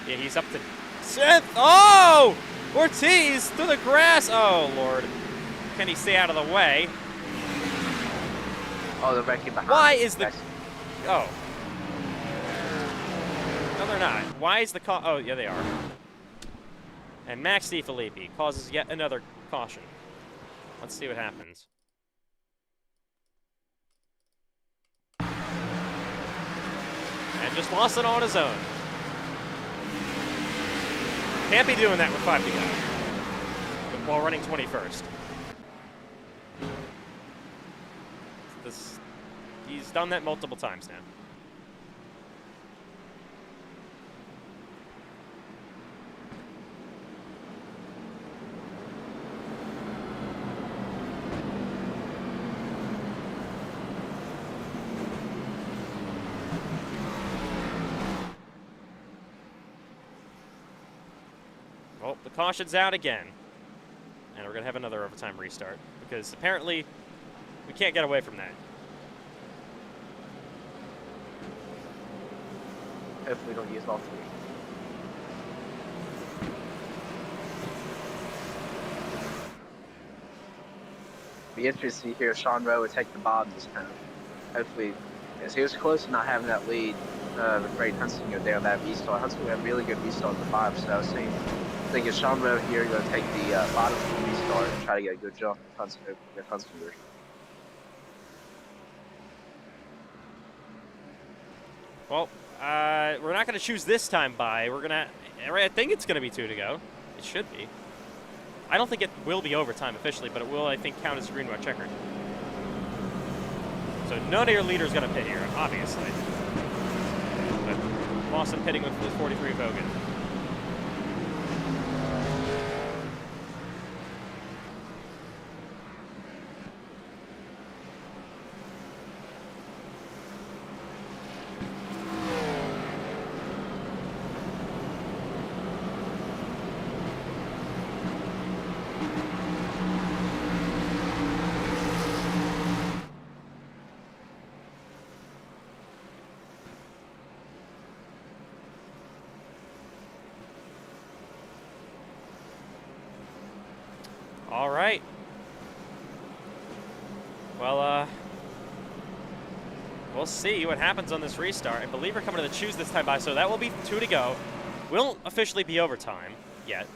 S1: Yeah, he's up to 10th. Oh! Ortiz through the grass. Oh, Lord. Can he stay out of the way?
S2: Oh, the wrecking behind.
S1: Why is the... Oh. No, they're not. Why is the oh, yeah, they are. And Max DiFilippi causes yet another caution. Let's see what happens. And just lost it on his own. Can't be doing that with 5 to go. While running 21st. He's done that multiple times now. Well, the caution's out again. And we're going to have another overtime restart. Because apparently, we can't get away from that.
S2: Hopefully we don't use all 3. Be interesting to see here if Sean Rowe would take the bomb this time. Hopefully, as he was close to not having that lead with Braden Hunsinger there on that restart. Hunsinger had a really good restart at the 5, so I was thinking Sean Rowe here going to take the bottom of the restart. to get a good jump with Hunsinger.
S1: Well, we're not going to choose this time by. We're going to. I think it's going to be 2 to go. It should be. I don't think it will be overtime officially, but it will, I think, count as a green white checkered. So none of your leaders going to pit here, obviously. But Lawson pitting with 43 Vogan. All right. Well, we'll see what happens on this restart. I believe we're coming to the choose this time by, so that will be 2 to go. Won't officially be overtime yet,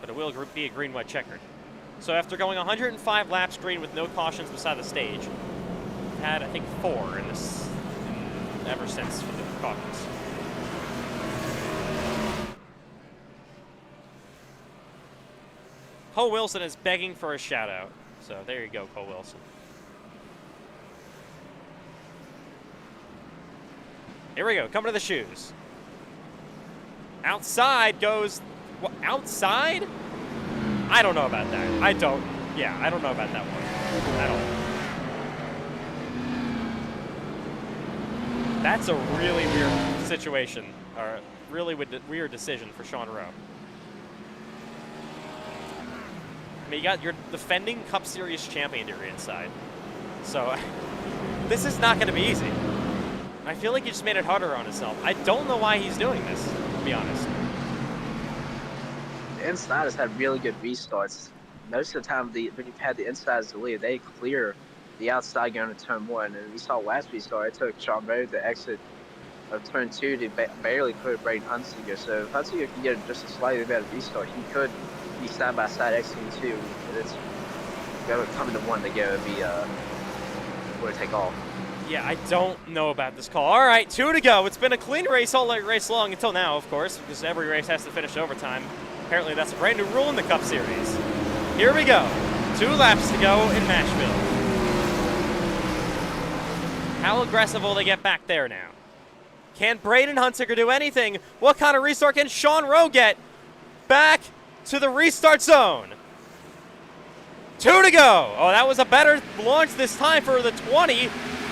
S1: but it will be a green-white checkered. So after going 105 laps green with no cautions beside the stage, we've had, I think, 4 in this ever since for the cautions. Cole Wilson is begging for a shout-out. So there you go, Cole Wilson. Here we go, coming to the shoes. Outside goes... What, outside? I don't know about that. I don't know about that one at all. That's a really weird situation, or really weird decision for Sean Rowe. I mean, you got your defending Cup Series champion to your inside. So, this is not going to be easy. I feel like he just made it harder on himself. I don't know why he's doing this, to be honest.
S2: The insiders had really good restarts. Most of the time, when you've had the insiders to lead, they clear the outside going to turn 1. And we saw last restart, it took Sean Rowe to exit of turn 2 to barely clear Braden Hunsinger. So if Hunsinger can get just a slightly better restart, he could be side-by-side exiting 2. And it's coming to 1 to go, be where to take off.
S1: Yeah, I don't know about this call. All right, 2 to go. It's been a clean race all race long until now, of course, because every race has to finish overtime. Apparently, that's a brand new rule in the Cup Series. Here we go. 2 laps to go in Nashville. How aggressive will they get back there now? Can Braden Hunsinger do anything? What kind of restart can Sean Rowe get? Back to the restart zone. 2 to go. Oh, that was a better launch this time for the 20.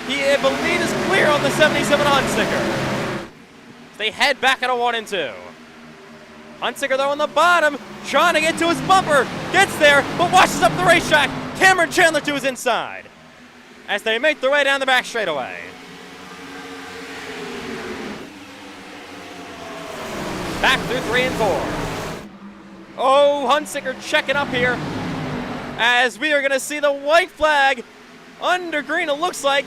S1: He, I believe, is clear on the 77 Hunsinger. They head back at a 1 and 2. Hunsinger, though, on the bottom, trying to get to his bumper. Gets there, but washes up the racetrack. Cameron Chandler to his inside as they make their way down the back straightaway. Back through 3 and 4. Oh, Hunsinger checking up here as we are going to see the white flag under green, it looks like.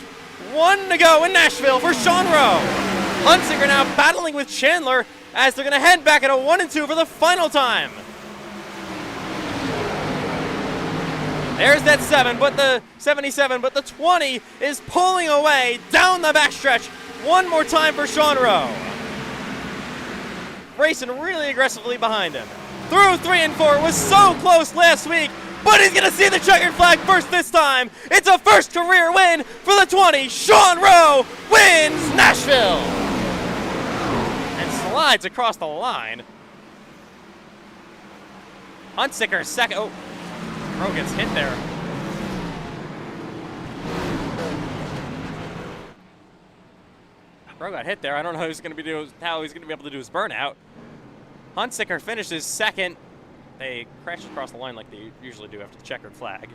S1: 1 to go in Nashville for Sean Rowe. Hunsinger now battling with Chandler as they're going to head back at a 1 and 2 for the final time. There's that 77, but the 20 is pulling away down the backstretch. One more time for Sean Rowe. Racing really aggressively behind him. Through 3 and 4, was so close last week, but he's going to see the checkered flag first this time. It's a first career win for the 20. Sean Rowe wins Nashville. And slides across the line. Hunsinger second. Oh, Rowe gets hit there. Rowe got hit there. I don't know how he's going to be able to do his burnout. Hunsinger finishes second. They crashed across the line like they usually do after the checkered flag.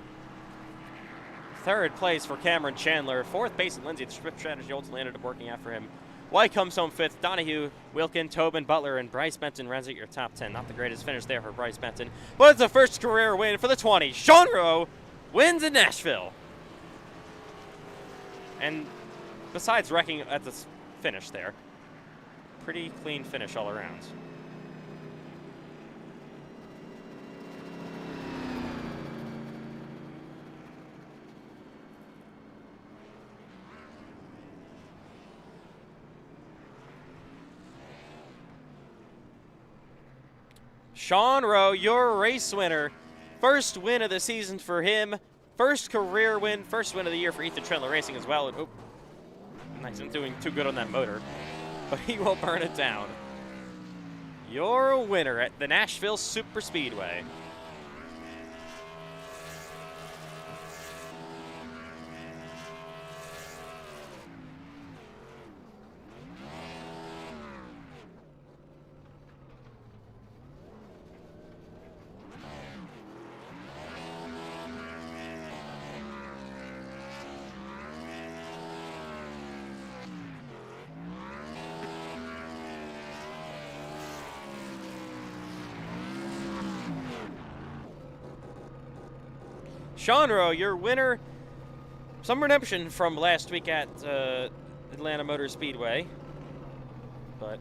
S1: Third place for Cameron Chandler. Fourth place at Lindsay. The swift strategy ultimately ended up working out for him. White comes home fifth. Donahue, Wilkin, Tobin, Butler, and Bryce Benton rounds out your top 10. Not the greatest finish there for Bryce Benton, but it's a first career win for the 20. Sean Rowe wins in Nashville. And besides wrecking at the finish there, pretty clean finish all around. Sean Rowe, your race winner. First win of the season for him. First career win. First win of the year for Ethan Trentler Racing as well. And, oh, nice. I'm doing too good on that motor. But he will burn it down. Your winner at the Nashville Super Speedway. Sean Rowe, your winner. Some redemption from last week at Atlanta Motor Speedway. But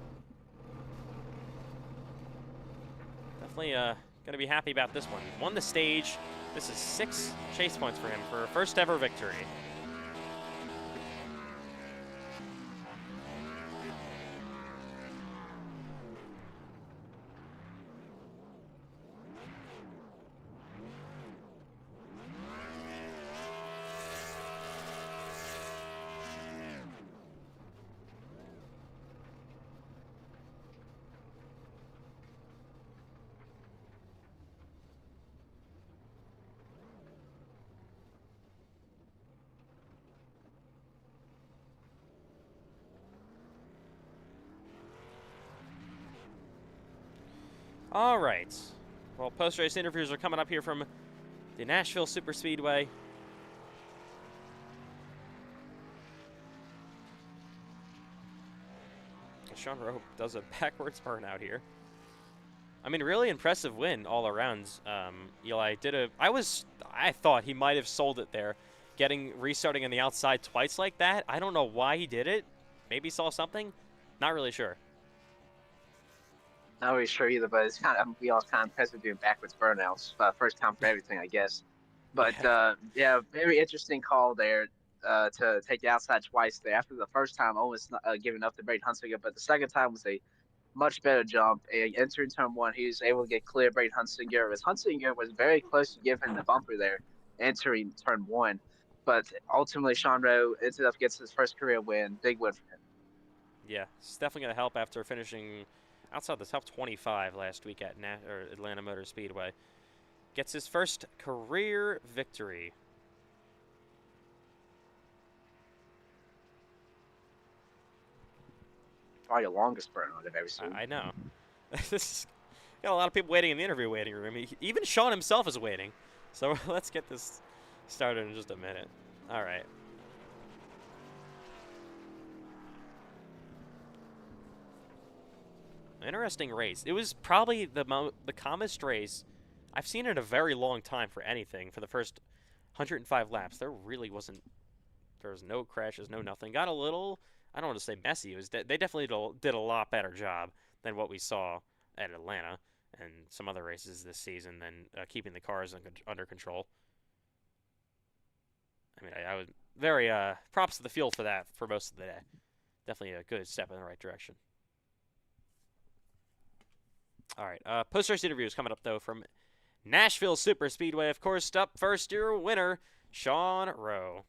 S1: definitely going to be happy about this one. Won the stage. This is 6 chase points for him for a first ever victory. All right. Well, post-race interviews are coming up here from the Nashville Super Speedway. Sean Rowe does a backwards burnout here. I mean, really impressive win all around. Eli did a. I thought he might have sold it there, restarting on the outside twice like that. I don't know why he did it. Maybe saw something. Not really sure.
S2: Not really sure either, but it's kind of we all kind of impressive doing backwards burnouts. First time for everything, I guess. But yeah, very interesting call there to take the outside twice there. After the first time, almost giving up to Braden Hunsinger, but the second time was a much better jump. Entering turn 1, he was able to get clear Braden Hunsinger. As Hunsinger was very close to giving the bumper there, entering turn 1. But ultimately, Sean Rowe ended up getting his first career win. Big win for him.
S1: Yeah, it's definitely going to help after finishing outside the top 25 last week at Atlanta Motor Speedway. Gets his first career victory.
S2: Probably the longest burnout I've ever seen.
S1: I know. This got a lot of people waiting in the interview waiting room. Even Sean himself is waiting. So let's get this started in just a minute. All right. Interesting race. It was probably the calmest race I've seen in a very long time for anything. For the first 105 laps, there was no crashes, no nothing. Got a little, I don't want to say messy. It was they definitely did a lot better job than what we saw at Atlanta and some other races this season than keeping the cars under control. I mean, I was very props to the field for that for most of the day. Definitely a good step in the right direction. All right, post-race interviews coming up, though, from Nashville Super Speedway. Of course, up first, your winner, Sean Rowe.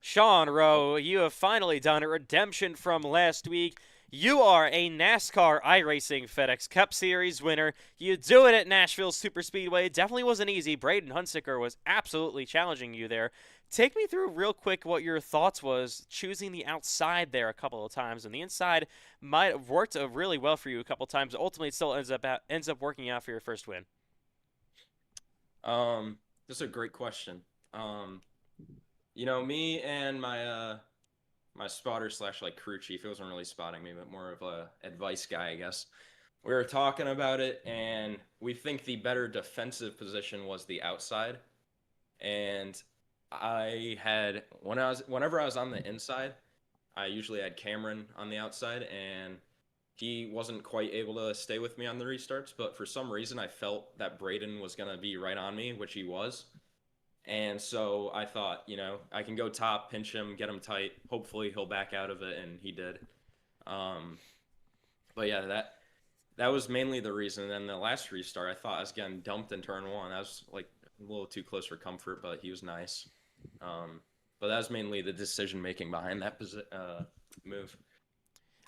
S1: Sean Rowe, you have finally done a redemption from last week. You are a NASCAR iRacing FedEx Cup Series winner. You do it at Nashville Super Speedway. It definitely wasn't easy. Braden Hunsicker was absolutely challenging you there. Take me through real quick what your thoughts was choosing the outside there a couple of times, and the inside might have worked really well for you a couple of times. Ultimately, it still ends up working out for your first win.
S5: This is a great question. You know, me and my my spotter slash like crew chief, it wasn't really spotting me, but more of a advice guy, I guess. We were talking about it, and we think the better defensive position was the outside. And whenever I was on the inside, I usually had Cameron on the outside, and he wasn't quite able to stay with me on the restarts, but for some reason I felt that Braden was going to be right on me, which he was. And so I thought, you know, I can go top, pinch him, get him tight. Hopefully he'll back out of it, and he did. But But yeah, that was mainly the reason. And then the last restart, I thought I was getting dumped in turn one. I was like a little too close for comfort, but he was nice. But that was mainly the decision making behind that move.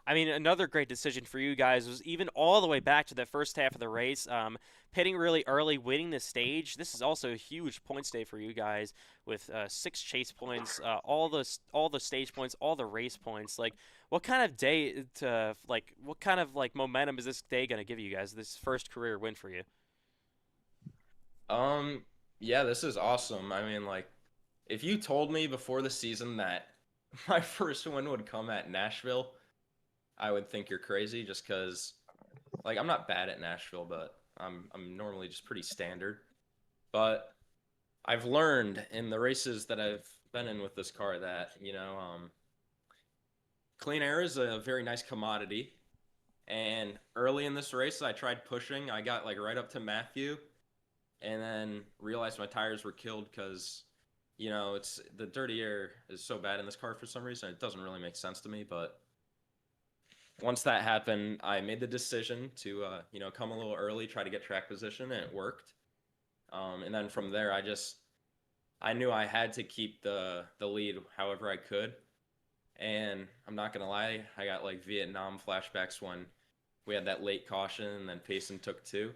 S1: I mean, another great decision for you guys was even all the way back to the first half of the race, pitting really early, winning the stage. This is also a huge points day for you guys with 6 chase points, all the stage points, all the race points. Like, what kind of day to like? What kind of like momentum is this day gonna give you guys? This first career win for you.
S5: Yeah, this is awesome. I mean, like, if you told me before the season that my first win would come at Nashville, I would think you're crazy just because, like, I'm not bad at Nashville, but I'm normally just pretty standard. But I've learned in the races that I've been in with this car that, clean air is a very nice commodity. And early in this race, I tried pushing. I got like right up to Matthew, and then realized my tires were killed because, it's the dirty air is so bad in this car for some reason. It doesn't really make sense to me, but once that happened, I made the decision to, come a little early, try to get track position, and it worked. And then from there, I knew I had to keep the lead however I could. And I'm not gonna lie, I got like Vietnam flashbacks when we had that late caution and then Payson took 2.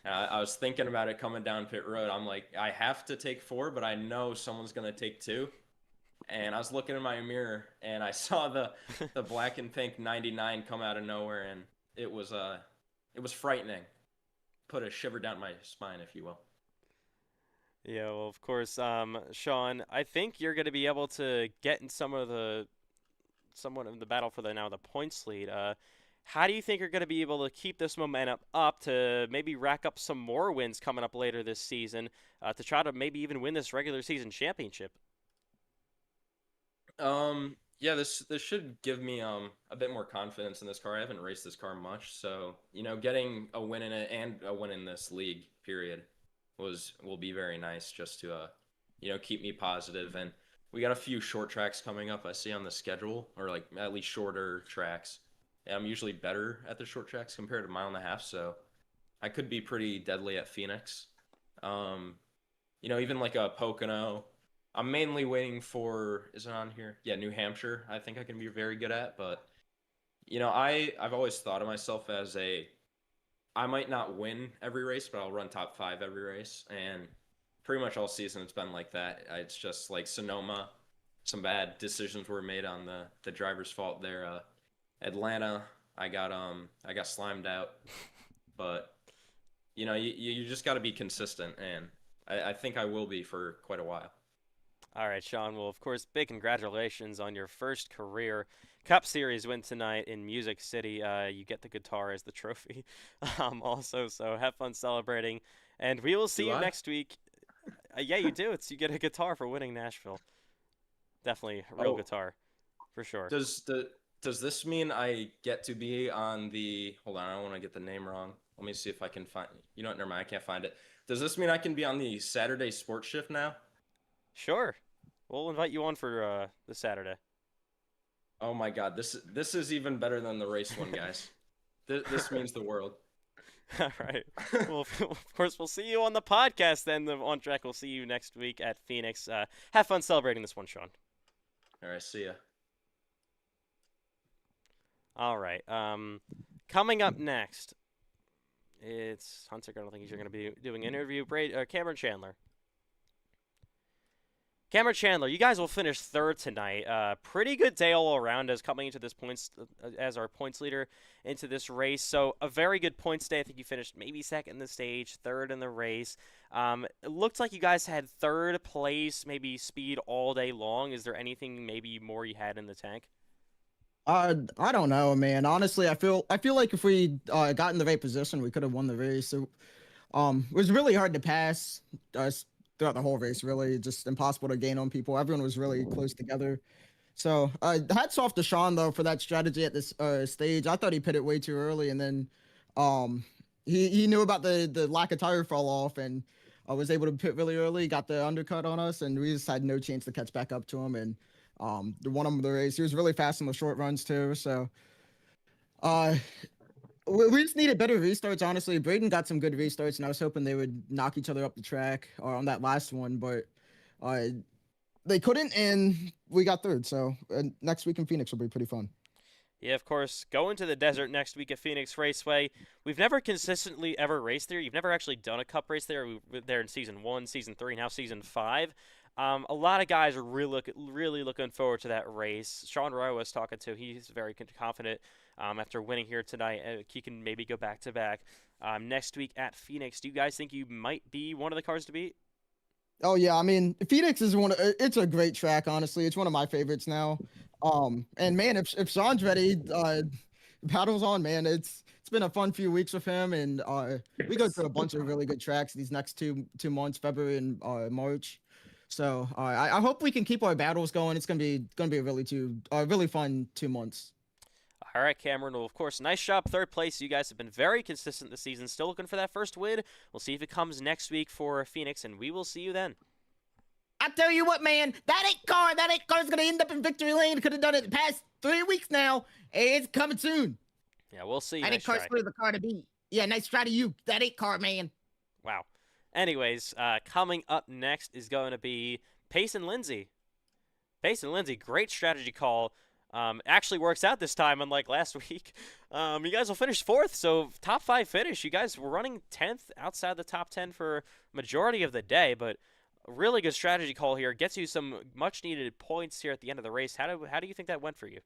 S5: I was thinking about it coming down pit road. I'm like, I have to take 4, but I know someone's gonna take 2. And I was looking in my mirror and I saw the black and pink 99 come out of nowhere, and it was frightening. Put a shiver down my spine, if you will.
S1: Yeah, well, of course, Sean, I think you're going to be able to get in somewhat of the battle for the points lead. How do you think you're going to be able to keep this momentum up to maybe rack up some more wins coming up later this season to try to maybe even win this regular season championship?
S5: Yeah, this should give me a bit more confidence in this car. I haven't raced this car much, so getting a win in it and a win in this league period will be very nice just to keep me positive. And we got a few short tracks coming up I see on the schedule, or like at least shorter tracks. And I'm usually better at the short tracks compared to mile and a half, so I could be pretty deadly at Phoenix. Even like a Pocono. I'm mainly waiting for, is it on here? Yeah, New Hampshire. I think I can be very good at, but I've always thought of myself as I might not win every race, but I'll run top 5 every race. And pretty much all season it's been like that. It's just like Sonoma, some bad decisions were made on the driver's fault there. Atlanta, I got slimed out, but you just got to be consistent, and I think I will be for quite a while.
S1: All right, Sean. Well, of course, big congratulations on your first career Cup Series win tonight in Music City. You get the guitar as the trophy, also. So have fun celebrating, and we will see you next week. Yeah, you do. You get a guitar for winning Nashville. Definitely a real guitar, for sure.
S5: Does this mean I get to be on the? Hold on, I don't want to get the name wrong. Let me see if I can find. You know what? Never mind. I can't find it. Does this mean I can be on the Saturday sports shift now?
S1: Sure. We'll invite you on for this Saturday.
S5: Oh my God, this is even better than the race one, guys. This means the world.
S1: All right. Well, of course, we'll see you on the podcast then. On track, we'll see you next week at Phoenix. Have fun celebrating this one, Sean.
S5: All right, see ya.
S1: All right. Coming up next, it's Hunter. I don't think he's going to be doing an interview. Cameron Chandler. Cameron Chandler, you guys will finish 3rd tonight. Pretty good day all around as coming into this points as our points leader into this race. So a very good points day. I think you finished maybe 2nd in the stage, 3rd in the race. It looked like you guys had 3rd place, maybe speed all day long. Is there anything maybe more you had in the tank?
S6: I don't know, man. Honestly, I feel like if we got in the right position, we could have won the race. So, it was really hard to pass throughout the whole race. Really, just impossible to gain on people. Everyone was really close together. So, hats off to Sean though for that strategy at this stage. I thought he pit it way too early, and then he knew about the lack of tire fall off, and was able to pit really early. Got the undercut on us, and we just had no chance to catch back up to him. And won him the race. He was really fast in the short runs too. So, We just needed better restarts, honestly. Braden got some good restarts, and I was hoping they would knock each other up the track on that last one, but uh, they couldn't, and we got third. So next week in Phoenix will be pretty fun.
S1: Yeah, of course. Going to the desert next week at Phoenix Raceway. We've never consistently ever raced there. You've never actually done a cup race there. We were there in season 1, season 3, now season 5. A lot of guys are really looking forward to that race. Sean Roy I was talking to. He's very confident after winning here tonight. He can maybe go back to back next week at Phoenix. Do you guys think you might be one of the cars to beat?
S6: Oh yeah, I mean Phoenix is it's a great track, honestly. It's one of my favorites now. And man, if Sean's ready, battle's on, man. It's been a fun few weeks with him, and we go through a bunch of really good tracks these next two months, February and March. So I hope we can keep our battles going. It's gonna be a really fun 2 months.
S1: All right, Cameron. Well, of course, nice job, third place. You guys have been very consistent this season. Still looking for that first win. We'll see if it comes next week for Phoenix, and we will see you then.
S6: I tell you what, man, that 8 car's gonna end up in victory lane. Could have done it the past 3 weeks now. It's coming soon.
S1: Yeah, we'll see.
S6: That
S1: Nice
S6: 8 car's
S1: try.
S6: clearly the car to beat. Yeah, nice try to you. That 8 car, man.
S1: Wow. Anyways, coming up next is going to be Pace and Lindsay. Pace and Lindsay, great strategy call. Actually works out this time, unlike last week. You guys will finish 4th, so top 5 finish. You guys were running 10th outside the top 10 for majority of the day, but a really good strategy call here. Gets you some much-needed points here at the end of the race. How do you think that went for you?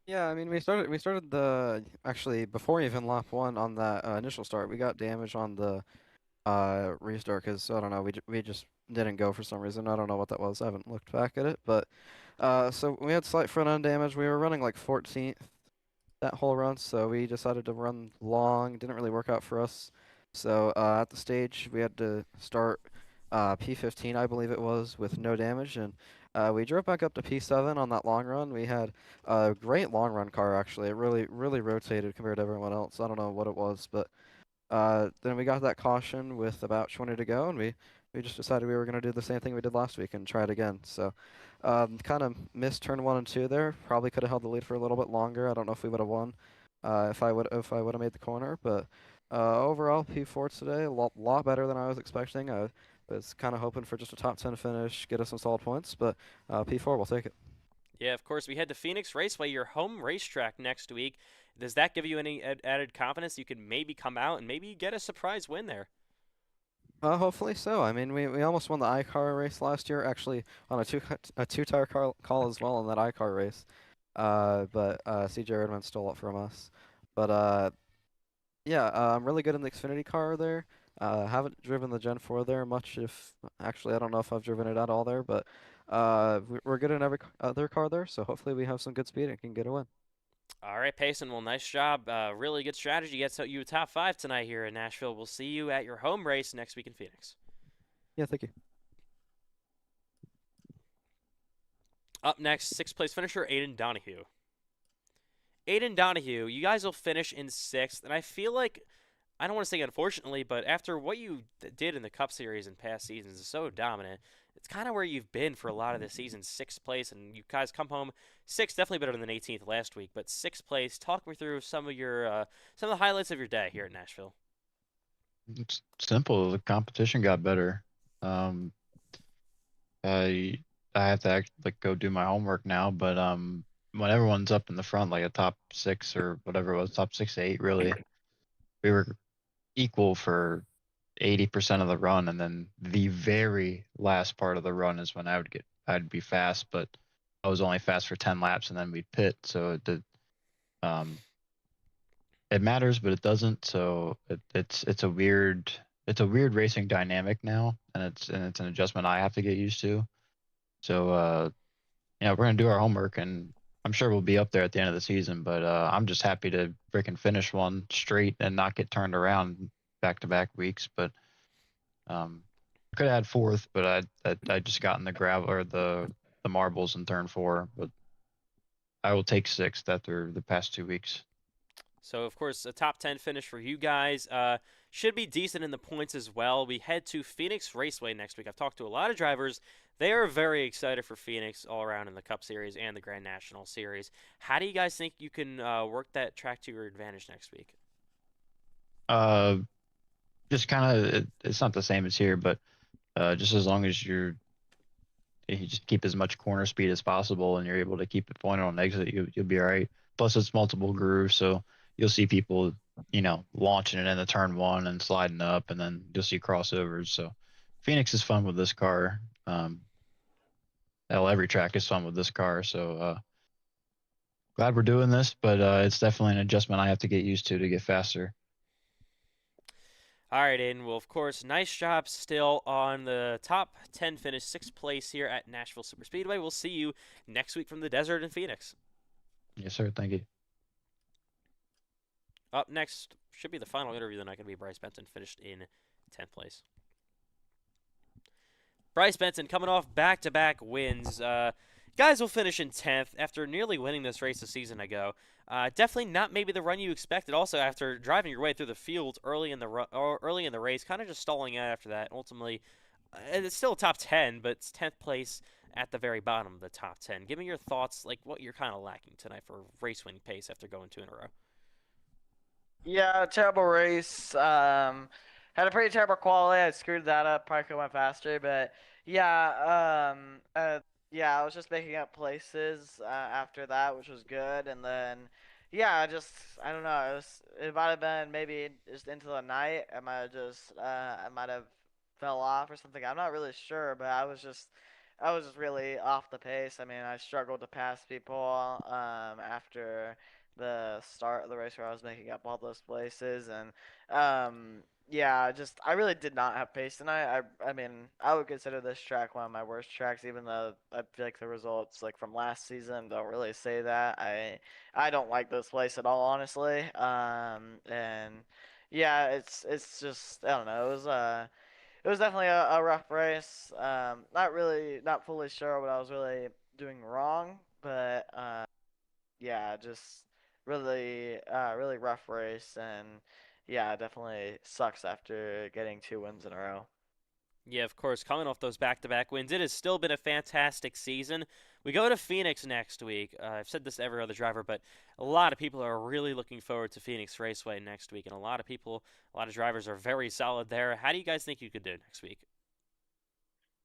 S7: Yeah, I mean, we started the actually before even lap 1 on that initial start. We got damage on the restart because I don't know, we just didn't go for some reason. I don't know what that was. I haven't looked back at it, but so we had slight front end damage. We were running like 14th that whole run, so we decided to run long. Didn't really work out for us. So at the stage, we had to start P15, I believe it was, with no damage, and we drove back up to P7 on that long run. We had a great long run car, actually. It really rotated compared to everyone else. I don't know what it was, but then we got that caution with about 20 to go, and we just decided we were going to do the same thing we did last week and try it again. So kind of missed turn 1 and 2 there. Probably could have held the lead for a little bit longer. I don't know if we would have won if I would have made the corner, but overall P4 today, a lot better than I was expecting. I was kind of hoping for just a top 10 finish, get us some solid points, but P4, we'll take it.
S1: Yeah, of course, we head to Phoenix Raceway, your home racetrack next week. Does that give you any added confidence you can maybe come out and maybe get a surprise win there?
S7: Hopefully so. I mean, we almost won the iCar race last year, actually on a two-tire call as well in that iCar race. But CJ Redmond stole it from us. But yeah, I'm really good in the Xfinity car there. Haven't driven the Gen 4 there much. Actually, I don't know if I've driven it at all there, but we're good in every other car there. So hopefully we have some good speed and can get a win.
S1: All right, Payson. Well, nice job. Really good strategy. Gets you top 5 tonight here in Nashville. We'll see you at your home race next week in Phoenix.
S7: Yeah, thank you.
S1: Up next, 6th place finisher, Aiden Donahue. Aiden Donahue, you guys will finish in 6th, and I feel like, I don't want to say unfortunately, but after what you did in the Cup Series in past seasons is so dominant, it's kind of where you've been for a lot of the season, 6th place, and you guys come home 6th, definitely better than 18th last week, but 6th place. Talk me through some of the highlights of your day here at Nashville.
S8: It's simple. The competition got better. I have to go do my homework now, but when everyone's up in the front, like a top 6 or whatever it was, top 6 to 8, really, we were equal for 80% of the run, and then the very last part of the run is when I'd be fast, but I was only fast for 10 laps, and then we'd pit, so it matters, but it doesn't. So it's a weird racing dynamic now, and it's an adjustment I have to get used to. So we're gonna do our homework, and I'm sure we'll be up there at the end of the season. But I'm just happy to freaking finish one straight and not get turned around back-to-back weeks. But I could have had 4th, but I just got in the gravel or the marbles in turn 4. But I will take 6th after the past 2 weeks.
S1: So, of course, a top 10 finish for you guys. should be decent in the points as well. We head to Phoenix Raceway next week. I've talked to a lot of drivers. They are very excited for Phoenix all around in the Cup Series and the Grand National Series. How do you guys think you can work that track to your advantage next week?
S8: Just kind of, it's not the same as here, but just as long as you just keep as much corner speed as possible and you're able to keep it pointed on exit, you'll be all right. Plus, it's multiple grooves, so you'll see people, launching it in the turn one and sliding up, and then you'll see crossovers. So Phoenix is fun with this car. Every track is fun with this car. So glad we're doing this, but it's definitely an adjustment I have to get used to get faster.
S1: All right, Aiden. Well, of course, nice job still on the top 10 finish, 6th place here at Nashville Superspeedway. We'll see you next week from the desert in Phoenix.
S8: Yes, sir. Thank you.
S1: Up next should be the final interview of the night. Going to be Bryce Benson, finished in 10th place. Bryce Benson coming off back-to-back wins. Guys will finish in 10th after nearly winning this race a season ago. Definitely not maybe the run you expected. Also, after driving your way through the field early in the race, kind of just stalling out after that. Ultimately, it's still a top 10, but it's 10th place at the very bottom of the top 10. Give me your thoughts, like what you're kind of lacking tonight for race winning pace after going 2 in a row.
S9: Yeah, terrible race. Had a pretty terrible quality. I screwed that up. Probably could have went faster, but yeah. Yeah, I was just making up places after that, which was good. And then, yeah, I don't know. It might have been maybe just into the night. I might have fell off or something. I'm not really sure, but I was just really off the pace. I mean, I struggled to pass people after the start of the race where I was making up all those places, and yeah, I really did not have pace tonight. I mean, I would consider this track one of my worst tracks, even though I feel like the results like from last season don't really say that. I don't like this place at all, honestly. And yeah, it's just I don't know. It was definitely a rough race. Not fully sure what I was really doing wrong, but yeah, just really rough race, and yeah, it definitely sucks after getting 2 wins in a row.
S1: Yeah, of course, coming off those back-to-back wins, it has still been a fantastic season. We go to Phoenix next week. I've said this to every other driver, but a lot of people are really looking forward to Phoenix Raceway next week, and a lot of drivers are very solid there. How do you guys think you could do next week?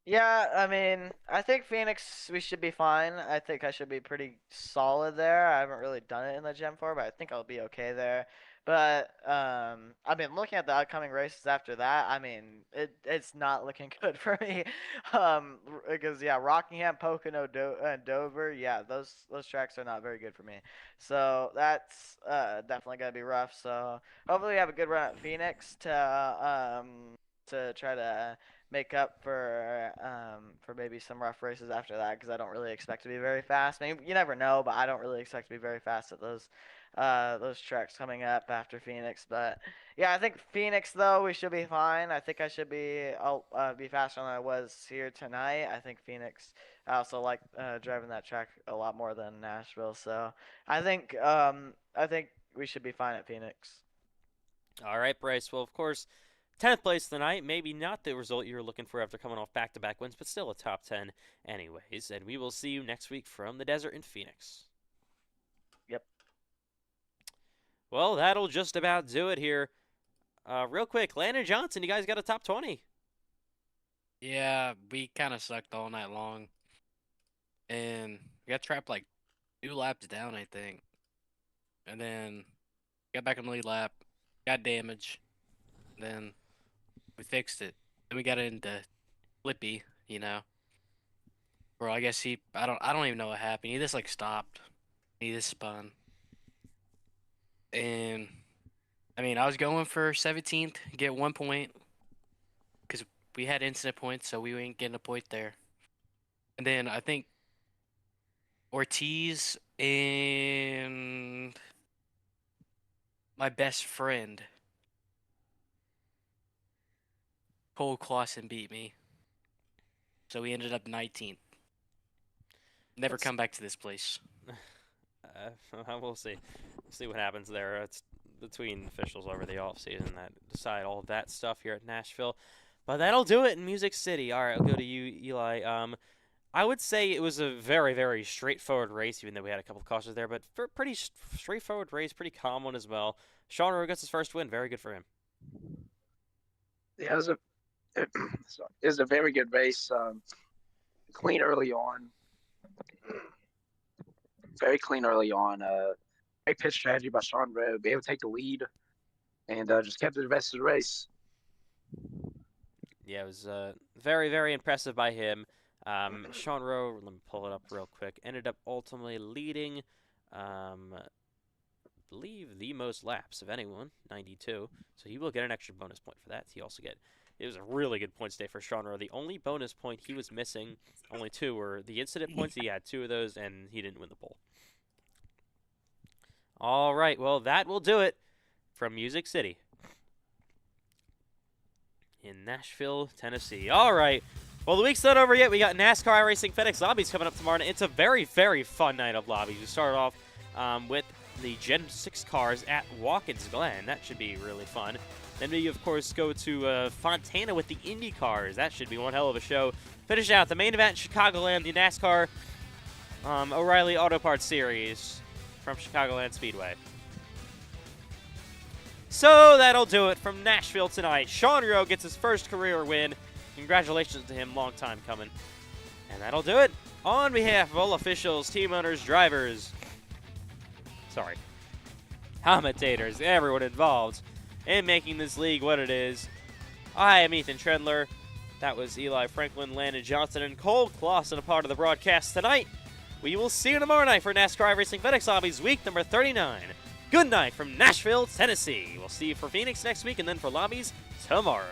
S9: Yeah, I mean, I think Phoenix, we should be fine. I think I should be pretty solid there. I haven't really done it in the Gen 4, but I think I'll be okay there. But I mean, looking at the upcoming races after that, I mean, it's not looking good for me. Because yeah, Rockingham, Pocono, and Dover, yeah, those tracks are not very good for me. So that's definitely gonna be rough. So hopefully we have a good run at Phoenix to try to make up for maybe some rough races after that, because I don't really expect to be very fast. Maybe you never know, but I don't really expect to be very fast at those tracks coming up after Phoenix. But yeah, I think Phoenix though we should be fine. I think I should I'll be faster than I was here tonight. I think Phoenix. I also like driving that track a lot more than Nashville, so I think we should be fine at Phoenix.
S1: All right, Bryce. Well, of course, 10th place tonight, maybe not the result you were looking for after coming off back-to-back wins, but still a top 10 anyways. And we will see you next week from the desert in Phoenix.
S9: Yep.
S1: Well, that'll just about do it here. Real quick, Landon Johnson, you guys got a top 20.
S3: Yeah, we kind of sucked all night long. And we got trapped like 2 laps down, I think. And then got back on the lead lap, got damage. Then we fixed it. Then we got into Flippy, Or I guess I don't even know what happened. He just like stopped. He just spun. And I mean, I was going for 17th, get 1 point. Because we had incident points, so we ain't getting a point there. And then I think Ortiz and my best friend Cole Clausen beat me. So we ended up 19th. Never come back to this place.
S1: We'll see. We'll see what happens there. between officials over the offseason that decide all of that stuff here at Nashville. But that'll do it in Music City. All right, I'll go to you, Eli. I would say it was a very, very straightforward race, even though we had a couple of cautions there. But for pretty straightforward race, pretty calm one as well. Sean Rowe gets his first win. Very good for him.
S2: Yeah, it was a very good race. Clean early on. Very clean early on. Great pitch strategy by Sean Rowe. Be able to take the lead and just kept it the rest of the race.
S1: Yeah, it was very, very impressive by him. Sean Rowe, let me pull it up real quick, ended up ultimately leading, I believe, the most laps of anyone, 92. So he will get an extra bonus point for that. It was a really good points day for Sean Rowe. The only bonus point he was missing, only 2, were the incident points. He had 2 of those, and he didn't win the pole. All right, well, that will do it from Music City in Nashville, Tennessee. All right. Well, the week's not over yet. We got NASCAR iRacing FedEx lobbies coming up tomorrow night. It's a very, very fun night of lobbies. We start off with the Gen 6 cars at Watkins Glen. That should be really fun. Then we, of course, go to Fontana with the Indy cars. That should be one hell of a show. Finish out the main event, Chicagoland, the NASCAR O'Reilly Auto Parts Series from Chicagoland Speedway. So that'll do it from Nashville tonight. Sean Rowe gets his first career win. Congratulations to him, long time coming. And that'll do it. On behalf of all officials, team owners, drivers, commentators, everyone involved in making this league what it is, I am Ethan Trendler. That was Eli Franklin, Landon Johnson, and Cole Clausen, a part of the broadcast tonight. We will see you tomorrow night for NASCAR iRacing FedEx Lobbies week number 39. Good night from Nashville, Tennessee. We'll see you for Phoenix next week and then for Lobbies tomorrow.